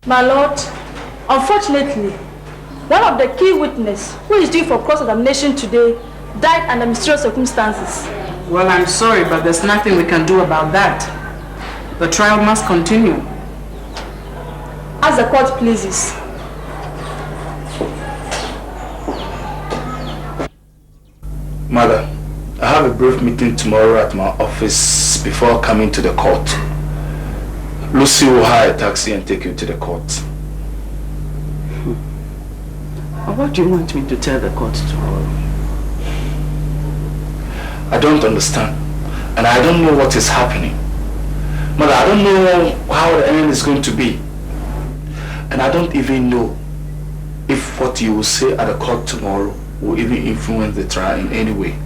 S4: My lord, unfortunately, One of the key witnesses, who is due for cross-examination today, died under mysterious circumstances.
S14: Well, I'm sorry, but there's nothing we can do about that. The trial must continue.
S4: As the court pleases.
S5: Mother, I have a brief meeting tomorrow at my office before coming to the court. Lucy will hire a taxi and take you to the court.
S7: What do you want me to tell the court tomorrow?
S5: I don't understand. And I don't know what is happening. Mother, I don't know how the end is going to be. And I don't even know if what you will say at the court tomorrow will even influence the trial in any way.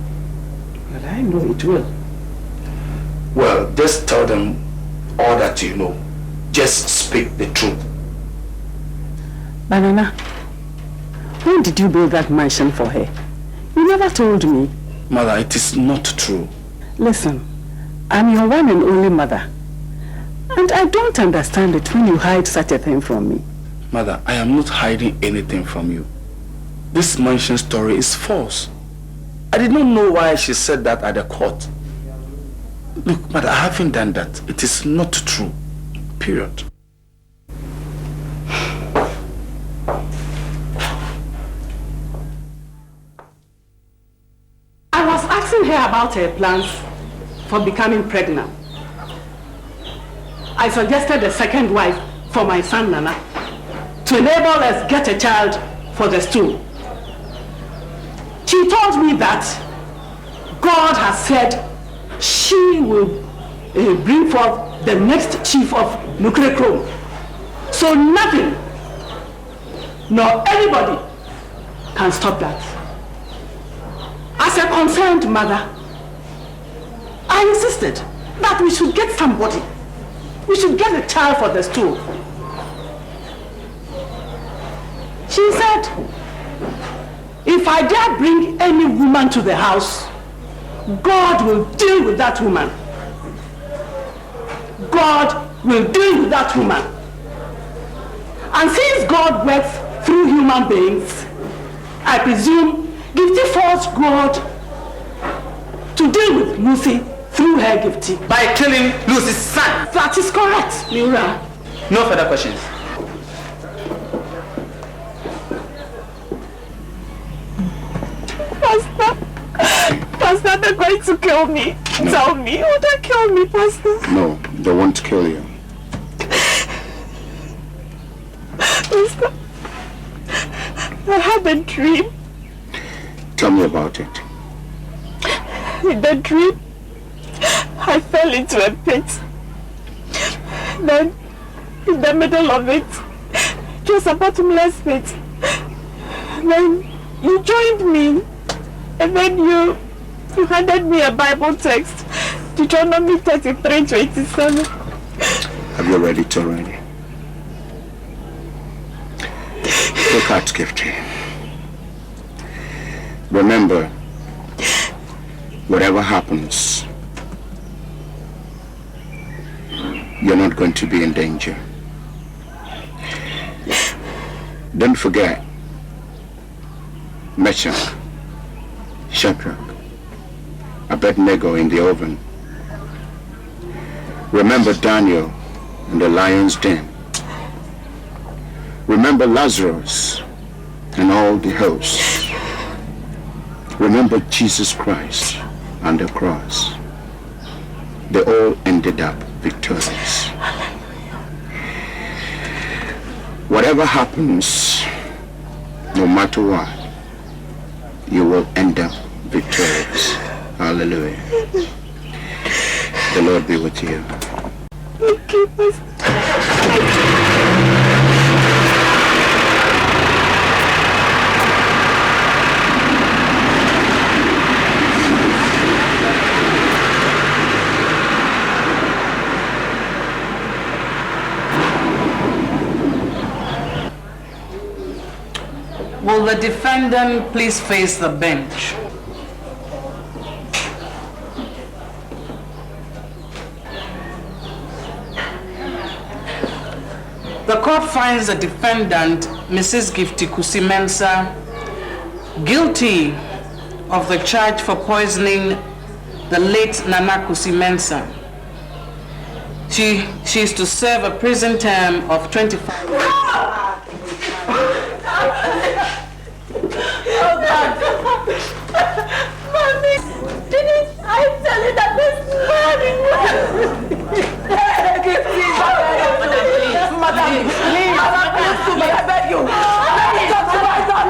S7: But I know it will.
S5: Well, just tell them all that you know. Just speak the truth.
S7: Banana, when did you build that mansion for her? You never told me.
S5: Mother, it is not true.
S7: Listen, I'm your one and only mother. And I don't understand it when you hide such a thing from me.
S5: Mother, I am not hiding anything from you. This mansion story is false. I did not know why she said that at the court. Look, Mother, I haven't done that. It is not true. Period.
S14: I was asking her about her plans for becoming pregnant. I suggested a second wife for my son Nana to enable us get a child for the stool. She told me that God has said she will bring forth the next chief of nuclear chrome. So nothing, nor anybody can stop that. As a concerned mother, I insisted that we should get somebody. We should get a child for the stool. She said, if I dare bring any woman to the house, God will deal with that woman. God will deal with that woman. And since God works through human beings, I presume Gifty forced God to deal with Lucy through her Gifty.
S5: By killing Lucy's son.
S14: That is correct, Miura.
S5: No further questions.
S11: Pastor, they're going to kill me.
S9: No.
S11: Tell me, will they kill me, Pastor?
S9: No, they won't kill you.
S11: Pastor, I had a dream.
S9: Tell me about it.
S11: In the dream, I fell into a pit. Then, in the middle of it, it was a bottomless pit. Then you joined me, and then you handed me a Bible text, Deuteronomy 33:27.
S9: Have you read it already? Look at Gifty. Remember, whatever happens, you're not going to be in danger. Don't forget Meshach, Shadrach, Abednego in the oven. Remember Daniel in the lion's den. Remember Lazarus and all the hosts. Remember Jesus Christ and the cross. They all ended up victorious. Whatever happens, no matter what, you will end up victorious. Hallelujah. The Lord be with you.
S14: Will the defendant please face the bench? The court
S2: court finds the defendant, Mrs. Gifty Kusi Mensah, guilty of the charge for poisoning the late Nana Kusi Mensah. She is to serve a prison term of 25 years.
S4: Oh God! Mommy, didn't I tell you that this morning? Madam, please, I beg you. Let me talk to my son.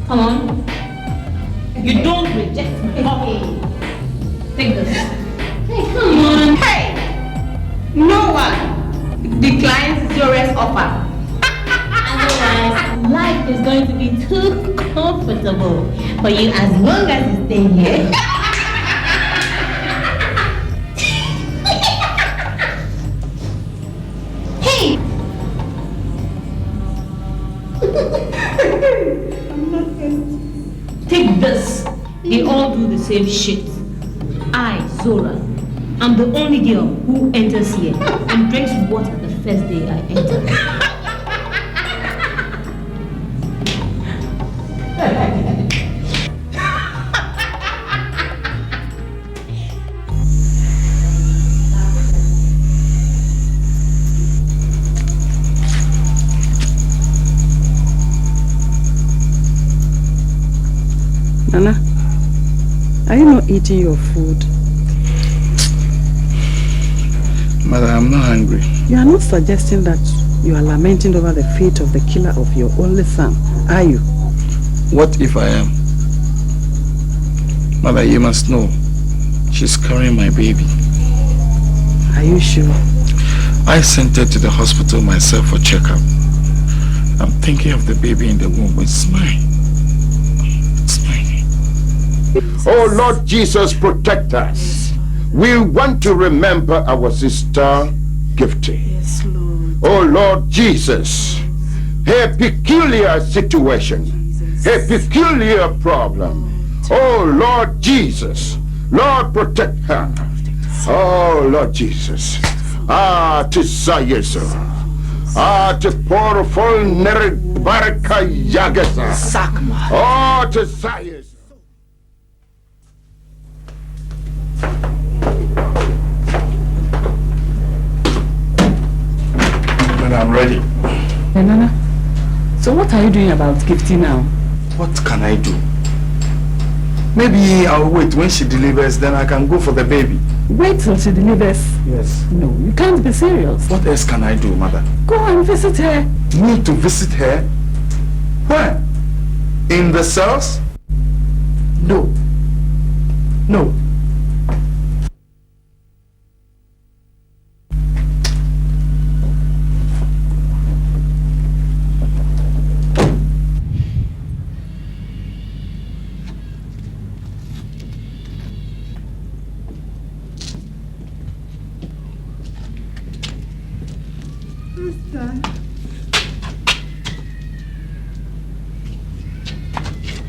S12: Come on. You don't reject me. Okay. Take this. Hey, come on. Hey! No one declines Zore's offer. Otherwise, life is going to be too comfortable for you as long as you stay here. Hey! Take this. They all do the same shit. I, Zora, I'm the only girl who enters here and drinks water the first day I enter.
S14: Nana, are you not eating your food?
S20: Mother, I'm not hungry.
S14: You are not suggesting that you are lamenting over the fate of the killer of your only son, are you?
S20: What if I am? Mother, you must know, she's carrying my baby.
S14: Are you sure?
S20: I sent her to the hospital myself for checkup. I'm thinking of the baby in the womb. It's mine. It's mine.
S9: Oh Lord Jesus, protect us. We want to remember our sister Gifty.
S15: Yes, Lord.
S9: Oh Lord Jesus, her peculiar situation, her peculiar problem. Oh Lord Jesus, Lord protect her. Oh Lord Jesus. Tisayeso. Porfol Nerik Baraka Yagasa.
S15: Sakma.
S9: Tisayeso.
S21: I'm ready.
S14: Hey, Nana, so what are you doing about Gifty now?
S21: What can I do? Maybe I'll wait when she delivers, then I can go for the baby.
S14: Wait till she delivers?
S21: Yes.
S14: No, you can't be serious.
S21: What else can I do, mother?
S14: Go and visit her.
S21: Me to visit her? Where? In the cells? No. No.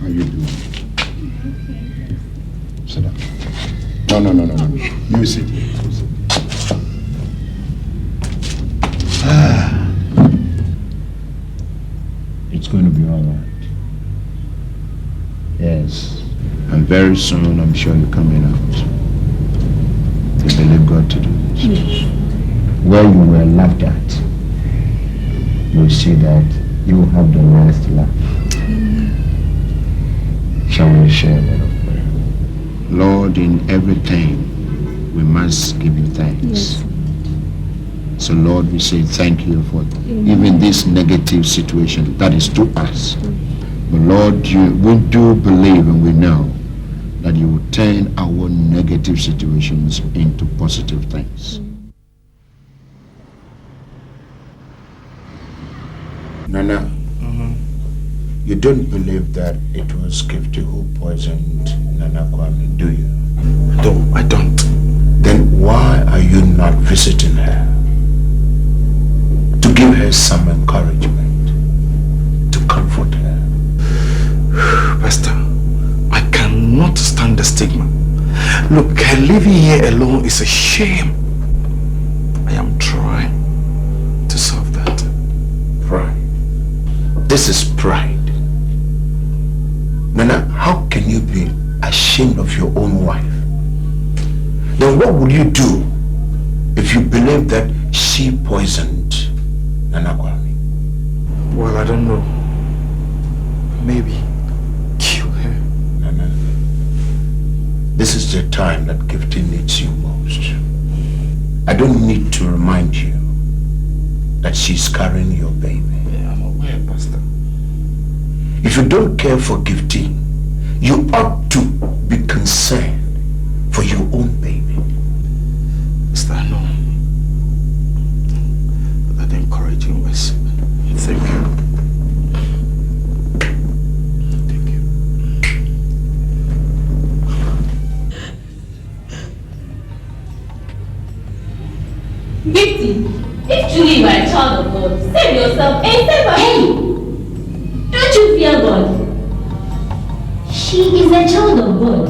S9: How you doing? Sit down. No. You sit. It's going to be all right. Yes. And very soon, I'm sure you're coming out. You believe God to do this.
S14: Yes.
S9: Where you were laughed at, you'll see that you will have the last laugh. Shall we share a word of prayer? Lord, in everything, we must give you thanks.
S14: Yes.
S9: So Lord, we say thank you for even this negative situation that is to us. But Lord, we do believe and we know that you will turn our negative situations into positive things. Nana, you don't believe that it was Gifty who poisoned Nana Kwame, do you?
S21: No, I don't.
S9: Then why are you not visiting her? To give her some encouragement, to comfort her.
S21: Pastor, I cannot stand the stigma. Look, her living here alone is a shame. I am trying to solve that.
S9: Pride. This is pride. Nana, how can you be ashamed of your own wife? Then what would you do if you believe that she poisoned Nana Kwame?
S21: Well, I don't know. Maybe kill her.
S9: Nana, this is the time that Gifty needs you most. I don't need to remind you that she's carrying your baby.
S21: Yeah, I'm aware, Pastor.
S9: If you don't care for Gifty, you ought to be concerned for your own baby.
S21: Pastor, I know. But that encouraging words. Thank you. Thank you.
S12: Gifty, if truly you are a child of God, save yourself and save her. Hey! Don't you fear God? She is a child of God,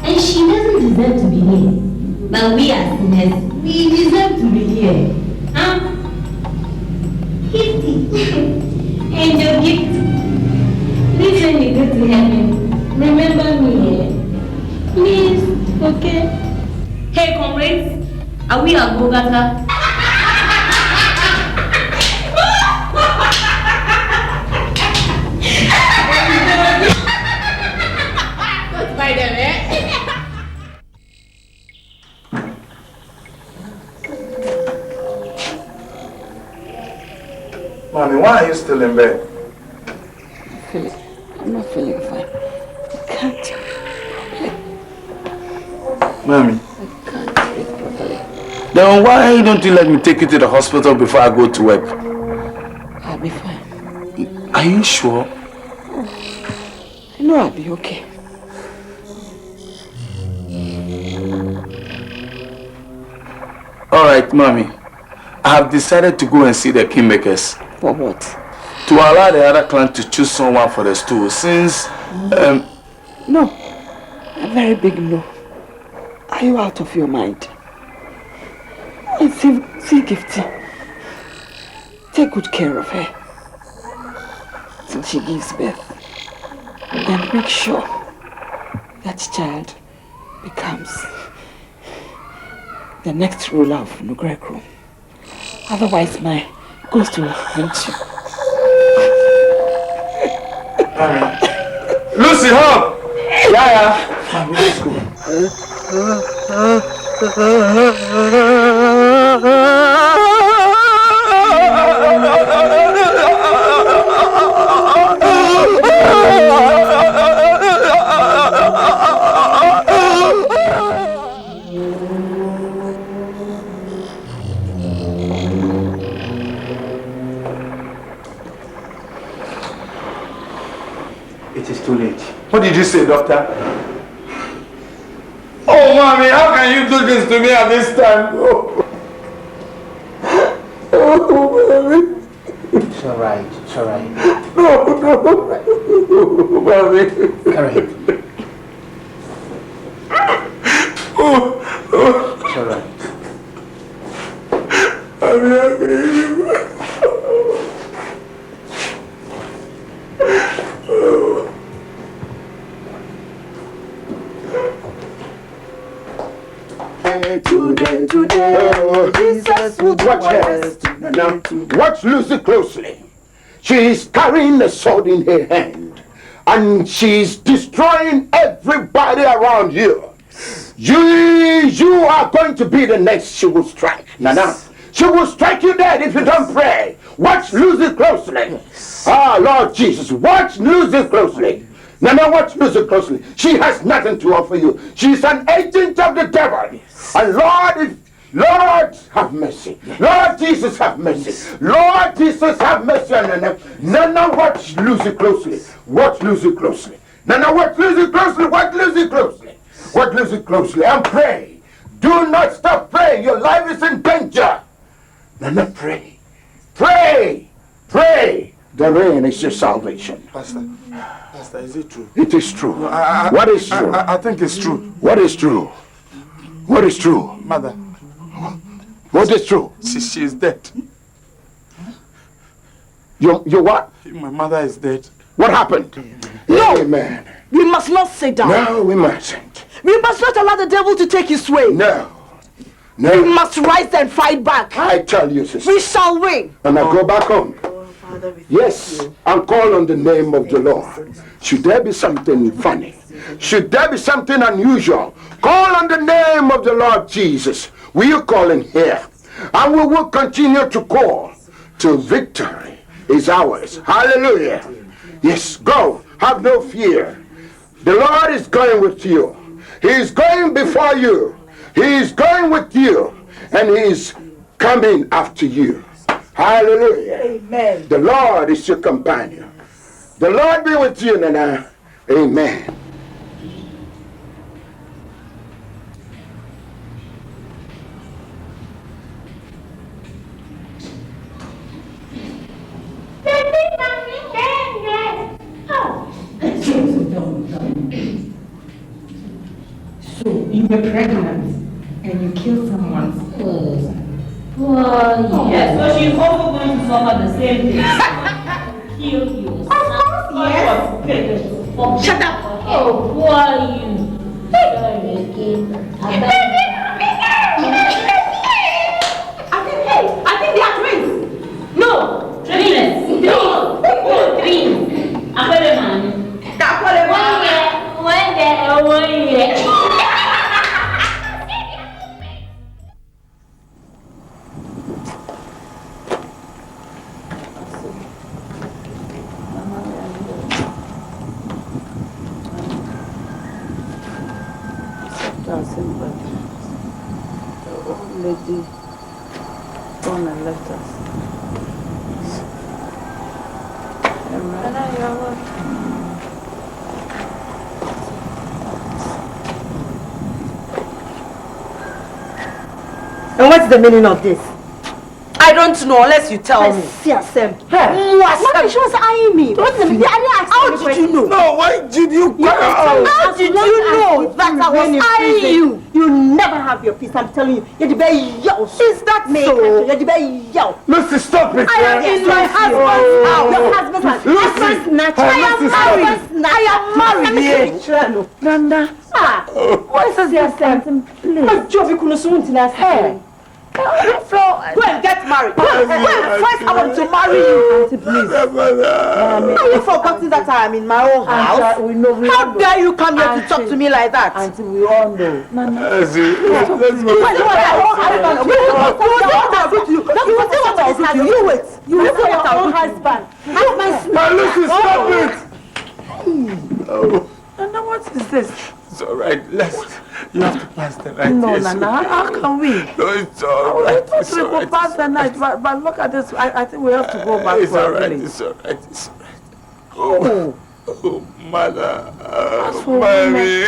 S12: and she doesn't deserve to be here. But we as sinners, we deserve to be here. Huh? Gifty. Angel Gifty. Please when you go to heaven, remember me here. Please, okay? Hey comrades, are we at Bogota? By them, eh?
S21: Mommy, why are you still in bed?
S14: I'm not feeling fine. I can't.
S21: Mommy.
S14: I can't breathe properly.
S21: Then why don't you let me take you to the hospital before I go to work?
S14: I'll be fine.
S21: Are you sure?
S14: I know I'll be okay.
S21: All right, Mommy. I have decided to go and see the kingmakers.
S14: For what?
S21: To allow the other clan to choose someone for the stool, since...
S14: No. A very big no. Are you out of your mind? And see Gifty. Take good care of her till she gives birth. And make sure that child becomes the next ruler of Nugrekro. Otherwise, my ghost will haunt you.
S21: Lucy, help!
S14: Yeah.
S21: Let's go.
S10: It is too late.
S21: What did you say, doctor? Oh, Mommy, how can you do this to me at this time? Oh, Mommy.
S10: It's alright, it's alright.
S21: No, Mommy.
S10: Alright. It's alright.
S9: Today, Jesus would watch her. Now, watch Lucy closely. She's carrying a sword in her hand, and she's destroying everybody around you. You are going to be the next she will strike. Nana, she will strike you dead if you don't pray. Watch Lucy closely. Ah, Lord Jesus, watch Lucy closely. Nana, watch Lucy closely. She has nothing to offer you. She's an agent of the devil. And Lord, have mercy. Lord Jesus, have mercy. Lord Jesus, have mercy on Nana. Nana, watch Lucy closely. Watch Lucy closely. Nana, watch Lucy closely. Watch Lucy closely. Watch Lucy closely. And pray. Do not stop praying. Your life is in danger. Nana, pray. Pray. Pray. The rain is your salvation.
S21: Pastor, is it true?
S9: It is true.
S21: No,
S9: what is true?
S21: I think it's true.
S9: What is true? What is true?
S21: Mother.
S9: What is true?
S21: She is dead.
S9: You what?
S21: My mother is dead.
S9: What happened?
S14: No!
S9: Amen.
S14: We must not sit down.
S9: No, we mustn't.
S14: We must not allow the devil to take his way.
S9: No. No.
S14: We must rise and fight back.
S9: I tell you, sister.
S14: We shall win.
S9: And I go back home. Yes, and call on the name of the Lord. Should there be something funny? Should there be something unusual? Call on the name of the Lord Jesus. We are calling here. And we will continue to call till victory is ours. Hallelujah. Yes, go. Have no fear. The Lord is going with you. He is going before you. He is going with you. And He is coming after you. Hallelujah.
S14: Amen.
S9: The Lord is your companion. The Lord be with you, Nana. Amen.
S12: So you were pregnant and you killed someone.
S3: Oh,
S12: yes.
S3: So she's also going to suffer the same thing. Kill you.
S12: Of course, yes. Shut up.
S3: Oh, poor you. Sorry again.
S12: I think they are twins.
S3: No, twins. Twins. Akwereman. One year.
S2: The old lady gone and left us.
S1: And what's the meaning of this?
S6: I don't know unless you tell me.
S1: Mommy, she was eyeing me. What's the meaning?
S6: How did you know?
S21: No, why did you cry?
S1: How did you know that I was eyeing you? You never have your peace, I'm telling you. You're the very young.
S6: Is that so?
S1: You're the very young.
S21: Lucy, stop it.
S1: I am in my husband's house. Your husband's house. I am married.
S6: Nanda.
S1: What is this? Please.
S6: Go and get married. First, I want to marry you. Auntie, please. Have you forgotten that I am in my own house?
S1: We know.
S6: How dare you come here to talk to me like that?
S1: Auntie, we all know.
S21: Let's go.
S6: You wait.
S1: You will say your own husband.
S21: Lucy, stop it.
S6: Oh. Nana, what is this?
S21: It's all right. You have to pass the night.
S6: No, Nana, how can we?
S21: No, it's all right.
S6: We could pass the night, but look at this. I think we have to go back
S21: It's
S6: to
S21: all
S6: our
S21: right.
S6: village.
S21: It's all right. It's all right. Oh, mother.
S6: for
S21: Mommy.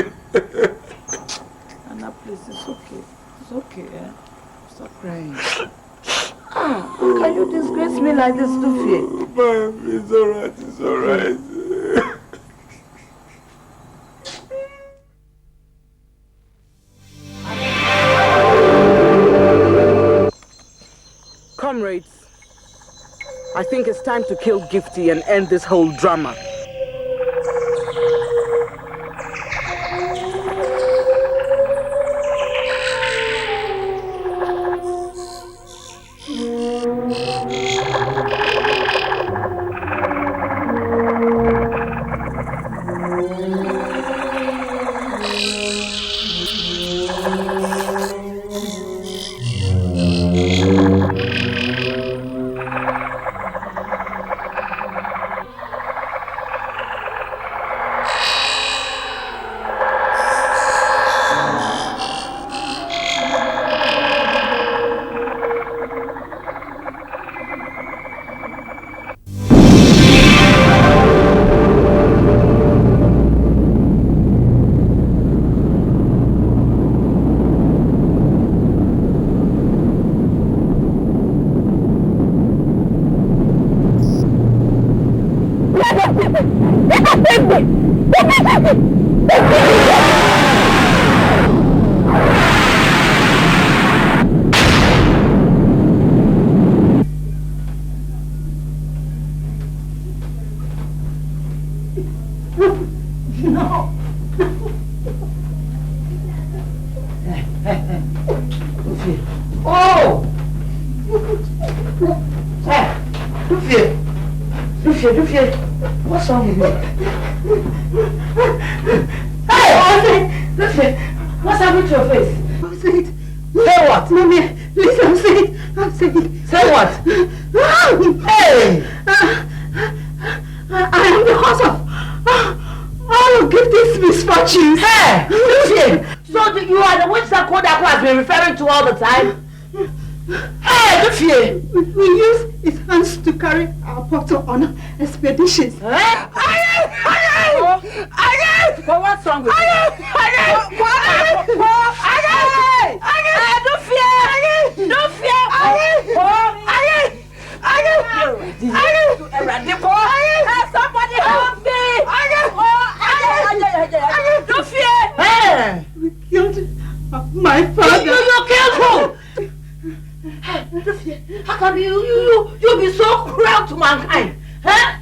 S6: Nana, please, it's okay. It's okay, eh? Stop crying. How can you disgrace me like this, Tufi?
S21: Mommy, it's all right. It's all right.
S18: Comrades, I think it's time to kill Gifty and end this whole drama.
S6: What's wrong with you? Hey, listen. What's happened to your face?
S1: I'm saying.
S6: Say what?
S1: Mommy, please, I'm saying.
S6: Say what? Hey!
S1: I am the cause of all of Gifty's misfortunes.
S6: Hey! Listen! So you are the witch that Kodak has been referring to all the time? Hey, Dufie!
S1: We use his hands to carry our bottle on expeditions.
S6: Well, what's wrong with you? Somebody help me!
S1: We killed my father.
S6: You killed who? How come you be so cruel to mankind? Huh?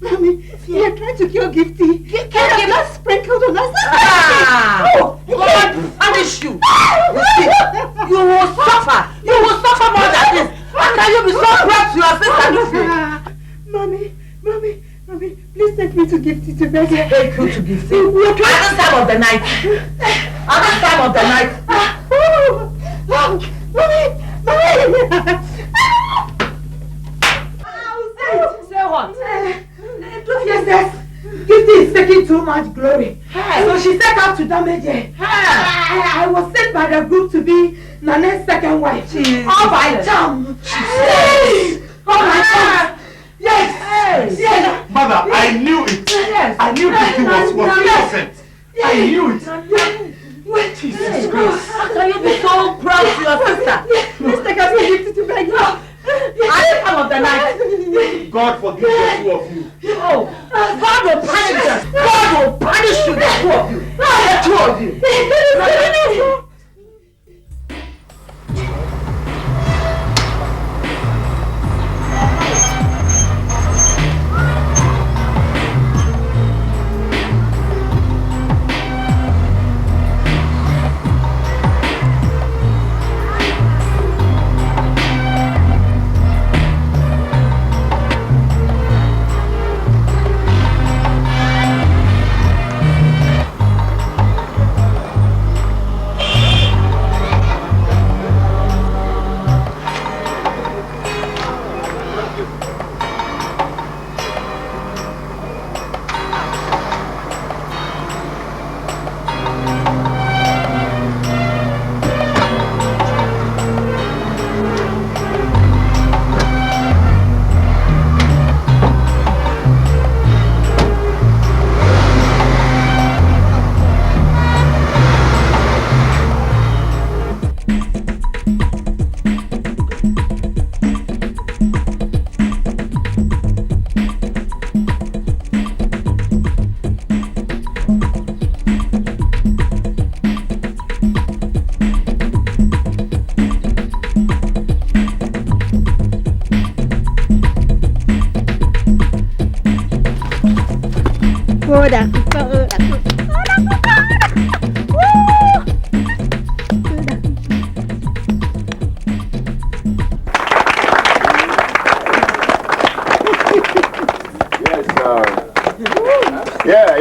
S1: Mommy, you are trying to kill Gifty. Just sprinkled on us.
S6: God punish you. You see, you will suffer. You will suffer more than this. How can you be so cruel to your sister?
S1: Mommy, please take me to Gifty to bed.
S6: Take you to Gifty? At this time of the night. At this time of the night.
S1: Mommy!
S6: Say what?
S1: Yes, Gifty is taking too much glory. So she set out to damage her. I was sent by the group to be Nana's second wife. All by jam. Oh my God. Yes.
S21: Mother, I knew it.
S1: Yes.
S21: I knew Gifty was innocent. I knew it.
S6: Jesus Christ. How can you be so proud to your sister?
S22: Let's take us a gift to beg you.
S6: At this time of the night.
S21: God forgive the two of you.
S6: Oh, God will punish us. God will punish you, the two of you. The two of you.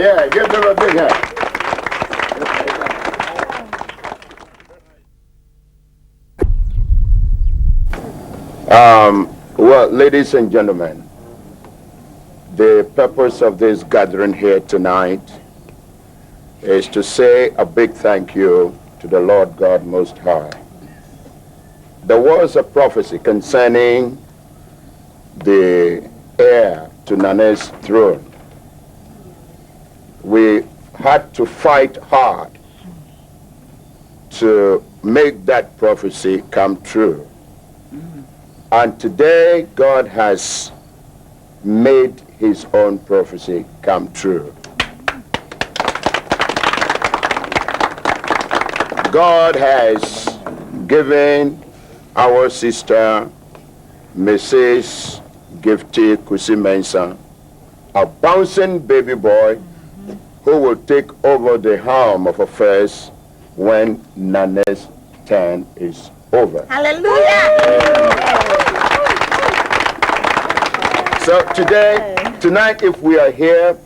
S9: Yeah, give them a big hand. Well, ladies and gentlemen, the purpose of this gathering here tonight is to say a big thank you to the Lord God Most High. There was a prophecy concerning the heir to Nana's throne. We had to fight hard to make that prophecy come true. And today, God has made his own prophecy come true. God has given our sister, Mrs. Gifty Kusi-Mensah, a bouncing baby boy who will take over the helm of affairs when Nana's turn is over.
S6: Hallelujah!
S9: So tonight, if we are here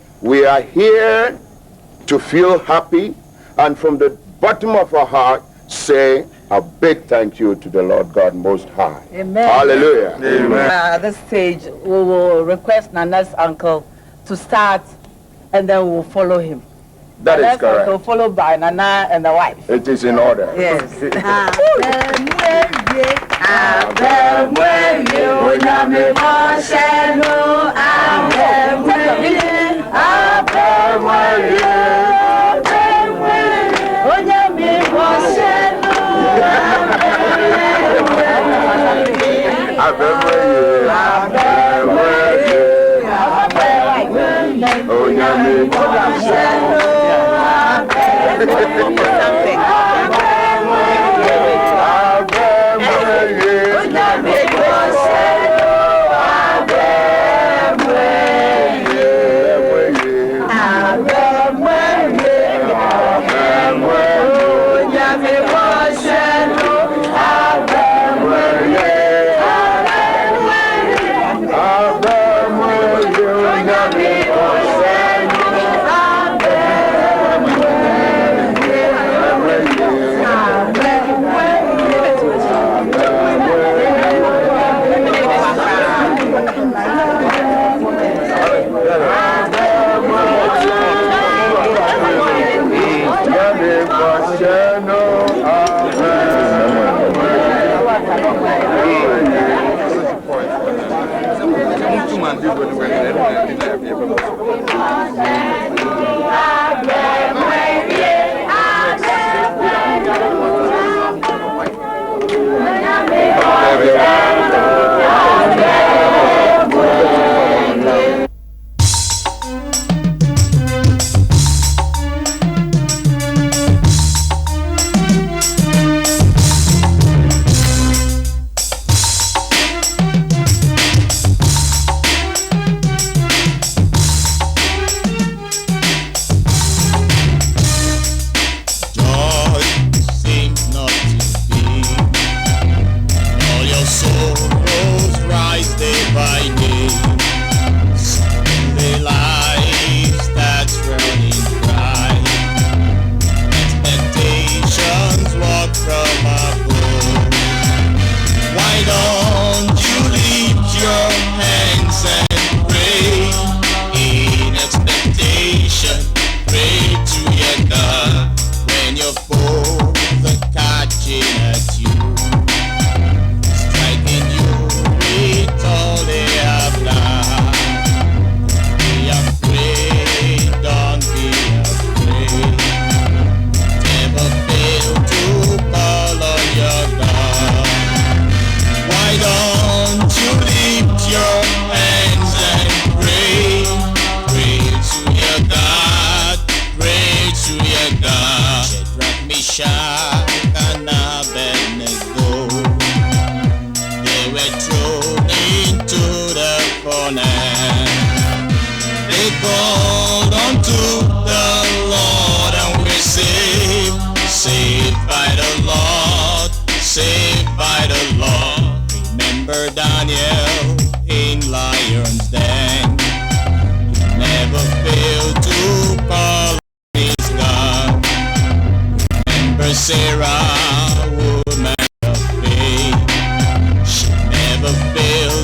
S9: to feel happy, and from the bottom of our heart, say a big thank you to the Lord God Most High.
S6: Amen.
S9: Hallelujah.
S6: Amen. At this stage, we will request Nana's uncle to start, and then we'll follow him.
S9: That is correct.
S6: Uncle followed by Nana and the wife.
S9: It is in order.
S6: Yes.
S8: Sarah, woman of faith, she never failed